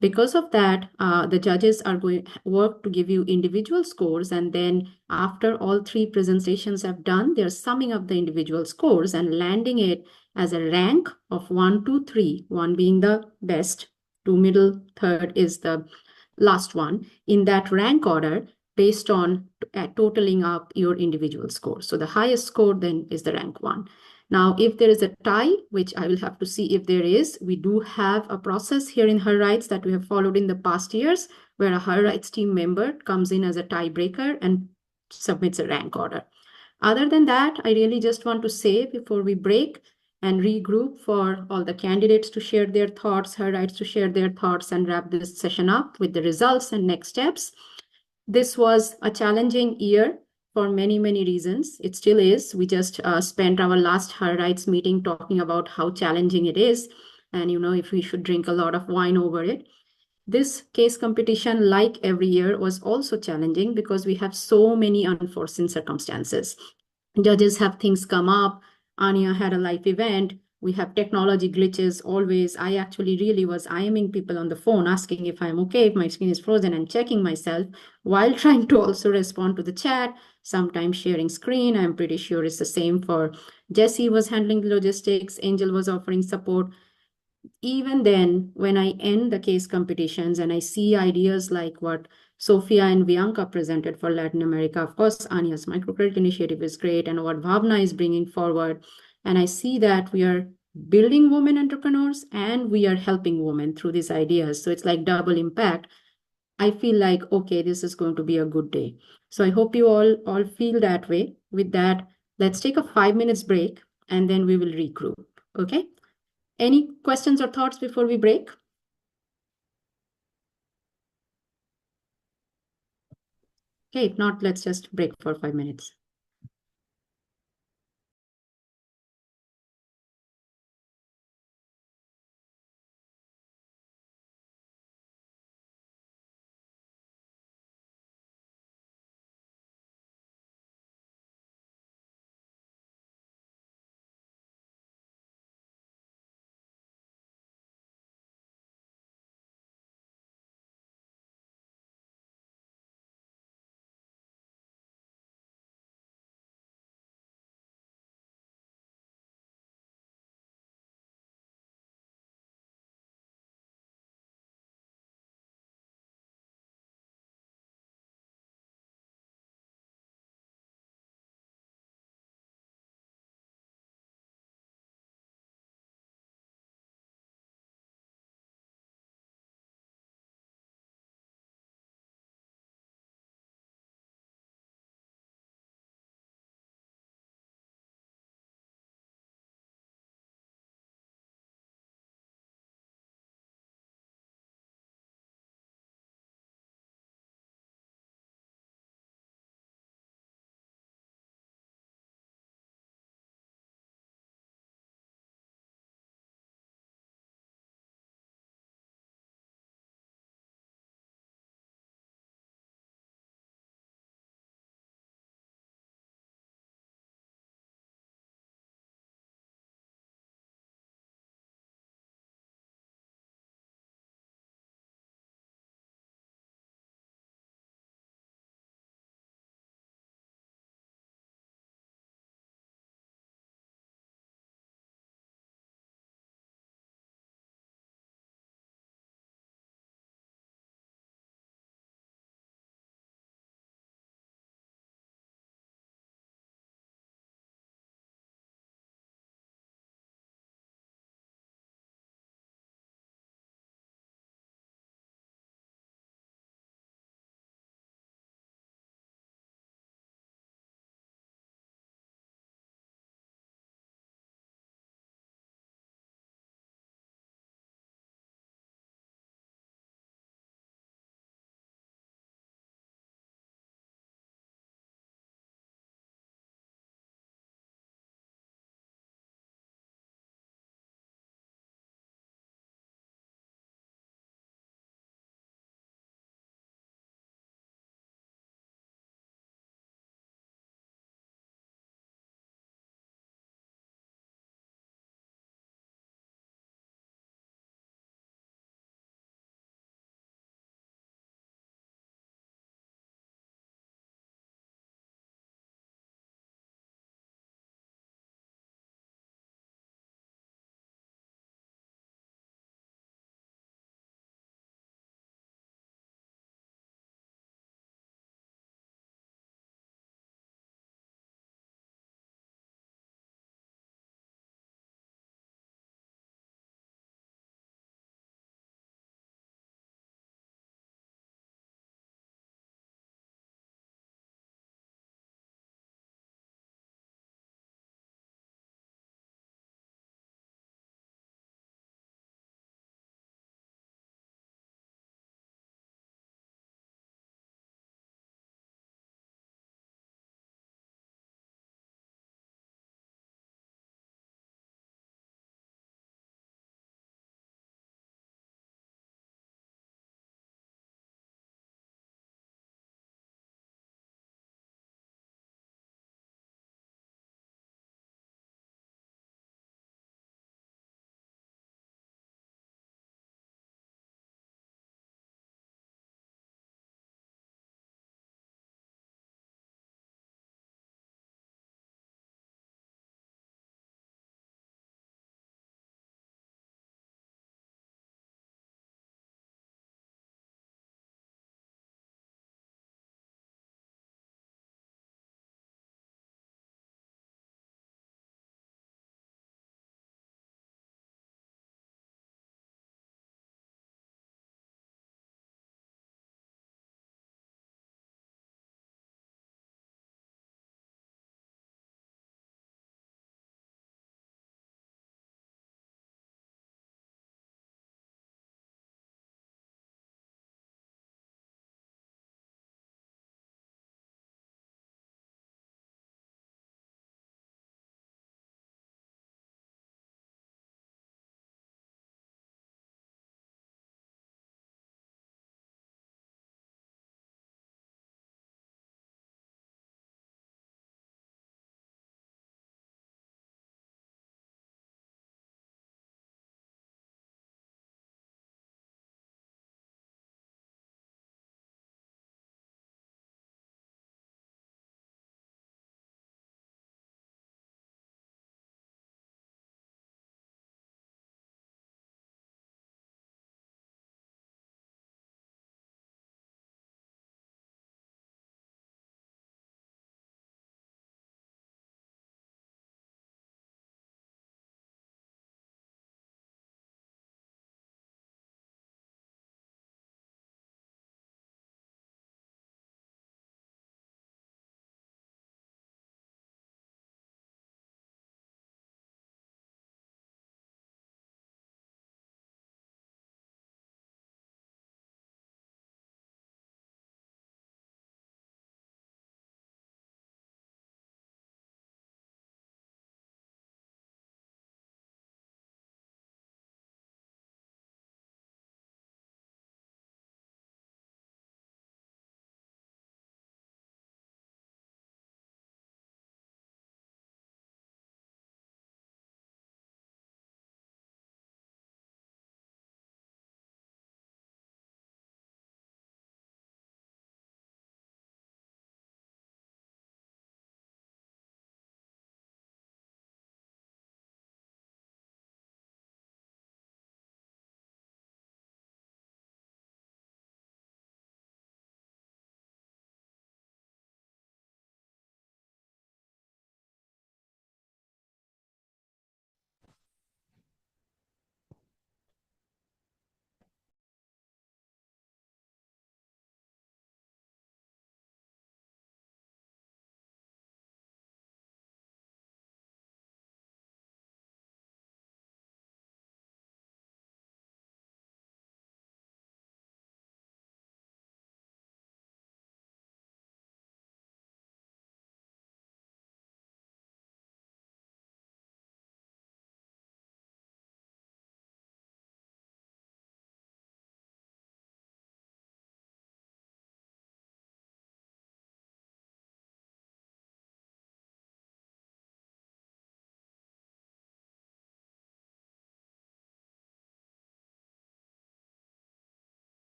Because of that, the judges are going to work to give you individual scores, and then after all 3 presentations have done, they're summing up the individual scores and landing it as a rank of 1 to 3, 1 being the best, 2 middle, 3rd is the last one, in that rank order based on totaling up your individual score. So the highest score then is the rank 1. Now, if there is a tie, which I will have to see if there is, we do have a process here in HerRights that we have followed in the past years, where a HerRights team member comes in as a tiebreaker and submits a rank order. Other than that, I really just want to say before we break and regroup for all the candidates to share their thoughts, HerRights to share their thoughts, and wrap this session up with the results and next steps. This was a challenging year for many, many reasons. It still is. We just spent our last HerRights meeting talking about how challenging it is, and if we should drink a lot of wine over it. This case competition, like every year, was also challenging because we have so many unforeseen circumstances. Judges have things come up. Anya had a life event. We have technology glitches always. I actually really was IMing people on the phone, asking if I'm okay, if my screen is frozen, and checking myself while trying to also respond to the chat, sometimes sharing screen. I'm pretty sure it's the same for Jesse was handling the logistics. Angel was offering support. Even then, when I end the case competitions and I see ideas like what Sophia and Bianca presented for Latin America, of course, Anya's microcredit initiative is great, and what Bhavna is bringing forward, and I see that we are building women entrepreneurs and we are helping women through these ideas. So it's like double impact. I feel like, okay, this is going to be a good day. So I hope you all feel that way. With that, let's take a 5 minutes break and then we will regroup. Okay. Any questions or thoughts before we break? Okay, if not, let's just break for 5 minutes.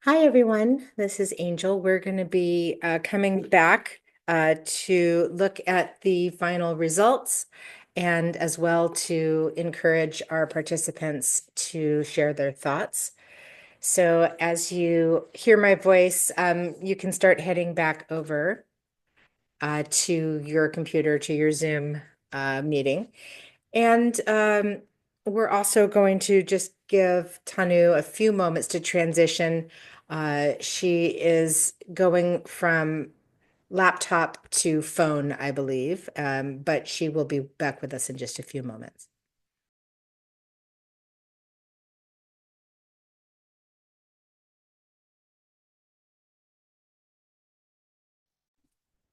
Hi, everyone. This is Angel. We're going to be coming back to look at the final results and as well to encourage our participants to share their thoughts. So as you hear my voice, you can start heading back over to your computer, to your Zoom meeting. And we're also going to just give Tanu a few moments to transition. She is going from laptop to phone, I believe, but she will be back with us in just a few moments.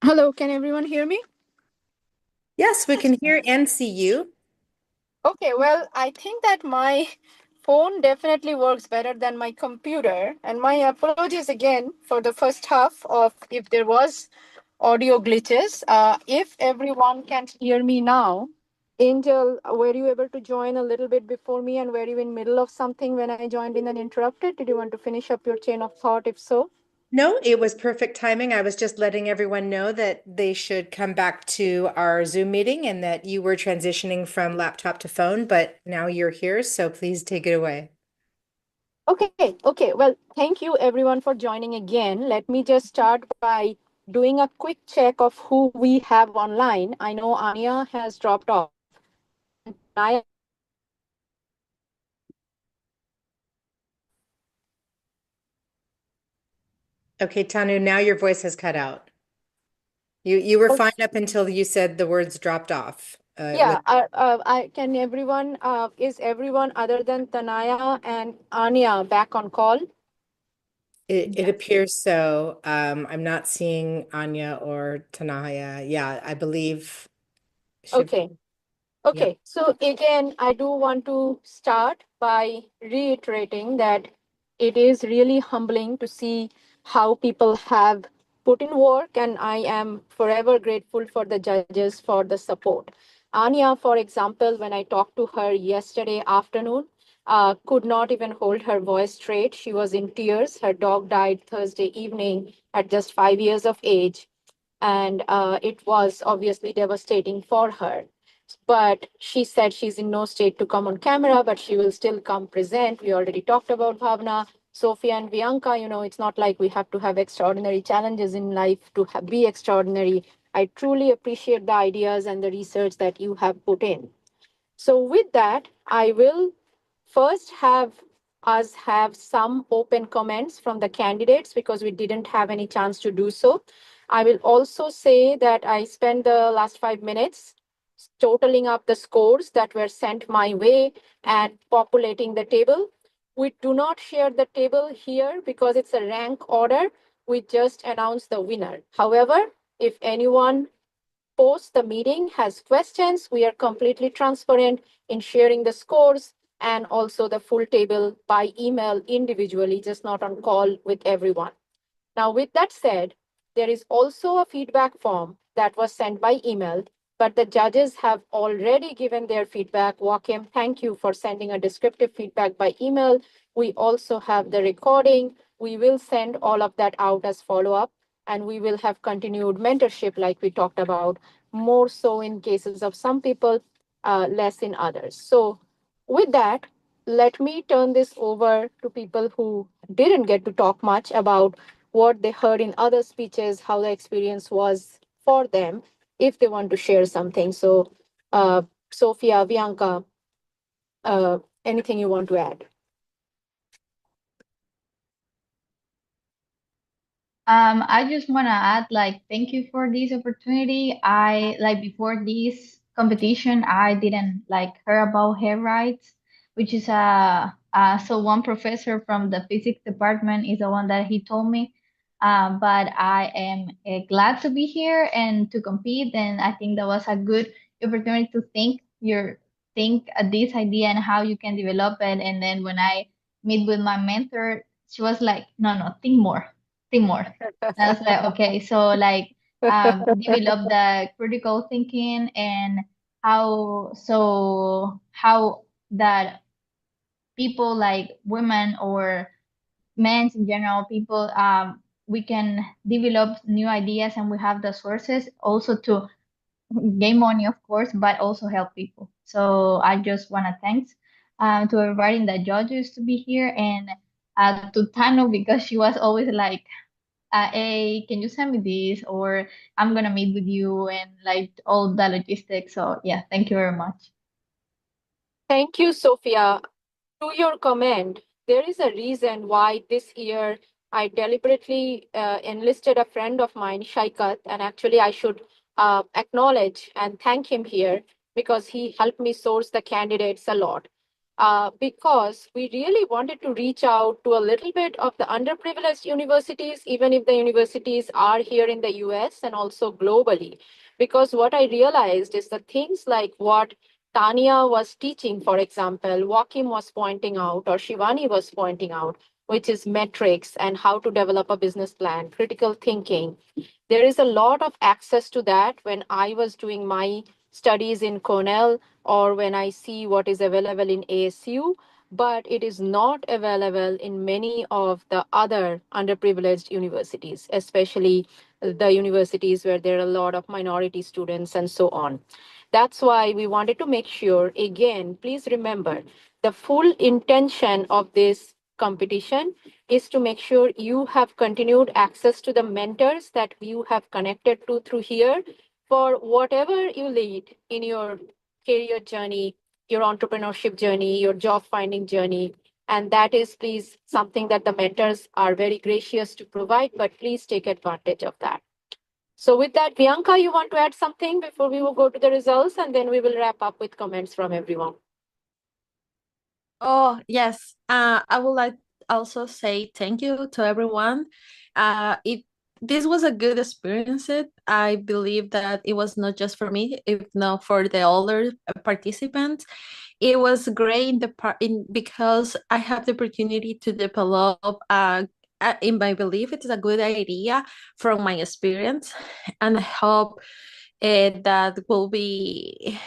Hello, can everyone hear me? Yes, we can hear and see you. Okay, well, I think that my phone definitely works better than my computer. And my apologies again for the first half of if there was audio glitches. If everyone can hear me now, Angel, were you able to join a little bit before me and were you in middle of something when I joined in and interrupted? Did you want to finish up your chain of thought? If so? No, it was perfect timing. I was just letting everyone know that they should come back to our Zoom meeting and that you were transitioning from laptop to phone, but now you're here, so please take it away. Okay. Well, thank you everyone for joining again. Let me just start by doing a quick check of who we have online. I know Anya has dropped off. I Okay, Tanu, now your voice has cut out. You were fine up until you said the words dropped off. yeah, I can everyone is everyone other than Tanaya and Anya back on call? It appears so. I'm not seeing Anya or Tanaya. Yeah, I believe should. Okay. Yep. Okay, so again, I do want to start by reiterating that it is really humbling to see how people have put in work, and I am forever grateful for the judges for the support. Anya, for example, when I talked to her yesterday afternoon, could not even hold her voice straight. She was in tears. Her dog died Thursday evening at just 5 years of age, and it was obviously devastating for her, but she said she's in no state to come on camera, but she will still come present. We already talked about Bhavna, Sophia, and Bianca. It's not like we have to have extraordinary challenges in life to be extraordinary. I truly appreciate the ideas and the research that you have put in. So with that, I will first have us have some open comments from the candidates because we didn't have any chance to do so. I will also say that I spent the last 5 minutes totaling up the scores that were sent my way and populating the table. We do not share the table here because it's a rank order. We just announce the winner. However, if anyone post the meeting has questions, we are completely transparent in sharing the scores and also the full table by email individually, just not on call with everyone. Now, with that said, there is also a feedback form that was sent by email, but the judges have already given their feedback. Joachim, thank you for sending a descriptive feedback by email. We also have the recording. We will send all of that out as follow-up, and we will have continued mentorship like we talked about, more so in cases of some people, less in others. So with that, let me turn this over to people who didn't get to talk much about what they heard in other speeches, how the experience was for them, if they want to share something. So, Sophia, Bianca, anything you want to add? I just want to add, like, thank you for this opportunity. I like before this competition, I didn't like hear about HerRights, which is so one professor from the physics department is the one that he told me. But I am glad to be here and to compete, and I think that was a good opportunity to think this idea and how you can develop it. And then when I meet with my mentor, she was like, no, think more. I was like, okay, so like develop the critical thinking and how that people like women or men in general, people, we can develop new ideas and we have the sources also to gain money, of course, but also help people. So I just want to thanks to everybody in the judges to be here and to Tanu because she was always like, hey, can you send me this? Or I'm gonna meet with you and like all the logistics. So yeah, thank you very much. Thank you, Sophia. To your comment, there is a reason why this year I deliberately enlisted a friend of mine, Shaikat, and actually I should acknowledge and thank him here because he helped me source the candidates a lot. Because we really wanted to reach out to a little bit of the underprivileged universities, even if the universities are here in the US and also globally. Because what I realized is the things like what Tania was teaching, for example, Joachim was pointing out, or Shivani was pointing out, which is metrics and how to develop a business plan, critical thinking. There is a lot of access to that when I was doing my studies in Cornell or when I see what is available in ASU, but it is not available in many of the other underprivileged universities, especially the universities where there are a lot of minority students and so on. That's why we wanted to make sure, again, please remember the full intention of this competition is to make sure you have continued access to the mentors that you have connected to through here for whatever you lead in your career journey, your entrepreneurship journey, your job finding journey. And that is, please, something that the mentors are very gracious to provide, but please take advantage of that. So with that, Bianca, you want to add something before we will go to the results, and then we will wrap up with comments from everyone. Oh, yes. I would like also say thank you to everyone. It this was a good experience. I believe that it was not just for me, if not for the other participants. It was great in the part in because I have the opportunity to develop in my belief it is a good idea from my experience, and I hope that will be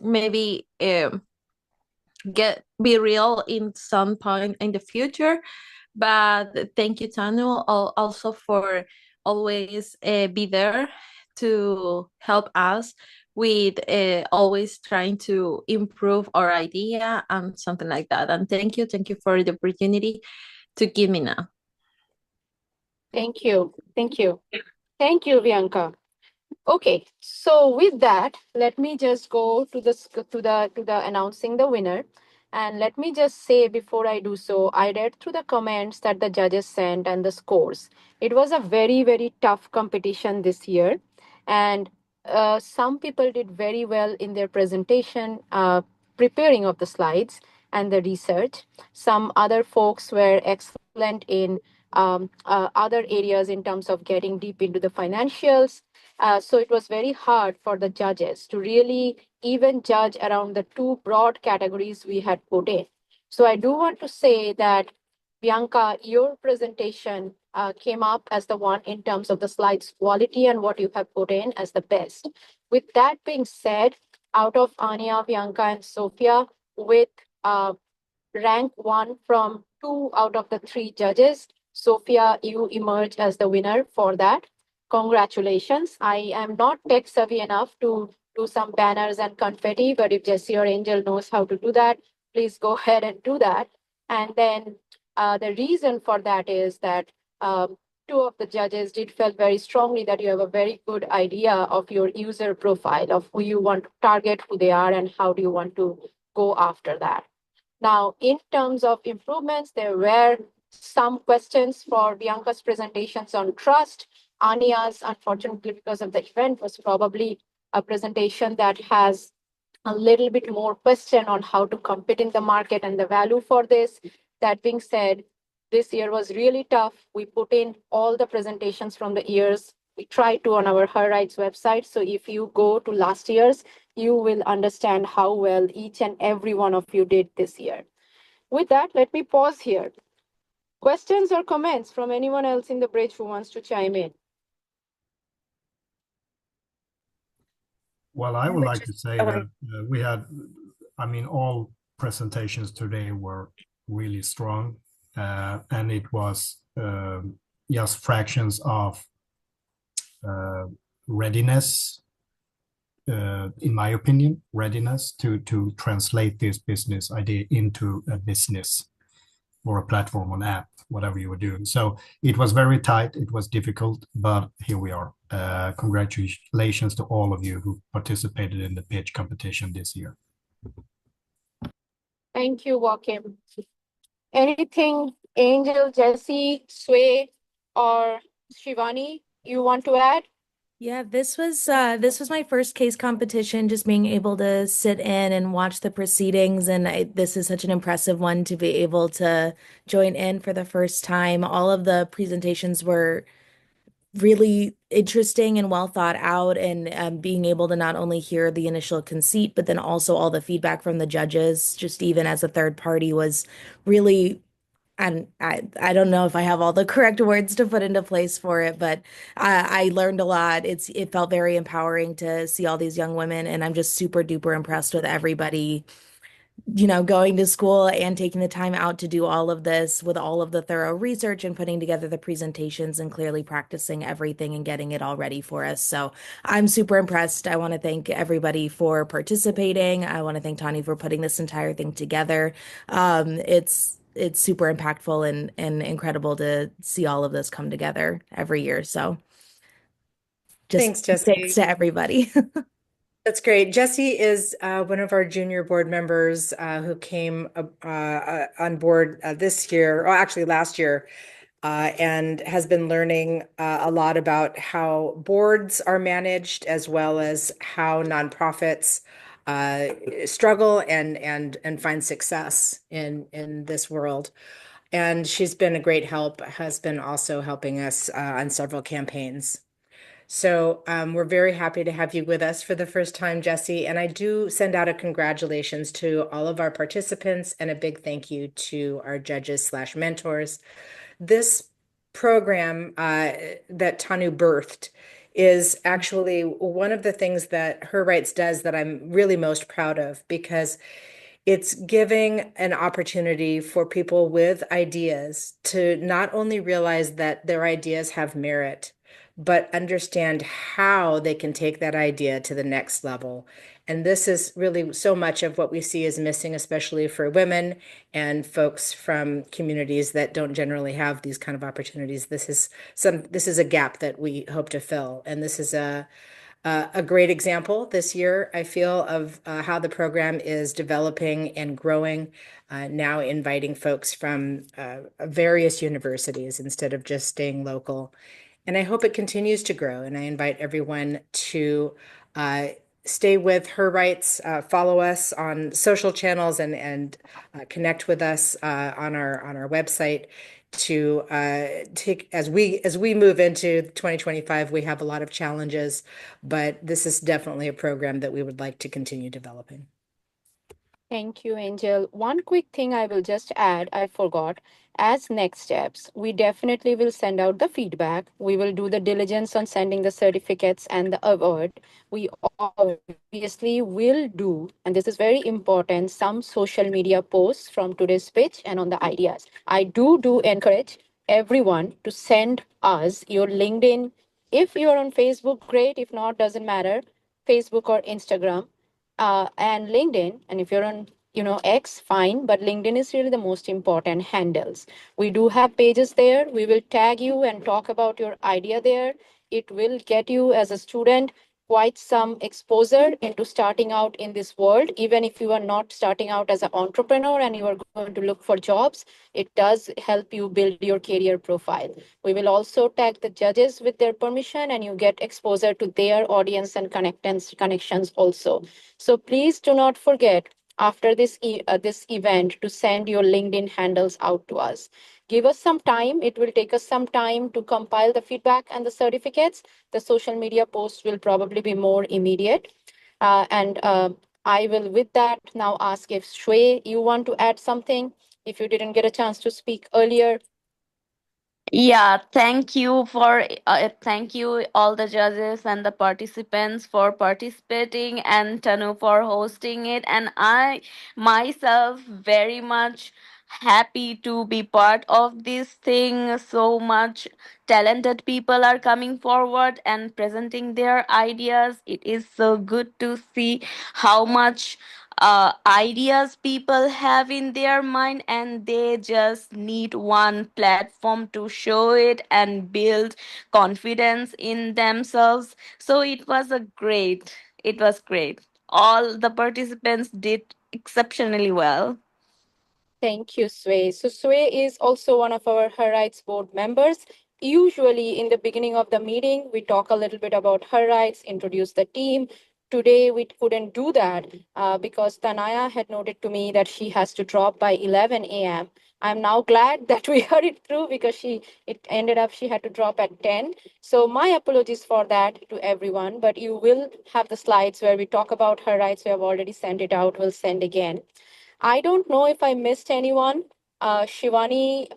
maybe be real in some point in the future. But thank you, Tanu, also for always be there to help us with always trying to improve our idea and something like that. And thank you for the opportunity to give me now. Thank you. Thank you. Thank you, Bianca. Okay, so with that, let me just go to the announcing the winner. And let me just say before I do so, I read through the comments that the judges sent and the scores. It was a very, very tough competition this year. And some people did very well in their presentation, preparing of the slides and the research. Some other folks were excellent in other areas in terms of getting deep into the financials. So it was very hard for the judges to really even judge around the two broad categories we had put in. So I do want to say that, Bianca, your presentation came up as the one in terms of the slides quality and what you have put in as the best. With that being said, out of Anya, Bianca, and Sophia, with rank 1 from 2 out of the 3 judges, Sophia, you emerge as the winner for that. Congratulations. I am not tech savvy enough to do some banners and confetti, but if Jesse or Angel knows how to do that, please go ahead and do that. And then the reason for that is that 2 of the judges did feel very strongly that you have a very good idea of your user profile, of who you want to target, who they are, and how do you want to go after that. Now, in terms of improvements, there were some questions for Bianca's presentations on trust. Ania's, unfortunately, because of the event, was probably a presentation that has a little bit more question on how to compete in the market and the value for this. That being said, this year was really tough. We put in all the presentations from the years. We tried to on our HerRights website. So if you go to last year's, you will understand how well each and every one of you did this year. With that, let me pause here. Questions or comments from anyone else in the bridge who wants to chime in? Well, I would like to say that we had, I mean, all presentations today were really strong. and it was just fractions of readiness, in my opinion, readiness to translate this business idea into a business or a platform, an app, whatever you were doing. So it was very tight. It was difficult, but here we are. Congratulations to all of you who participated in the pitch competition this year. Thank you, Joachim. Anything, Angel, Jesse, Sway, or Shivani, you want to add? Yeah, this was my first case competition, just being able to sit in and watch the proceedings, and this is such an impressive one to be able to join in for the first time. All of the presentations were really interesting and well thought out, and being able to not only hear the initial conceit, but then also all the feedback from the judges, just even as a third party, was really, and I don't know if I have all the correct words to put into place for it, but I learned a lot. It felt very empowering to see all these young women, and I'm just super duper impressed with everybody, going to school and taking the time out to do all of this with all of the thorough research and putting together the presentations and clearly practicing everything and getting it all ready for us. So I'm super impressed. I want to thank everybody for participating. I want to thank Tani for putting this entire thing together. It's super impactful and incredible to see all of this come together every year. So just Thanks, Jesse. thanks to everybody. That's great. Jesse is one of our junior board members who came on board this year, or actually last year, and has been learning a lot about how boards are managed, as well as how nonprofits struggle and find success in this world. And she's been a great help, has been also helping us on several campaigns. So we're very happy to have you with us for the first time, Jesse. And I do send out a congratulations to all of our participants and a big thank you to our judges/mentors. This program that Tanu birthed is actually one of the things that HerRights does that I'm really most proud of, because it's giving an opportunity for people with ideas to not only realize that their ideas have merit, but understand how they can take that idea to the next level. And this is really so much of what we see is missing, especially for women and folks from communities that don't generally have these kind of opportunities. This is a gap that we hope to fill. And this is a great example this year, I feel, of how the program is developing and growing, now inviting folks from various universities instead of just staying local. And I hope it continues to grow. And I invite everyone to stay with HerRights, follow us on social channels, and connect with us on our website to take as we move into 2025. We have a lot of challenges, but this is definitely a program that we would like to continue developing. Thank you, Angel. One quick thing I will just add, I forgot. As next steps, we definitely will send out the feedback. We will do the diligence on sending the certificates and the award. We obviously will do, and this is very important, some social media posts from today's pitch and on the ideas. I do encourage everyone to send us your LinkedIn. If you're on Facebook, great. If not, doesn't matter. Facebook or Instagram. And LinkedIn, and if you're on, X, fine, but LinkedIn is really the most important handles. We do have pages there. We will tag you and talk about your idea there. It will get you as a student quite some exposure into starting out in this world. Even if you are not starting out as an entrepreneur and you are going to look for jobs, it does help you build your career profile. We will also tag the judges with their permission, and you get exposure to their audience and connections also. So please do not forget after this event to send your LinkedIn handles out to us. Give us some time. It will take us some time to compile the feedback and the certificates. The social media posts will probably be more immediate. And I will, with that, now ask if Shway, you want to add something if you didn't get a chance to speak earlier. Yeah, thank you all the judges and the participants for participating, and Tanu for hosting it. And I myself very much happy to be part of this thing. So much talented people are coming forward and presenting their ideas. It is so good to see how much ideas people have in their mind, and they just need one platform to show it and build confidence in themselves. So it was great. All the participants did exceptionally well. Thank you, Sway. So Sway is also one of our HerRights board members. Usually in the beginning of the meeting, we talk a little bit about HerRights, introduce the team. Today we couldn't do that because Tanaya had noted to me that she has to drop by 11 a.m. I'm now glad that we heard it through because it ended up she had to drop at 10. So my apologies for that to everyone, but you will have the slides where we talk about HerRights. We have already sent it out. We'll send again. I don't know if I missed anyone. Shivani,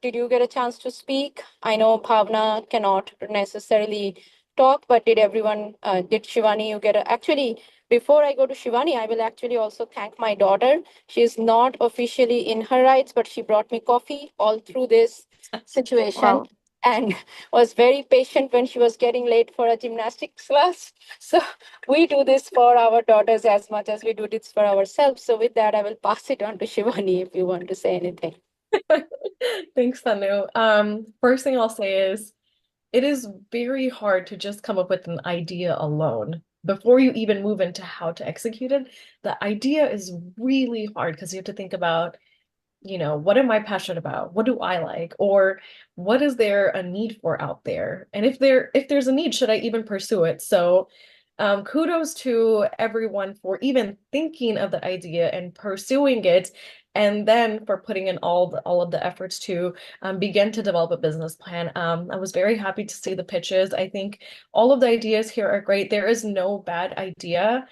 did you get a chance to speak? I know Bhavna cannot necessarily talk, but did Shivani, you get actually, before I go to Shivani, I will actually also thank my daughter. She is not officially in HerRights, but she brought me coffee all through this situation. Wow. And was very patient when she was getting late for a gymnastics class. So we do this for our daughters as much as we do this for ourselves. So with that, I will pass it on to Shivani if you want to say anything. Thanks, Tanu. First thing I'll say is it is very hard to just come up with an idea alone. Before you even move into how to execute it, the idea is really hard because you have to think about, what am I passionate about? What do I like? Or what is there a need for out there? And if there's a need, should I even pursue it? So kudos to everyone for even thinking of the idea and pursuing it, and then for putting in all of the efforts to begin to develop a business plan. I was very happy to see the pitches. I think all of the ideas here are great. There is no bad idea.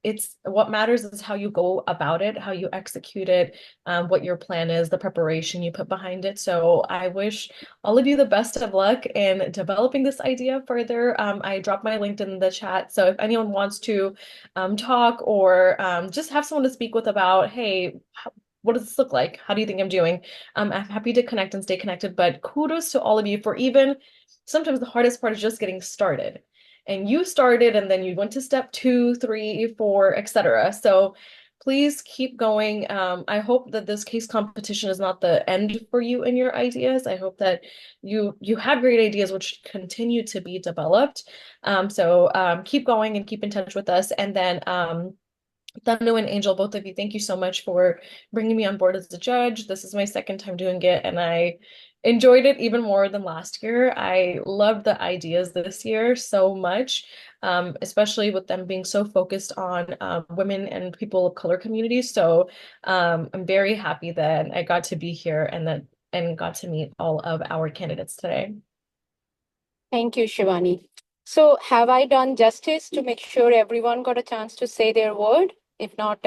It's what matters is how you go about it, how you execute it, what your plan is, the preparation you put behind it. So I wish all of you the best of luck in developing this idea further. I dropped my LinkedIn in the chat. So if anyone wants to talk or just have someone to speak with about, hey, what does this look like? How do you think I'm doing? I'm happy to connect and stay connected, but kudos to all of you for even sometimes the hardest part is just getting started. And you started and then you went to step 2, 3, 4, etc. So please keep going. I hope that this case competition is not the end for you and your ideas. I hope that you have great ideas which continue to be developed. So keep going and keep in touch with us. And then Tanu and Angel, both of you, thank you so much for bringing me on board as a judge. This is my second time doing it, and I enjoyed it even more than last year. I loved the ideas this year so much, especially with them being so focused on women and people of color communities. So I'm very happy that I got to be here and got to meet all of our candidates today. Thank you, Shivani. So have I done justice to make sure everyone got a chance to say their word? If not,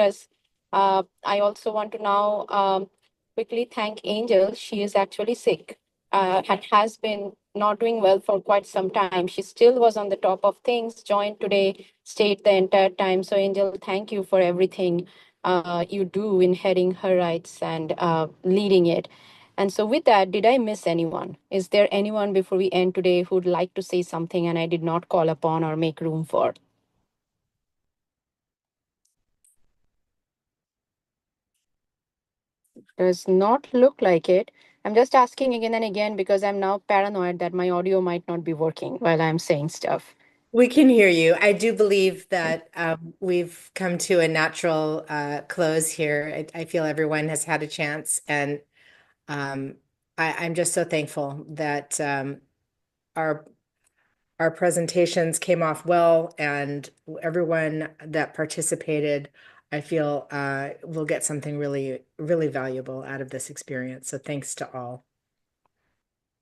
I also want to now quickly thank Angel. She is actually sick and has been not doing well for quite some time. She still was on the top of things, joined today, stayed the entire time. So Angel, thank you for everything you do in heading HerRights and leading it. And so with that, did I miss anyone? Is there anyone before we end today who'd like to say something and I did not call upon or make room for? Does not look like it. I'm just asking again and again because I'm now paranoid that my audio might not be working while I'm saying stuff. We can hear you. I do believe that we've come to a natural close here. I feel everyone has had a chance, and um, I'm just so thankful that our our presentations came off well, and everyone that participated, I feel will get something really, really valuable out of this experience. So thanks to all.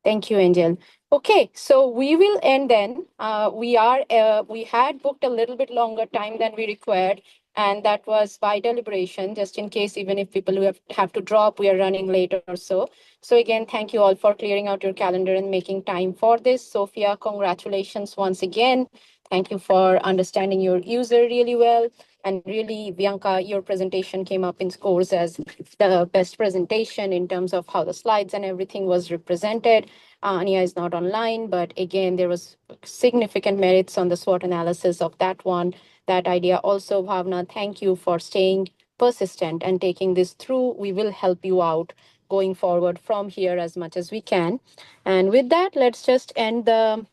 Thank you, Angel. Okay, so we will end then. We had booked a little bit longer time than we required, and that was by deliberation, just in case, even if people who have to drop, we are running late or so. So again, thank you all for clearing out your calendar and making time for this. Sophia, congratulations once again. Thank you for understanding your user really well. And really, Bianca, your presentation came up in scores as the best presentation in terms of how the slides and everything was represented. Ania is not online, but again, there was significant merits on the SWOT analysis of that one. That idea also, Bhavna, thank you for staying persistent and taking this through. We will help you out going forward from here as much as we can. And with that, let's just end the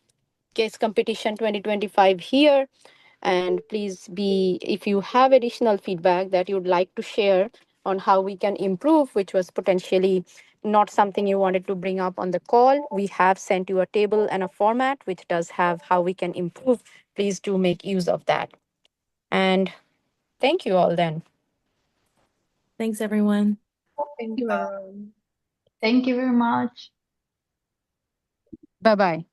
case competition 2025 here. And please if you have additional feedback that you'd like to share on how we can improve, which was potentially not something you wanted to bring up on the call, we have sent you a table and a format which does have how we can improve. Please do make use of that. And thank you all then. Thanks, everyone. Thank you, everyone. Thank you very much. Bye-bye.